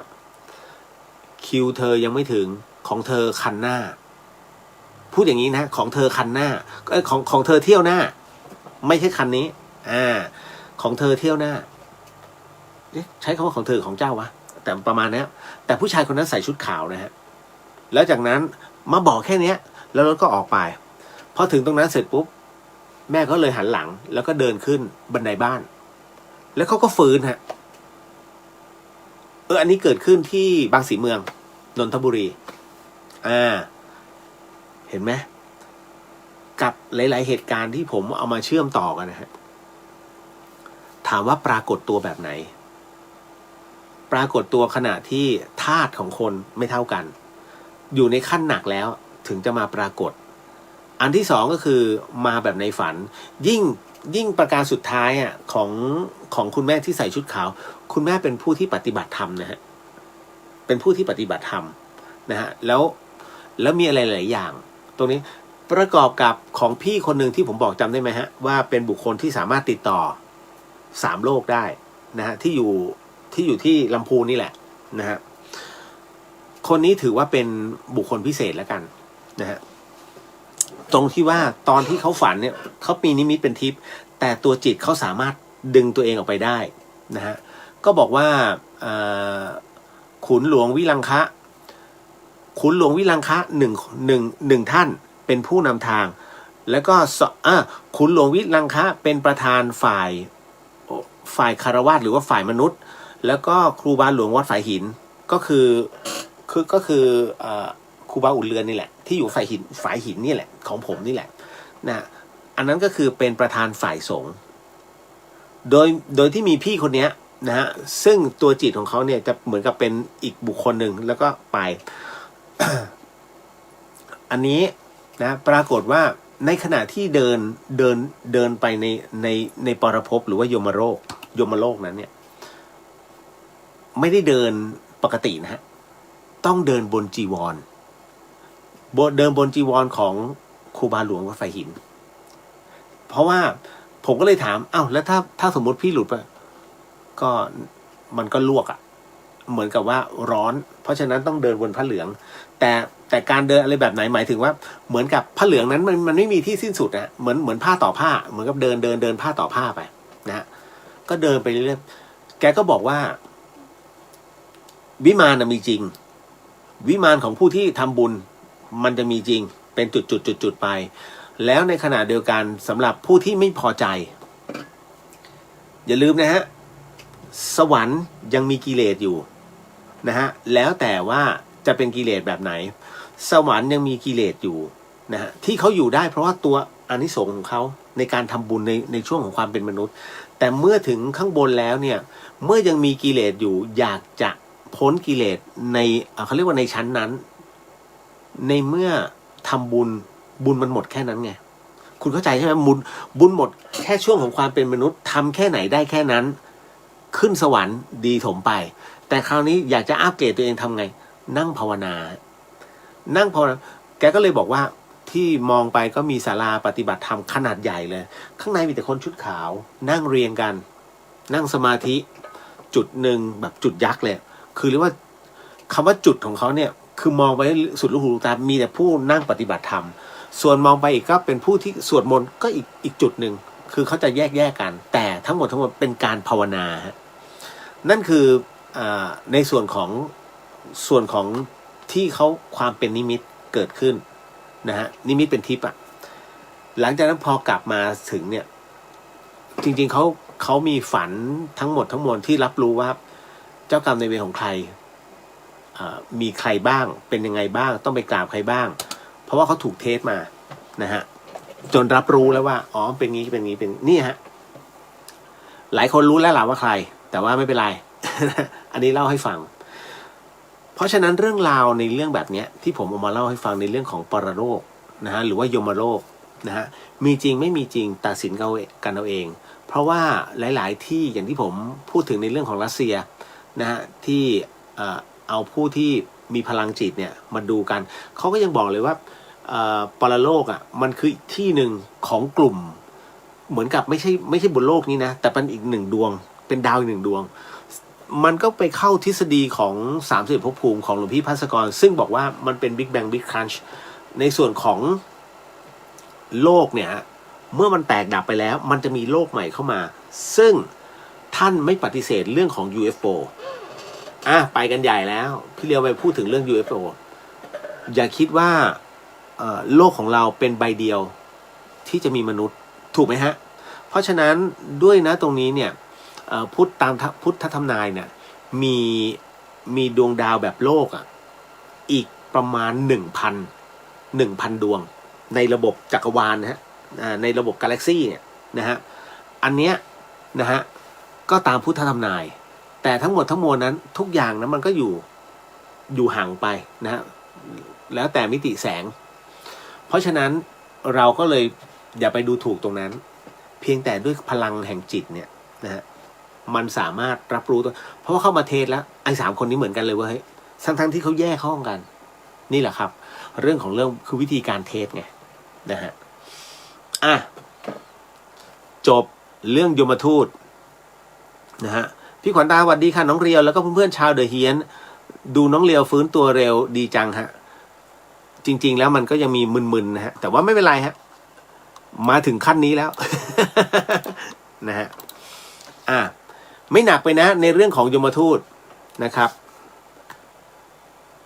คิวเธอยังไม่ถึงของเธอคันหน้าพูดอย่างนี้นะของเธอคันหน้าของเธอเที่ยวหน้าไม่ใช่คันนี้ของเธอเที่ยวหน้าใช้คำว่าของเธอของเจ้าวะแต่ประมาณนี้แต่ผู้ชายคนนั้นใส่ชุดขาวนะฮะแล้วจากนั้นมาบอกแค่นี้แล้วรถก็ออกไปพอถึงตรงนั้นเสร็จปุ๊บแม่ก็เลยหันหลังแล้วก็เดินขึ้นบันไดบ้านแล้วเขาก็ฟื้นฮะอันนี้เกิดขึ้นที่บางสีเมืองนนทบุรีเห็นไหมกับหลายๆเหตุการณ์ที่ผมเอามาเชื่อมต่อกันนะฮะถามว่าปรากฏตัวแบบไหนปรากฏตัวขณะที่ธาตุของคนไม่เท่ากันอยู่ในขั้นหนักแล้วถึงจะมาปรากฏอันที่สองก็คือมาแบบในฝันยิ่งประการสุดท้ายของคุณแม่ที่ใส่ชุดขาวคุณแม่เป็นผู้ที่ปฏิบัติธรรมนะฮะเป็นผู้ที่ปฏิบัติธรรมนะฮะแล้วมีอะไรหลายอย่างตรงนี้ประกอบกับของพี่คนหนึ่งที่ผมบอกจำได้ไหมฮะว่าเป็นบุคคลที่สามารถติดต่อ3โลกได้นะฮะที่อยู่ที่ลำพูนนี่แหละนะฮะคนนี้ถือว่าเป็นบุคคลพิเศษแล้วกันนะฮะตรงที่ว่าตอนที่เขาฝันเนี่ยเขามีนิมิตเป็นทิพย์แต่ตัวจิตเขาสามารถดึงตัวเองออกไปได้นะฮะก็บอกว่าขุนหลวงวิลังคะหนึ่งท่านเป็นผู้นำทางแล้วก็ขุนหลวงวิลังคะเป็นประธานฝ่ายคารวาสหรือว่าฝ่ายมนุษย์แล้วก็ครูบาหลวงวัดฝายหินก็คือครูบาอุ่นเรือนนี่แหละที่อยู่ฝ่ายหินนี่แหละของผมนี่แหละนะอันนั้นก็คือเป็นประธานฝ่ายสงฆ์โดยที่มีพี่คนนี้นะฮะซึ่งตัวจิตของเขาเนี่ยจะเหมือนกับเป็นอีกบุคคลหนึ่งแล้วก็ไป อันนี้นะปรากฏว่าในขณะที่เดินไปในปรภพหรือว่ายมโลกนั้นเนี่ยไม่ได้เดินปกตินะฮะต้องเดินบนจีวรเดินบนจีวรของครูบาหลวงวัดไฟหินเพราะว่าผมก็เลยถามแล้วถ้าสมมติพี่หลุดไปก็มันก็ลวกเหมือนกับว่าร้อนเพราะฉะนั้นต้องเดินบนผ้าเหลืองแต่การเดินอะไรแบบไหนหมายถึงว่าเหมือนกับผ้าเหลืองนั้นมันไม่มีที่สิ้นสุดนะเหมือนผ้าต่อผ้าเหมือนกับเดินผ้าต่อผ้าไปนะฮะก็เดินไปเรื่อยๆแกก็บอกว่าวิมานมีจริงวิมานของผู้ที่ทำบุญมันจะมีจริงเป็นจุดไปแล้วในขณะเดียวกันสำหรับผู้ที่ไม่พอใจอย่าลืมนะฮะสวรรค์ยังมีกิเลสอยู่นะฮะแล้วแต่ว่าจะเป็นกิเลสแบบไหนสวรรค์ยังมีกิเลสอยู่นะฮะที่เขาอยู่ได้เพราะว่าตัวอานิสงส์ของเขาในการทำบุญในช่วงของความเป็นมนุษย์แต่เมื่อถึงข้างบนแล้วเนี่ยเมื่อยังมีกิเลสอยู่อยากจะพ้นกิเลสในเขาเรียกว่าในชั้นนั้นในเมื่อทำบุญมันหมดแค่นั้นไงคุณเข้าใจใช่ไหมบุญหมดแค่ช่วงของความเป็นมนุษย์ทำแค่ไหนได้แค่นั้นขึ้นสวรรค์ดีถมไปแต่คราวนี้อยากจะอัปเกรดตัวเองทำไงนั่งภาวนาแกก็เลยบอกว่าที่มองไปก็มีศาลาปฏิบัติธรรมขนาดใหญ่เลยข้างในมีแต่คนชุดขาวนั่งเรียงกันนั่งสมาธิจุดหนึ่งแบบจุดยักษ์เลยคือเรียกว่าคำว่าจุดของเขาเนี่ยคือมองไปสุดลูกหูลูกตามีแต่ผู้นั่งปฏิบัติธรรม ส่วนมองไปอีกก็เป็นผู้ที่สวดมนต์ก็อีกจุดหนึ่งคือเขาจะแยกกันแต่ทั้งหมดเป็นการภาวนาฮะนั่นคือในส่วนของที่เขาความเป็นนิมิตเกิดขึ้นนะฮะนิมิตเป็นทิพย์อ่ะหลังจากนั้นพอกลับมาถึงเนี่ยจริงๆเขามีฝันทั้งหมดทั้งมวลที่รับรู้ว่าเจ้ากรรมในายเวรของใครมีใครบ้างเป็นยังไงบ้างต้องไปกราบใครบ้าง เพราะว่าเขาถูกเทสมานะฮะจนรับรู้แล้วว่าอ๋อเป็นงี้เป็นนี่ฮะหลายคนรู้แล้วล่ะว่าใครแต่ว่าไม่เป็นไร อันนี้เล่าให้ฟังเพราะฉะนั้นเรื่องราวในเรื่องแบบนี้ที่ผมเอามาเล่าให้ฟังในเรื่องของปรโลกนะฮะหรือว่ายมโลกนะฮะมีจริงไม่มีจริงตัดสินกันเอาเองเพราะว่าหลายๆที่อย่างที่ผมพูดถึงในเรื่องของรัสเซียนะฮะที่เอาผู้ที่มีพลังจิตเนี่ยมาดูกันเขาก็ยังบอกเลยว่าปรโลกอ่ะมันคืออีกที่หนึ่งของกลุ่มเหมือนกับไม่ใช่บนโลกนี้นะแต่เป็นอีกหนึ่งดวงเป็นดาวอีกหนึ่งดวงมันก็ไปเข้าทฤษฎีของ30ภพภูมิของหลวงพี่ภัสกรซึ่งบอกว่ามันเป็น Big Bang Big Crunch ในส่วนของโลกเนี่ยเมื่อมันแตกดับไปแล้วมันจะมีโลกใหม่เข้ามาซึ่งท่านไม่ปฏิเสธเรื่องของ UFO ไปกันใหญ่แล้วพี่เลียวไปพูดถึงเรื่อง UFO อย่าคิดว่าโลกของเราเป็นใบเดียวที่จะมีมนุษย์ถูกไหมฮะเพราะฉะนั้นด้วยนะตรงนี้เนี่ยตามพุทธธรรมนายเนี่ยมีดวงดาวแบบโลกอีกประมาณ 1,000 ดวงในระบบจักรวาลนะฮะในระบบกาแล็กซี่เนี่ยนะฮะอันเนี้ยนะฮะก็ตามพุทธธรรมนายแต่ทั้งหมดทั้งมวลนั้นทุกอย่างนั้นมันก็อยู่ห่างไปนะฮะแล้วแต่มิติแสงเพราะฉะนั้นเราก็เลยอย่าไปดูถูกตรงนั้นเพียงแต่ด้วยพลังแห่งจิตเนี่ยนะฮะมันสามารถรับรู้ตัวเพราะว่าเข้ามาเทสแล้วไอ้3 คนนี้เหมือนกันเลยเว้ยทั้งที่เขาแยกห้องกันนี่แหละครับเรื่องของเรื่องคือวิธีการเทสไงนะฮะจบเรื่องยมทูตนะฮะพี่ขวัญตาสวัสดีค่ะน้องเรียวแล้วก็เพื่อนๆชาวเดอะเฮียนดูน้องเรียวฟื้นตัวเร็วดีจังฮะจริงๆแล้วมันก็ยังมีมึนๆนะฮะแต่ว่าไม่เป็นไรฮะมาถึงขั้นนี้แล้ว นะฮะไม่หนักไปนะในเรื่องของยมทูตนะครับ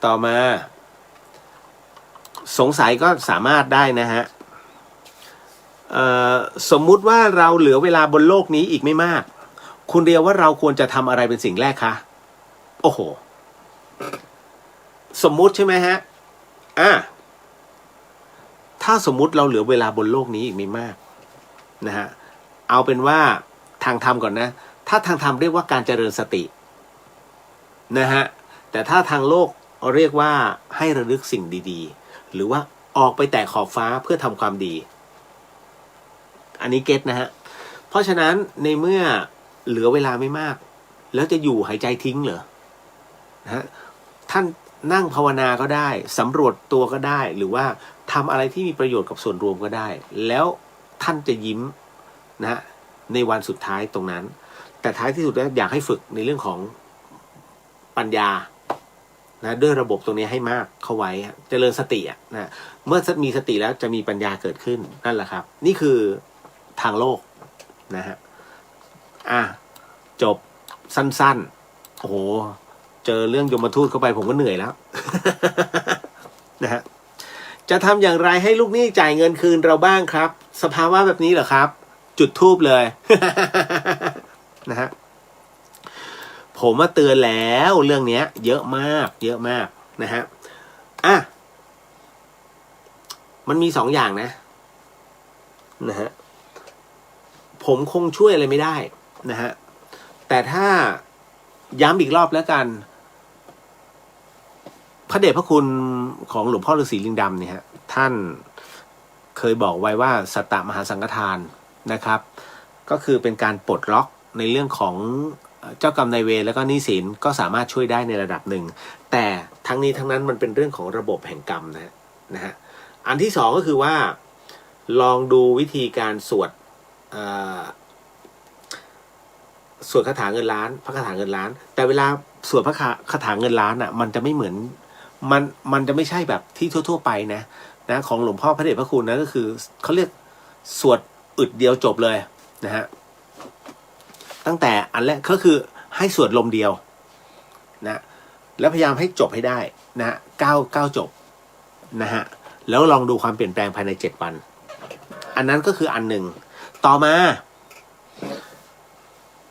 ต่อมาสงสัยก็สามารถได้นะฮะสมมุติว่าเราเหลือเวลาบนโลกนี้อีกไม่มากคุณเรียกว่าเราควรจะทำอะไรเป็นสิ่งแรกคะโอ้โหสมมุติใช่ไหมฮะถ้าสมมุติเราเหลือเวลาบนโลกนี้อีกไม่มากนะฮะเอาเป็นว่าทางธรรมก่อนนะถ้าทางธรรมเรียกว่าการเจริญสตินะฮะแต่ถ้าทางโลกเรียกว่าให้ระลึกสิ่งดีๆหรือว่าออกไปแตะขอบฟ้าเพื่อทำความดีอันนี้เก็ตนะฮะเพราะฉะนั้นในเมื่อเหลือเวลาไม่มากแล้วจะอยู่หายใจทิ้งเหรอนะฮะท่านนั่งภาวนาก็ได้สำรวจตัวก็ได้หรือว่าทำอะไรที่มีประโยชน์กับส่วนรวมก็ได้แล้วท่านจะยิ้มนะฮะในวันสุดท้ายตรงนั้นแต่ท้ายที่สุดแล้วอยากให้ฝึกในเรื่องของปัญญานะด้วยระบบตรงนี้ให้มากเข้าไว้เจริญสตินะเมื่อมีสติแล้วจะมีปัญญาเกิดขึ้นนั่นแหละครับนี่คือทางโลกนะฮะจบสั้นๆโอ้โหเจอเรื่องยมทูตเข้าไปผมก็เหนื่อยแล้ว นะฮะจะทำอย่างไรให้ลูกหนี้จ่ายเงินคืนเราบ้างครับสภาวะแบบนี้เหรอครับจุดธูปเลย นะฮะผมมาเตือนแล้วเรื่องนี้เยอะมากนะฮะมันมี2 อย่างนะฮะผมคงช่วยอะไรไม่ได้นะฮะแต่ถ้าย้ำอีกรอบแล้วกันพระเดชพระคุณของหลวงพ่อฤาษีลิงดำเนี่ยฮะท่านเคยบอกไว้ว่าสัตตมหาสังฆทานนะครับก็คือเป็นการปลดล็อกในเรื่องของเจ้ากรรมนายเวรแล้วก็หนี้สินก็สามารถช่วยได้ในระดับหนึ่งแต่ทั้งนี้ทั้งนั้นมันเป็นเรื่องของระบบแห่งกรรมนะฮะอันที่2ก็คือว่าลองดูวิธีการสวดคาถาเงินล้านพระคาถาเงินล้านแต่เวลาสวดพระคาถาเงินล้านมันจะไม่เหมือนมันจะไม่ใช่แบบที่ทั่วๆไปนะ นะของหลวงพ่อพระเดชพระคุณนะก็คือเขาเรียกสวดอึดเดียวจบเลยนะฮะตั้งแต่อันแรกก็คือให้สวดลมเดียวนะแล้วพยายามให้จบให้ได้นะเก้าจบนะฮะแล้วลองดูความเปลี่ยนแปลงภายใน7 วันอันนั้นก็คืออันหนึ่งต่อมา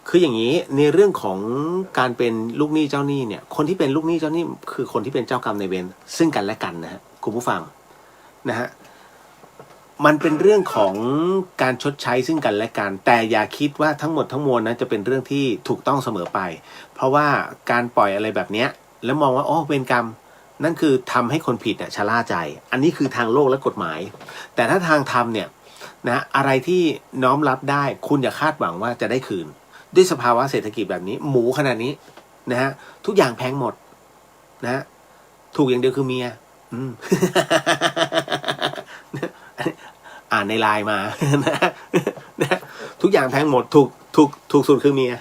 คืออย่างนี้ในเรื่องของการเป็นลูกหนี้เจ้าหนี้เนี่ยคนที่เป็นลูกหนี้เจ้าหนี้คือคนที่เป็นเจ้ากรรมนายเวรซึ่งกันและกันนะฮะคุณผู้ฟังนะฮะมันเป็นเรื่องของการชดใช้ซึ่งกันและกันแต่อย่าคิดว่าทั้งหมดทั้งมวลนั้นจะเป็นเรื่องที่ถูกต้องเสมอไปเพราะว่าการปล่อยอะไรแบบเนี้ยแล้วมองว่าอ๋อเวรกรรมนั่นคือทำให้คนผิดชะล่าใจอันนี้คือทางโลกและกฎหมายแต่ถ้าทางธรรมเนี่ยนะอะไรที่น้อมรับได้คุณอย่าคาดหวังว่าจะได้คืนด้วยสภาวะเศรษฐกิจแบบนี้หมูขนาดนี้นะฮะทุกอย่างแพงหมดนะถูกอย่างเดียวคือเมียอ่านในไลน์มานะทุกอย่างแพงหมดถูกสุดคือเมีย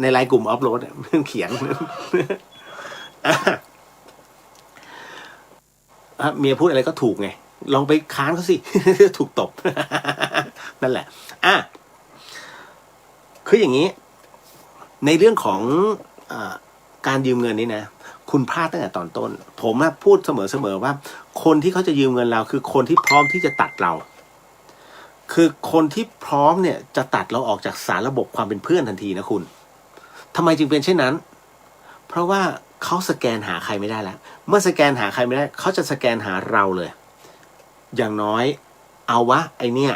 ในไลน์กลุ่มออฟโรดเขียนเมียพูดอะไรก็ถูกไงลองไปค้านเขาสิถูกตบนั่นแหละคืออย่างนี้ในเรื่องของการยืมเงินนี้นะคุณพลาดตั้งแต่ตอนต้นผมพูดเสมอว่าคนที่เขาจะยืมเงินเราคือคนที่พร้อมที่จะตัดเราคือคนที่พร้อมเนี่ยจะตัดเราออกจากสารระบบความเป็นเพื่อนทันทีนะคุณทำไมจึงเป็นเช่นนั้นเพราะว่าเขาสแกนหาใครไม่ได้แล้วเมื่อสแกนหาใครไม่ได้เขาจะสแกนหาเราเลยอย่างน้อยเอาวะไอเนี่ย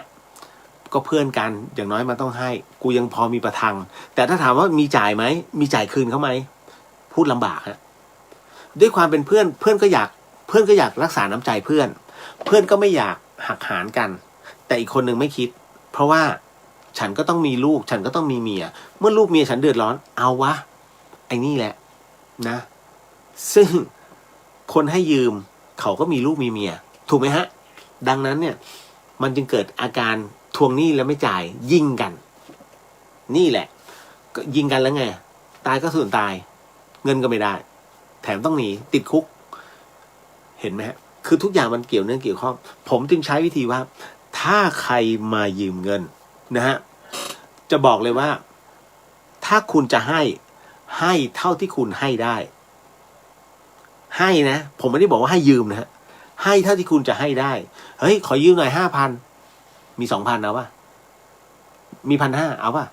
ก็เพื่อนกันอย่างน้อยมันต้องให้กูยังพอมีประทังแต่ถ้าถามว่ามีจ่ายไหมมีจ่ายคืนเขาไหมพูดลำบากฮะด้วยความเป็นเพื่อนเพื่อนก็อยากรักษาน้ำใจเพื่อนก็ไม่อยากหักหารกันแต่อีกคนหนึ่งไม่คิดเพราะว่าฉันก็ต้องมีลูกฉันก็ต้องมีเมียเมื่อลูกเมียฉันเดือดร้อนเอาวะไอ้นี่แหละนะซึ่งคนให้ยืมเขาก็มีลูกมีเมียถูกไหมฮะดังนั้นเนี่ยมันจึงเกิดอาการทวงหนี้แล้วไม่จ่ายยิงกันนี่แหละก็ยิงกันแล้วไงตายก็ส่วนตายเงินก็ไม่ได้แถมต้องหนีติดคุกเห็นไหมฮะคือทุกอย่างมันเกี่ยวเนื่องเกี่ยวข้องผมจึงใช้วิธีว่าถ้าใครมายืมเงินนะฮะจะบอกเลยว่าถ้าคุณจะให้เท่าที่คุณให้ได้ให้นะผมไม่ได้บอกว่าให้ยืมนะฮะให้เท่าที่คุณจะให้ได้เฮ้ยขอยืมหน่อย5,000มี2,000เอาป่ะมี1,500เอาป่ะ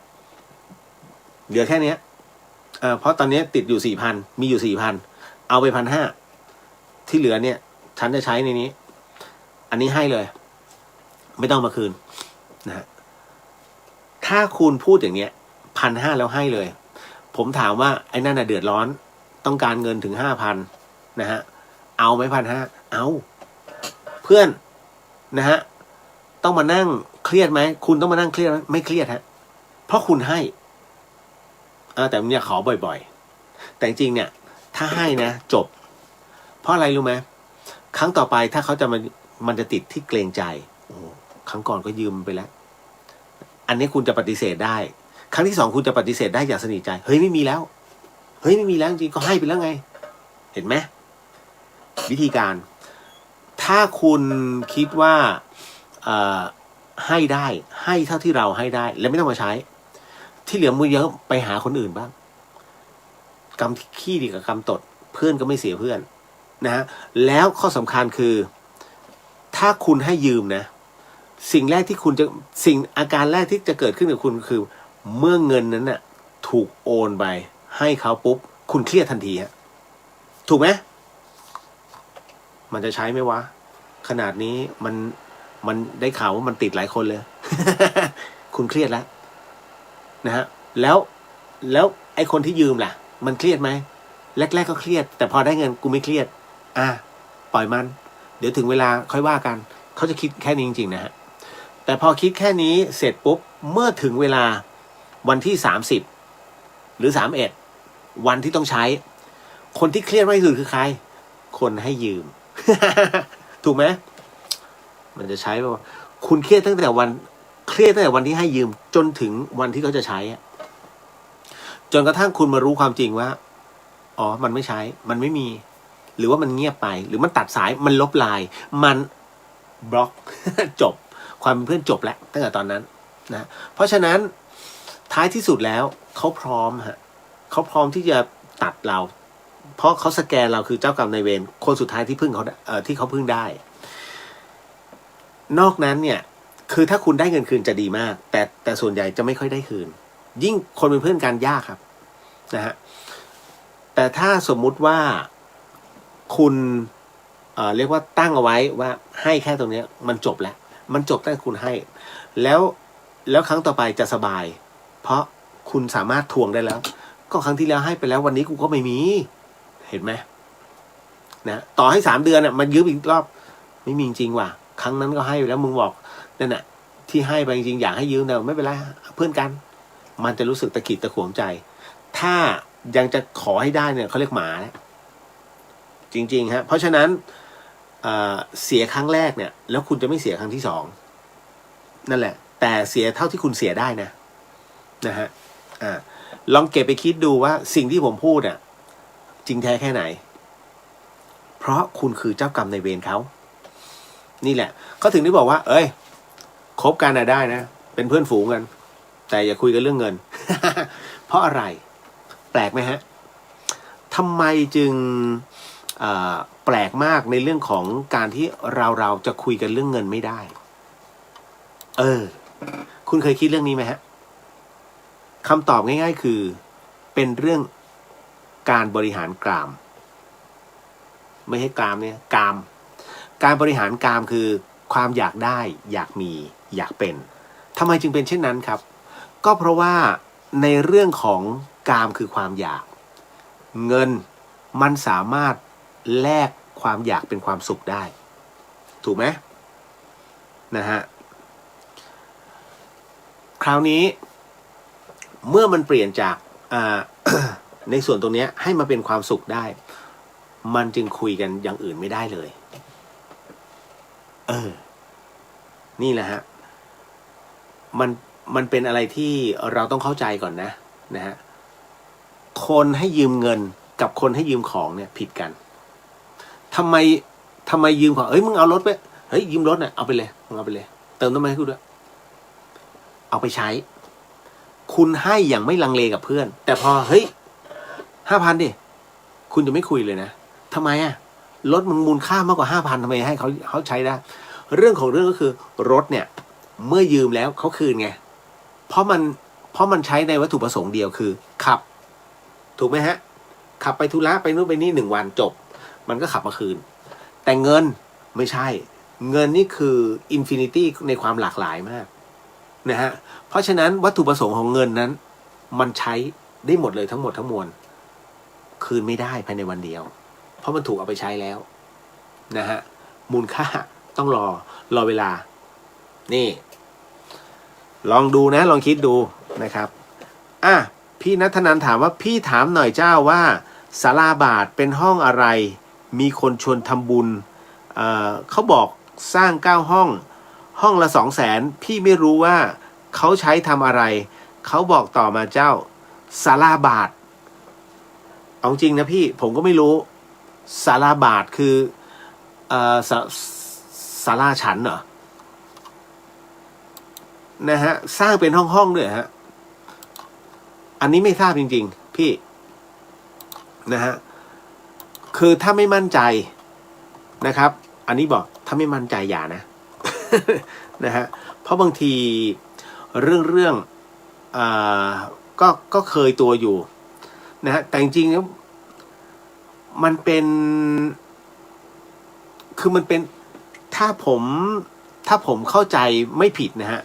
เหลือแค่เนี้ยเพราะตอนนี้ติดอยู่4,000มีอยู่4,000เอาไป1,500ที่เหลือเนี่ยฉันจะใช้ในนี้อันนี้ให้เลยไม่ต้องมาคืนนะฮะถ้าคุณพูดอย่างเนี้ย1,500แล้วให้เลยผมถามว่าไอ้นั่นน่ะเดือดร้อนต้องการเงินถึง5,000นะฮะเอาไหม1,500เอาเพื่อนนะฮะต้องมานั่งเครียดไหมคุณต้องมานั่งเครียดไหมไม่เครียดฮะเพราะคุณให้แต่เนี่ยขอบ่อยๆแต่จริงเนี่ยถ้าให้นะจบเพราะอะไรรู้ไหมครั้งต่อไปถ้าเขาจะมันจะติดที่เกรงใจโอ้ครั้งก่อนก็ยืมไปแล้วอันนี้คุณจะปฏิเสธได้ครั้งที่2คุณจะปฏิเสธได้อย่างสนิทใจเฮ้ยไม่มีแล้วจริงก็ให้ไปแล้วไงเห็นไหมวิธีการถ้าคุณคิดว่าให้ได้ให้เท่าที่เราให้ได้แล้วไม่ต้องมาใช้ที่เหลือมือเยอะไปหาคนอื่นบ้างกรรมขี้ดีกับกรรมตดเพื่อนก็ไม่เสียเพื่อนนะฮะแล้วข้อสำคัญคือถ้าคุณให้ยืมนะอาการแรกที่จะเกิดขึ้นกับคุณคือเมื่อเงินนั้นน่ะถูกโอนไปให้เขาปุ๊บคุณเครียดทันทีฮะถูกไหมมันจะใช้ไหมวะขนาดนี้มันได้ข่าวว่ามันติดหลายคนเลย คุณเครียดแล้วนะฮะแล้วไอ้คนที่ยืมล่ะมันเครียดไหมแรกๆก็เครียดแต่พอได้เงินกูไม่เครียดปล่อยมันเดี๋ยวถึงเวลาค่อยว่ากันเขาจะคิดแค่นี้จริงๆนะฮะแต่พอคิดแค่นี้เสร็จปุ๊บเมื่อถึงเวลาวันที่30หรือ31วันที่ต้องใช้คนที่เครียดมากที่สุดคือใครคนให้ยืม ถูกไหมมันจะใช้ป่ะคุณเครียดตั้งแต่วันที่ให้ยืมจนถึงวันที่เขาจะใช้จนกระทั่งคุณมารู้ความจริงว่าอ๋อมันไม่ใช้มันไม่มีหรือว่ามันเงียบไปหรือมันตัดสายมันลบไลน์มัน บล็อก จบความเป็นเพื่อนจบแล้วตั้งแต่ตอนนั้นนะเพราะฉะนั้นท้ายที่สุดแล้วเขาพร้อมฮะเขาพร้อมที่จะตัดเรา เพราะเขาสแกนเราคือเจ้ากรรมนายเวรคนสุดท้ายที่พึ่งเขาที่เขาพึ่งได้ นอกนั้นเนี่ยคือถ้าคุณได้เงินคืนจะดีมากแต่ส่วนใหญ่จะไม่ค่อยได้คืน ยิ่งคนเป็นเพื่อนกันยากครับนะฮะแต่ถ้าสมมุติว่าคุณเรียกว่าตั้งเอาไว้ว่าให้แค่ตรงนี้มันจบแล้วมันจบตั้งแต่คุณให้แล้วครั้งต่อไปจะสบายเพราะคุณสามารถทวงได้แล้วก็ครั้งที่แล้วให้ไปแล้ววันนี้กูก็ไม่มีเห็นไหมนะต่อให้3 เดือนอ่ะมันยืมอีกรอบไม่มีจริงว่ะครั้งนั้นก็ให้ไปแล้วมึงบอกนั่นน่ะที่ให้ไปจริงๆอยากให้ยืมแต่ไม่เป็นไรเพื่อนกันมันจะรู้สึกตะขิดตะขวงใจถ้ายังจะขอให้ได้เนี่ยเขาเรียกหมาแล้วจริงๆฮะเพราะฉะนั้นเสียครั้งแรกเนี่ยแล้วคุณจะไม่เสียครั้งที่2นั่นแหละแต่เสียเท่าที่คุณเสียได้นะฮะลองเก็บไปคิดดูว่าสิ่งที่ผมพูดอ่ะจริงแท้แค่ไหนเพราะคุณคือเจ้ากรรมนายเวรเขานี่แหละเขาถึงได้บอกว่าเอ้ยคบกันได้นะเป็นเพื่อนฝูงกันแต่อย่าคุยกันเรื่องเงิน เพราะอะไรแปลกไหมฮะทำไมจึงแปลกมากในเรื่องของการที่เราจะคุยกันเรื่องเงินไม่ได้คุณเคยคิดเรื่องนี้ไหมฮะคำตอบง่ายๆคือเป็นเรื่องการบริหารกามไม่ใช่กามเนี่ยกามการบริหารกามคือความอยากได้อยากมีอยากเป็นทำไมจึงเป็นเช่นนั้นครับก็เพราะว่าในเรื่องของกามคือความอยากเงินมันสามารถแลกความอยากเป็นความสุขได้ถูกไหมนะฮะคราวนี้เมื่อมันเปลี่ยนจาก ในส่วนตรงนี้ให้มาเป็นความสุขได้มันจึงคุยกันอย่างอื่นไม่ได้เลยนี่แหละฮะมันเป็นอะไรที่เราต้องเข้าใจก่อนนะฮะคนให้ยืมเงินกับคนให้ยืมของเนี่ยผิดกันทำไมยืมของมึงเอารถไปยืมรถเนี่ยเอาไปเลยมึงเอาไปเลยเติมน้ำมันให้กูด้วยเอาไปใช้คุณให้อย่างไม่ลังเลกับเพื่อนแต่พอ5,000ดิคุณจะไม่คุยเลยนะทำไมรถมึงมูลค่ามากกว่า 5,000 ทำไมให้เขาใช้ได้เรื่องของเรื่องก็คือรถเนี่ยเมื่อยืมแล้วเขาคืนไงเพราะมันใช้ในวัตถุประสงค์เดียวคือขับถูกไหมฮะขับไปธุระไปนู่นไปนี่1 วันจบมันก็ขับมาคืนแต่เงินไม่ใช่เงินนี่คืออินฟินิตี้ในความหลากหลายมากนะฮะเพราะฉะนั้นวัตถุประสงค์ของเงินนั้นมันใช้ได้หมดเลยทั้งหมดทั้งมวลคืนไม่ได้ภายในวันเดียวเพราะมันถูกเอาไปใช้แล้วนะฮะมูลค่าต้องรอเวลานี่ลองดูนะลองคิดดูนะครับพี่ณัฐนันท์ถามว่าพี่ถามหน่อยเจ้าว่าศาลาบาทเป็นห้องอะไรมีคนชวนทำบุญเขาบอกสร้าง9 ห้องละ 200,000พี่ไม่รู้ว่าเขาใช้ทำอะไรเขาบอกต่อมาเจ้าศาลาบาทเอาจริงนะพี่ผมก็ไม่รู้ศาลาบาทคือศาลาฉันเหรอนะฮะสร้างเป็นห้องด้วยฮะอันนี้ไม่ทราบจริงๆพี่นะฮะคือถ้าไม่มั่นใจนะครับอันนี้บอกถ้าไม่มั่นใจอย่านะ นะฮะเพราะบางทีเรื่องก็เคยตัวอยู่นะฮะแต่จริงๆมันเป็นคือมันเป็นถ้าผมเข้าใจไม่ผิดนะฮะ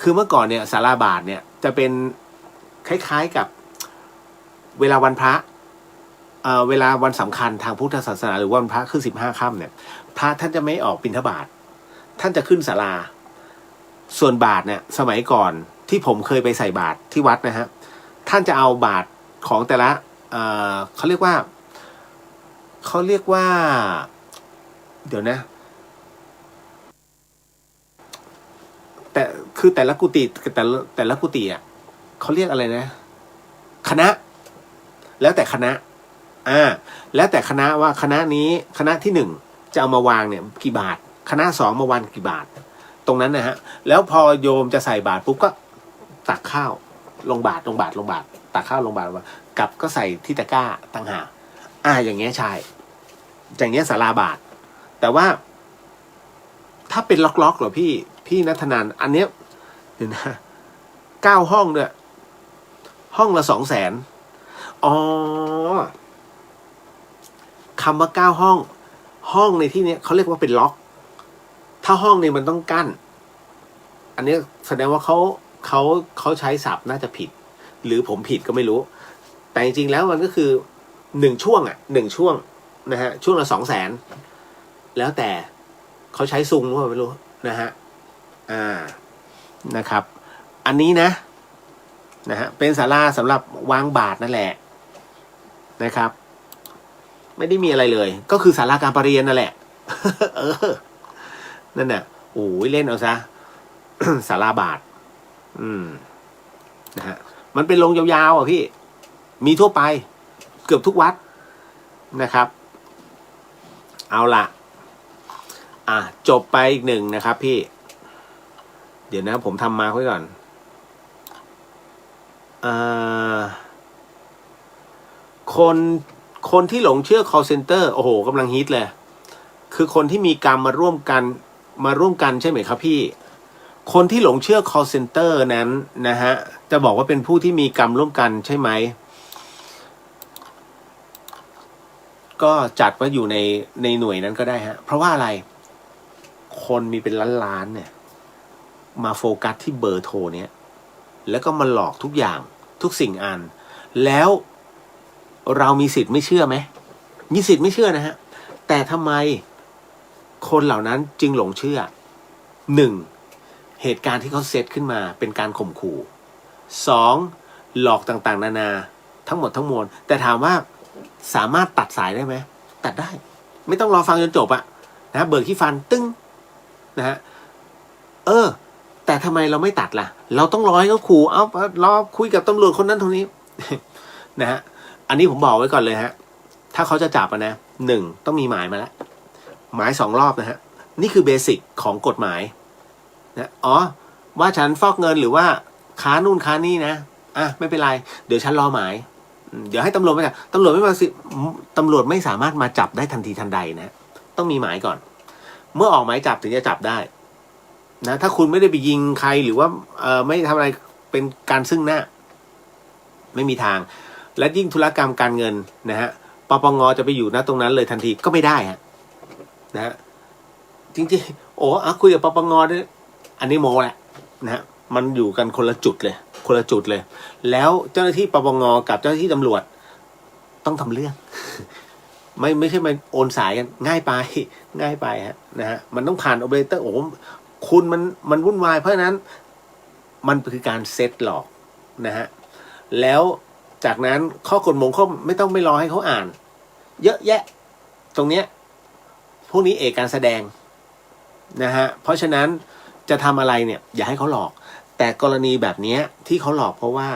คือเมื่อก่อนเนี่ยศาลาบาทเนี่ยจะเป็นคล้ายๆกับเวลาวันพระเวลาวันสำคัญทางพุทธศาสนาหรือวันพระขึ้น15 ค่ำเนี่ยพระท่านจะไม่ออกบิณฑบาตท่านจะขึ้นศาลาส่วนบาตรเนี่ยสมัยก่อนที่ผมเคยไปใส่บาตรที่วัดนะฮะท่านจะเอาบาตรของแต่ละเขาเรียกว่าเดี๋ยวนะแต่คือแต่ละกุฏิแต่ละกุฏิอ่ะเขาเรียกอะไรนะคณะแล้วแต่คณะแล้วแต่คณะว่าคณะนี้คณะที่1จะเอามาวางเนี่ยกี่บาท คณะ2มาวันกี่บาทตรงนั้นนะฮะแล้วพอโยมจะใส่บาตรปุ๊บก็ตักข้าวลงบาตรตักข้าวลงบาตรกับก็ใส่ที่ตะกร้าต่างหากอย่างเงี้ยใช่อย่างเงี้ยศาลาบาตรแต่ว่าถ้าเป็นล็อกๆเหรอพี่ณัฐนันท์อันเนี้ยเห็นนะ9 ห้องด้วยห้องละ200,000อ๋อคำว่า9 ห้องในที่นี้เขาเรียกว่าเป็นล็อกถ้าห้องนี้มันต้องกั้นอันนี้แสดงว่าเขาใช้ศัพท์น่าจะผิดหรือผมผิดก็ไม่รู้แต่จริงๆแล้วมันก็คือ1 ช่วง1 ช่วงนะฮะช่วงละ200,000แล้วแต่เขาใช้ซุงหรือเปล่าไม่รู้นะฮะนะครับอันนี้นะฮะเป็นศาลาสำหรับวางบาตรนั่นแหละนะครับไม่ได้มีอะไรเลยก็คือศาลาการประเรียนนั่นแหละ นั่นน่ะโอ้ยเล่นเอาซะ ศาลาบาตรนะฮะมันเป็นโรงยาวๆพี่มีทั่วไปเกือบทุกวัดนะครับเอาล่ะจบไปอีก1นะครับพี่เดี๋ยวนะผมทำมาไว้ก่อนคนที่หลงเชื่อ call center โอ้โหกำลังฮิตเลยคือคนที่มีกรรมมาร่วมกันใช่ไหมครับพี่คนที่หลงเชื่อ call center นั้นนะฮะจะบอกว่าเป็นผู้ที่มีกรรมร่วมกันใช่ไหมก็จัดว่าอยู่ในหน่วยนั้นก็ได้ฮะเพราะว่าอะไรคนมีเป็นล้านๆเนี่ยมาโฟกัสที่เบอร์โทรเนี้ยแล้วก็มาหลอกทุกอย่างทุกสิ่งแล้วเรามีสิทธิ์ไม่เชื่อไหมมีสิทธิ์ไม่เชื่อนะฮะแต่ทำไมคนเหล่านั้นจึงหลงเชื่อ1เหตุการณ์ที่เขาเซตขึ้นมาเป็นการข่มขู่2หลอกต่างๆนานาทั้งหมดทั้งมวลแต่ถามว่าสามารถตัดสายได้ไหมตัดได้ไม่ต้องรอฟังจนจบนะเบิกขี้ฟันตึ้งนะฮะแต่ทำไมเราไม่ตัดล่ะเราต้องรอให้เขาขู่รอคุยกับตำรวจคนนั้นคนนี้ นะฮะอันนี้ผมบอกไว้ก่อนเลยฮะถ้าเขาจะจับนะ1ต้องมีหมายมาแล้วหมาย2 รอบนะฮะนี่คือเบสิกของกฎหมายนะว่าฉันฟอกเงินหรือว่าค้านู่นค้านี่นะไม่เป็นไรเดี๋ยวฉันรอหมายเดี๋ยวให้ตำรวจมาจับตำรวจไม่สามารถมาจับได้ทันทีทันใดนะต้องมีหมายก่อนเมื่อออกหมายจับถึงจะจับได้นะถ้าคุณไม่ได้ไปยิงใครหรือว่าไม่ทำอะไรเป็นการซึ่งหน้าไม่มีทางและยิ่งธุรกรรมการเงินนะฮะปปงจะไปอยู่ตรงนั้นเลยทันทีก็ไม่ได้ฮะนะฮะจริงๆคุยกับปปงด้วยอันนี้โมแหละนะฮะมันอยู่กันคนละจุดเลยแล้วเจ้าหน้าที่ปปงกับเจ้าหน้าที่ตำรวจต้องทำเรื่อง ไม่ใช่มาโอนสายกันง่ายไปฮะนะฮะมันต้องผ่านโอเปอเรเตอร์คุณมันวุ่นวายเพราะฉะนั้นมันคือการเซตหลอกนะฮะแล้วจากนั้นข้อกฎหมายเขาไม่รอให้เขาอ่านเยอะแยะตรงเนี้ยพวกนี้เอกการแสดงนะฮะเพราะฉะนั้นจะทำอะไรเนี่ยอย่าให้เขาหลอกแต่กรณีแบบนี้ที่เขาหลอกเพราะว่า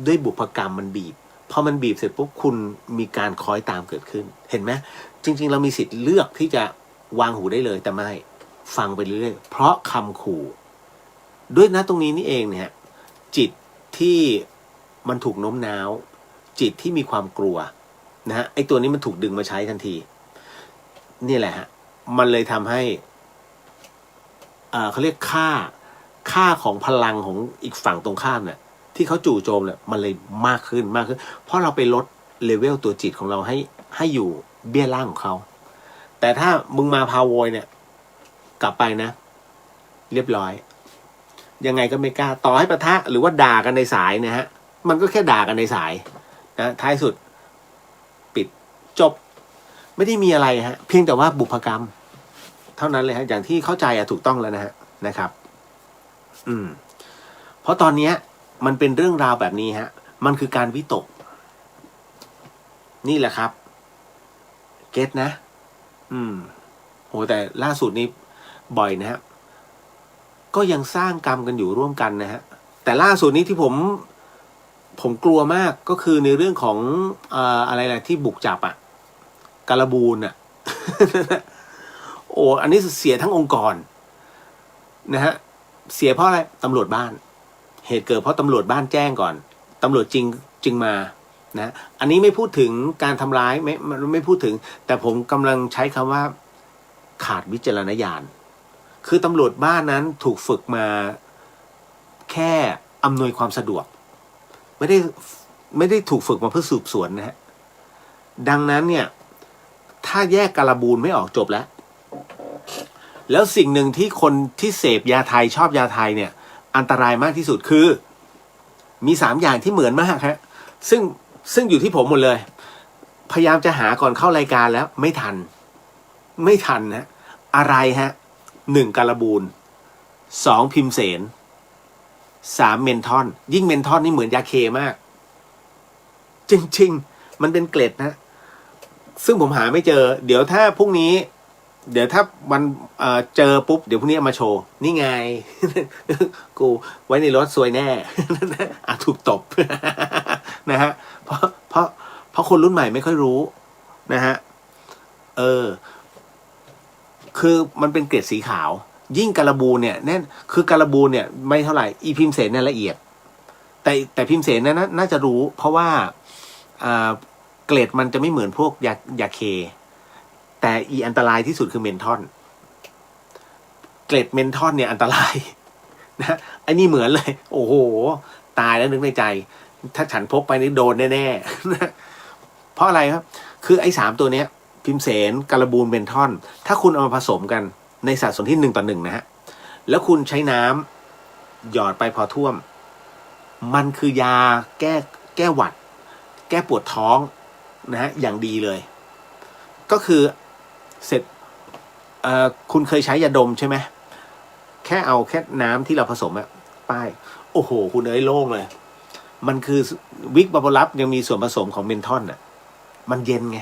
ด้วยบุพกรรมมันบีบพอมันบีบเสร็จปุ๊บคุณมีการคล้อยตามเกิดขึ้นเห็นไหมจริงๆเรามีสิทธิ์เลือกที่จะวางหูได้เลยแต่ไม่ฟังไปเรื่อยๆเพราะคำขู่ด้วยตรงนี้นี่เองเนี่ยจิตที่มันถูกโน้มน้าวจิตที่มีความกลัวนะฮะไอ้ตัวนี้มันถูกดึงมาใช้ทันทีนี่แหละฮะมันเลยทำให้เขาเรียกค่าของพลังของอีกฝั่งตรงข้ามเนี่ยที่เขาจู่โจมเนี่ยมันเลยมากขึ้นเพราะเราไปลดเลเวลตัวจิตของเราให้อยู่เบี้ยล่างของเขาแต่ถ้ามึงมาพาโวยเนี่ยกลับไปนะเรียบร้อยยังไงก็ไม่กล้าต่อให้ปะทะหรือว่าด่ากันในสายนะฮะมันก็แค่ด่ากันในสายนะท้ายสุดปิดจบไม่ได้มีอะไรฮะเพียงแต่ว่าบุพกรรมเท่านั้นเลยฮะอย่างที่เข้าใจถูกต้องแล้วนะครับเพราะตอนนี้มันเป็นเรื่องราวแบบนี้ฮะมันคือการวิตกนี่แหละครับเก็ตนะโหแต่ล่าสุดนี้บ่อยนะฮะก็ยังสร้างกรรมกันอยู่ร่วมกันนะฮะแต่ล่าสุดนี้ที่ผมกลัวมากก็คือในเรื่องของอะไรที่บุกจับการบูน โอ้อันนี้เสียทั้งองค์กรนะฮะเสียเพราะอะไรตำรวจบ้านเหตุเกิดเพราะตำรวจบ้านแจ้งก่อนตำรวจจริงจึงมานะอันนี้ไม่พูดถึงการทำร้ายไม่พูดถึงแต่ผมกำลังใช้คำว่าขาดวิจารณญาณคือตำรวจบ้านนั้นถูกฝึกมาแค่อำนวยความสะดวกไม่ได้ถูกฝึกมาเพื่อสืบสวนนะฮะดังนั้นเนี่ยถ้าแยกการบูนไม่ออกจบแล้วสิ่งหนึ่งที่คนที่เสพยาไทยชอบยาไทยเนี่ยอันตรายมากที่สุดคือมี3อย่างที่เหมือนมากฮะซึ่งอยู่ที่ผมหมดเลยพยายามจะหาก่อนเข้ารายการแล้วไม่ทันนะอะไรฮะ1การบูน2พิมเสน3เมนทอนยิ่งเมนทอนนี่เหมือนยาเคมากจริงๆมันเป็นเกล็ดนะซึ่งผมหาไม่เจอเดี๋ยวถ้าพรุ่งนี้เดี๋ยวถ้าวันเจอปุ๊บเดี๋ยวพรุ่งนี้เอามาโชว์นี่ไง กูไว้ในรถซวยแน่ ถูกตบ นะฮะเพราะคนรุ่นใหม่ไม่ค่อยรู้นะฮะคือมันเป็นเกล็ดสีขาวยิ่งการบูนเนี่ยแน่นคือการบูนเนี่ยไม่เท่าไหร่อีพิมเสนเนี่ยละเอียดแต่พิมเสนนั้นน่าจะรู้เพราะว่าเกล็ดมันจะไม่เหมือนพวกยาเคแต่อีอันตรายที่สุดคือเมนทอนเกล็ดเมนทอนเนี่ยอันตรายนะไอ้นี่เหมือนเลยโอ้โหตายแล้วนึกในใจถ้าฉันพกไปนี่โดนแน่ๆเพราะอะไรครับคือไอ้3ตัวเนี้ยพิมเสนการบูนเมนทอนถ้าคุณเอามาผสมกันในสัดส่วนที่1:1นะฮะแล้วคุณใช้น้ำหยอดไปพอท่วมมันคือยาแก้หวัดแก้ปวดท้องนะฮะอย่างดีเลยก็คือเสร็จคุณเคยใช้ยาดมใช่ไหมแค่เอาแค่น้ำที่เราผสมอะป้ายโอ้โหคุณเอ้ยโล่งเลยมันคือวิกบับเบิลลับยังมีส่วนผสมของเมนทอนอะมันเย็นไง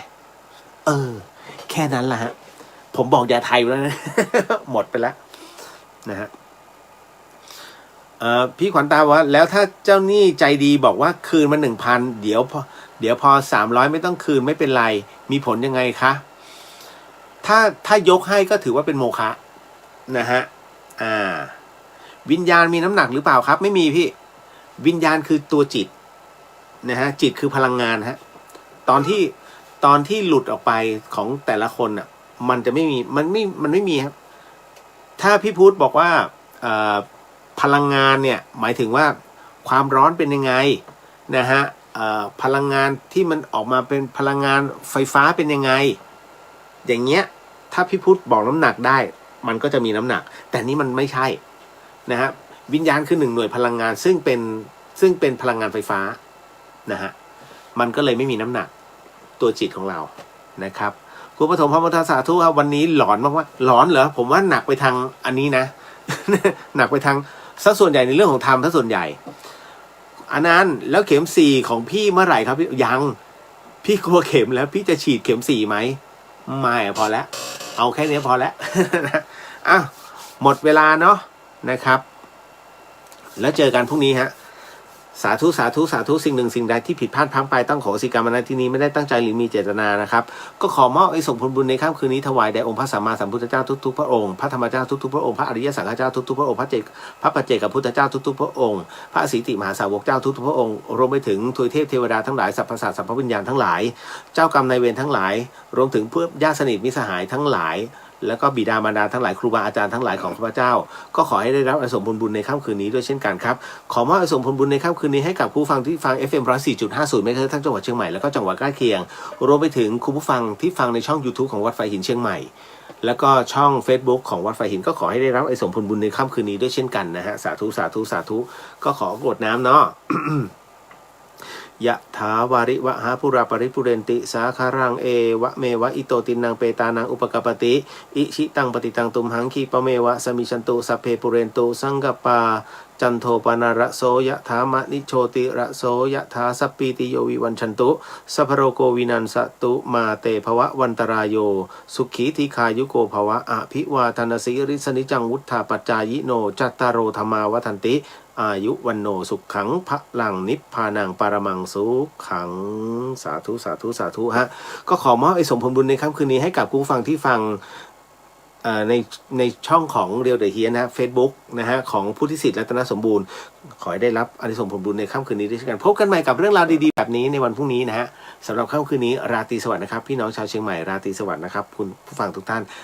แค่นั้นแหละฮะผมบอกยาไทยแล้วนะ หมดไปแล้วนะฮะพี่ขวัญตาว่าแล้วถ้าเจ้าหนี้ใจดีบอกว่าคืนมา 1,000 เดี๋ยวพอ300ไม่ต้องคืนไม่เป็นไรมีผลยังไงคะถ้ายกให้ก็ถือว่าเป็นโมฆะนะฮะวิญญาณมีน้ำหนักหรือเปล่าครับไม่มีพี่วิญญาณคือตัวจิตนะฮะจิตคือพลังงานฮะตอนที่หลุดออกไปของแต่ละคนอ่ะมันจะไม่มีมันไม่มีครับถ้าพี่พุทธบอกว่าพลังงานเนี่ยหมายถึงว่าความร้อนเป็นยังไงนะฮะพลังงานที่มันออกมาเป็นพลังงานไฟฟ้าเป็นยังไงอย่างเงี้ยถ้าพี่พุทธบอกน้ำหนักได้มันก็จะมีน้ำหนักแต่นี่มันไม่ใช่นะฮะวิญญาณคือ1 หน่วยพลังงานซึ่งเป็นพลังงานไฟฟ้านะฮะมันก็เลยไม่มีน้ำหนักตัวจิตของเรานะครับคุณปฐมพรหมทาสาธุครับวันนี้หลอนมากว่าหลอนเหรอผมว่าหนักไปทางอันนี้นะ หนักไปทางสักส่วนใหญ่ในเรื่องของธรรมถ้าส่วนใหญ่อันนั้นแล้วเข็ม4ของพี่เมื่อไหร่ครับพี่ยังพี่กลัวเข็มแล้วพี่จะฉีดเข็ม4ไหมไม่พอแล้วเอาแค่นี้พอแล้ว หมดเวลาเนาะนะครับแล้วเจอกันพรุ่งนี้ฮะสาธุสาธุสาธุสิ่งหนึ่งสิ่งใดที่ผิดพลาดพลั้งไปต้องขออโหสิกรรมณที่นี้ไม่ได้ตั้งใจหรือมีเจตนานะครับก็ขอมอบไอ้ส่งผลบุญในค่ำคืนนี้ถวายแด่องค์พระสัมมาสัมพุทธเจ้าทุกๆพระองค์พระธรรมเจ้าทุกๆพระองค์พระอริยสังฆเจ้าทุกๆพระองค์พระปัจเจกพุทธเจ้าทุกๆพระองค์พระอสิติมหาสาวกเจ้าทุกๆพระองค์รวมไปถึงทวยเทพเทวดาทั้งหลายสรรพสัตว์สรรพวิญญาณทั้งหลายเจ้ากรรมนายเวรทั้งหลายรวมถึงเพื่อนญาติสนิทมิตรสหายทั้งหลายแล้วก็บิดามารดาทั้งหลายครูบาอาจารย์ทั้งหลายของข้าพเจ้าก็ขอให้ได้รับอานิสงส์ผลบุญในค่ำคืนนี้ด้วยเช่นกันครับขอมอบอานิสงส์ผลบุญในค่ำคืนนี้ให้กับผู้ฟังที่ฟัง FM 104.50เมกะเฮิรตซ์ทั้งจังหวัดเชียงใหม่แล้วก็จังหวัดใกล้เคียงรวมไปถึงคุณผู้ฟังที่ฟังในช่อง YouTube ของวัดไฟหินเชียงใหม่แล้วก็ช่อง Facebook ของวัดไฟหินก็ขอให้ได้รับอานิสงส์ผลบุญในค่ำคืนนี้ด้วยเช่นกันนะฮะสาธุสาธุสาธุก็ขอกรวดน้ำเนาะ ยะถาวาริวะหาปุราปริปุเรนติสาคารังเอวะเมวะอิโตตินังเปตานังอุปกปติอิชิตังปฏิตังตุมหังคีปะเมวะสมิชันตุสัพเพปุเรนตุสังกปาจันโทปนาระโสยะถามะนิโชติระโสยะถาสัพปีติโยวิวันชันตุสัพพโรโกวินันสตุมาเตภวะวันตรายโยสุขีทีคายุโกภวะอภิวาทนาสิริสนิจังวุฒาปัจจายิโนจัตตารโรธรรมาวัฏันติอายุวันโนสุขขังพระลังนิพพานังปรมังสุขขังสาธุสาธุสาธุฮะก็ขอมอบไอ้สมผลบุญในค่ำคืนนี้ให้กับผู้ฟังที่ฟัง ในช่องของเรียวเดอะเฮียนะ Facebook นะฮะของผู้ที่สิทธิ์รัตนสมบูรณ์ ขอให้ได้รับอานิสงส์ผลบุญในค่ำคืนนี้ด้วยกันพบกันใหม่กับเรื่องราวดีๆแบบนี้ในวันพรุ่งนี้นะฮะสำหรับค่ำคืนนี้ราตรีสวัสดิ์นะครับพี่น้องชาวเชียงใหม่ราตรีสวัสดิ์นะครับคุณผู้ฟังทุกท่าน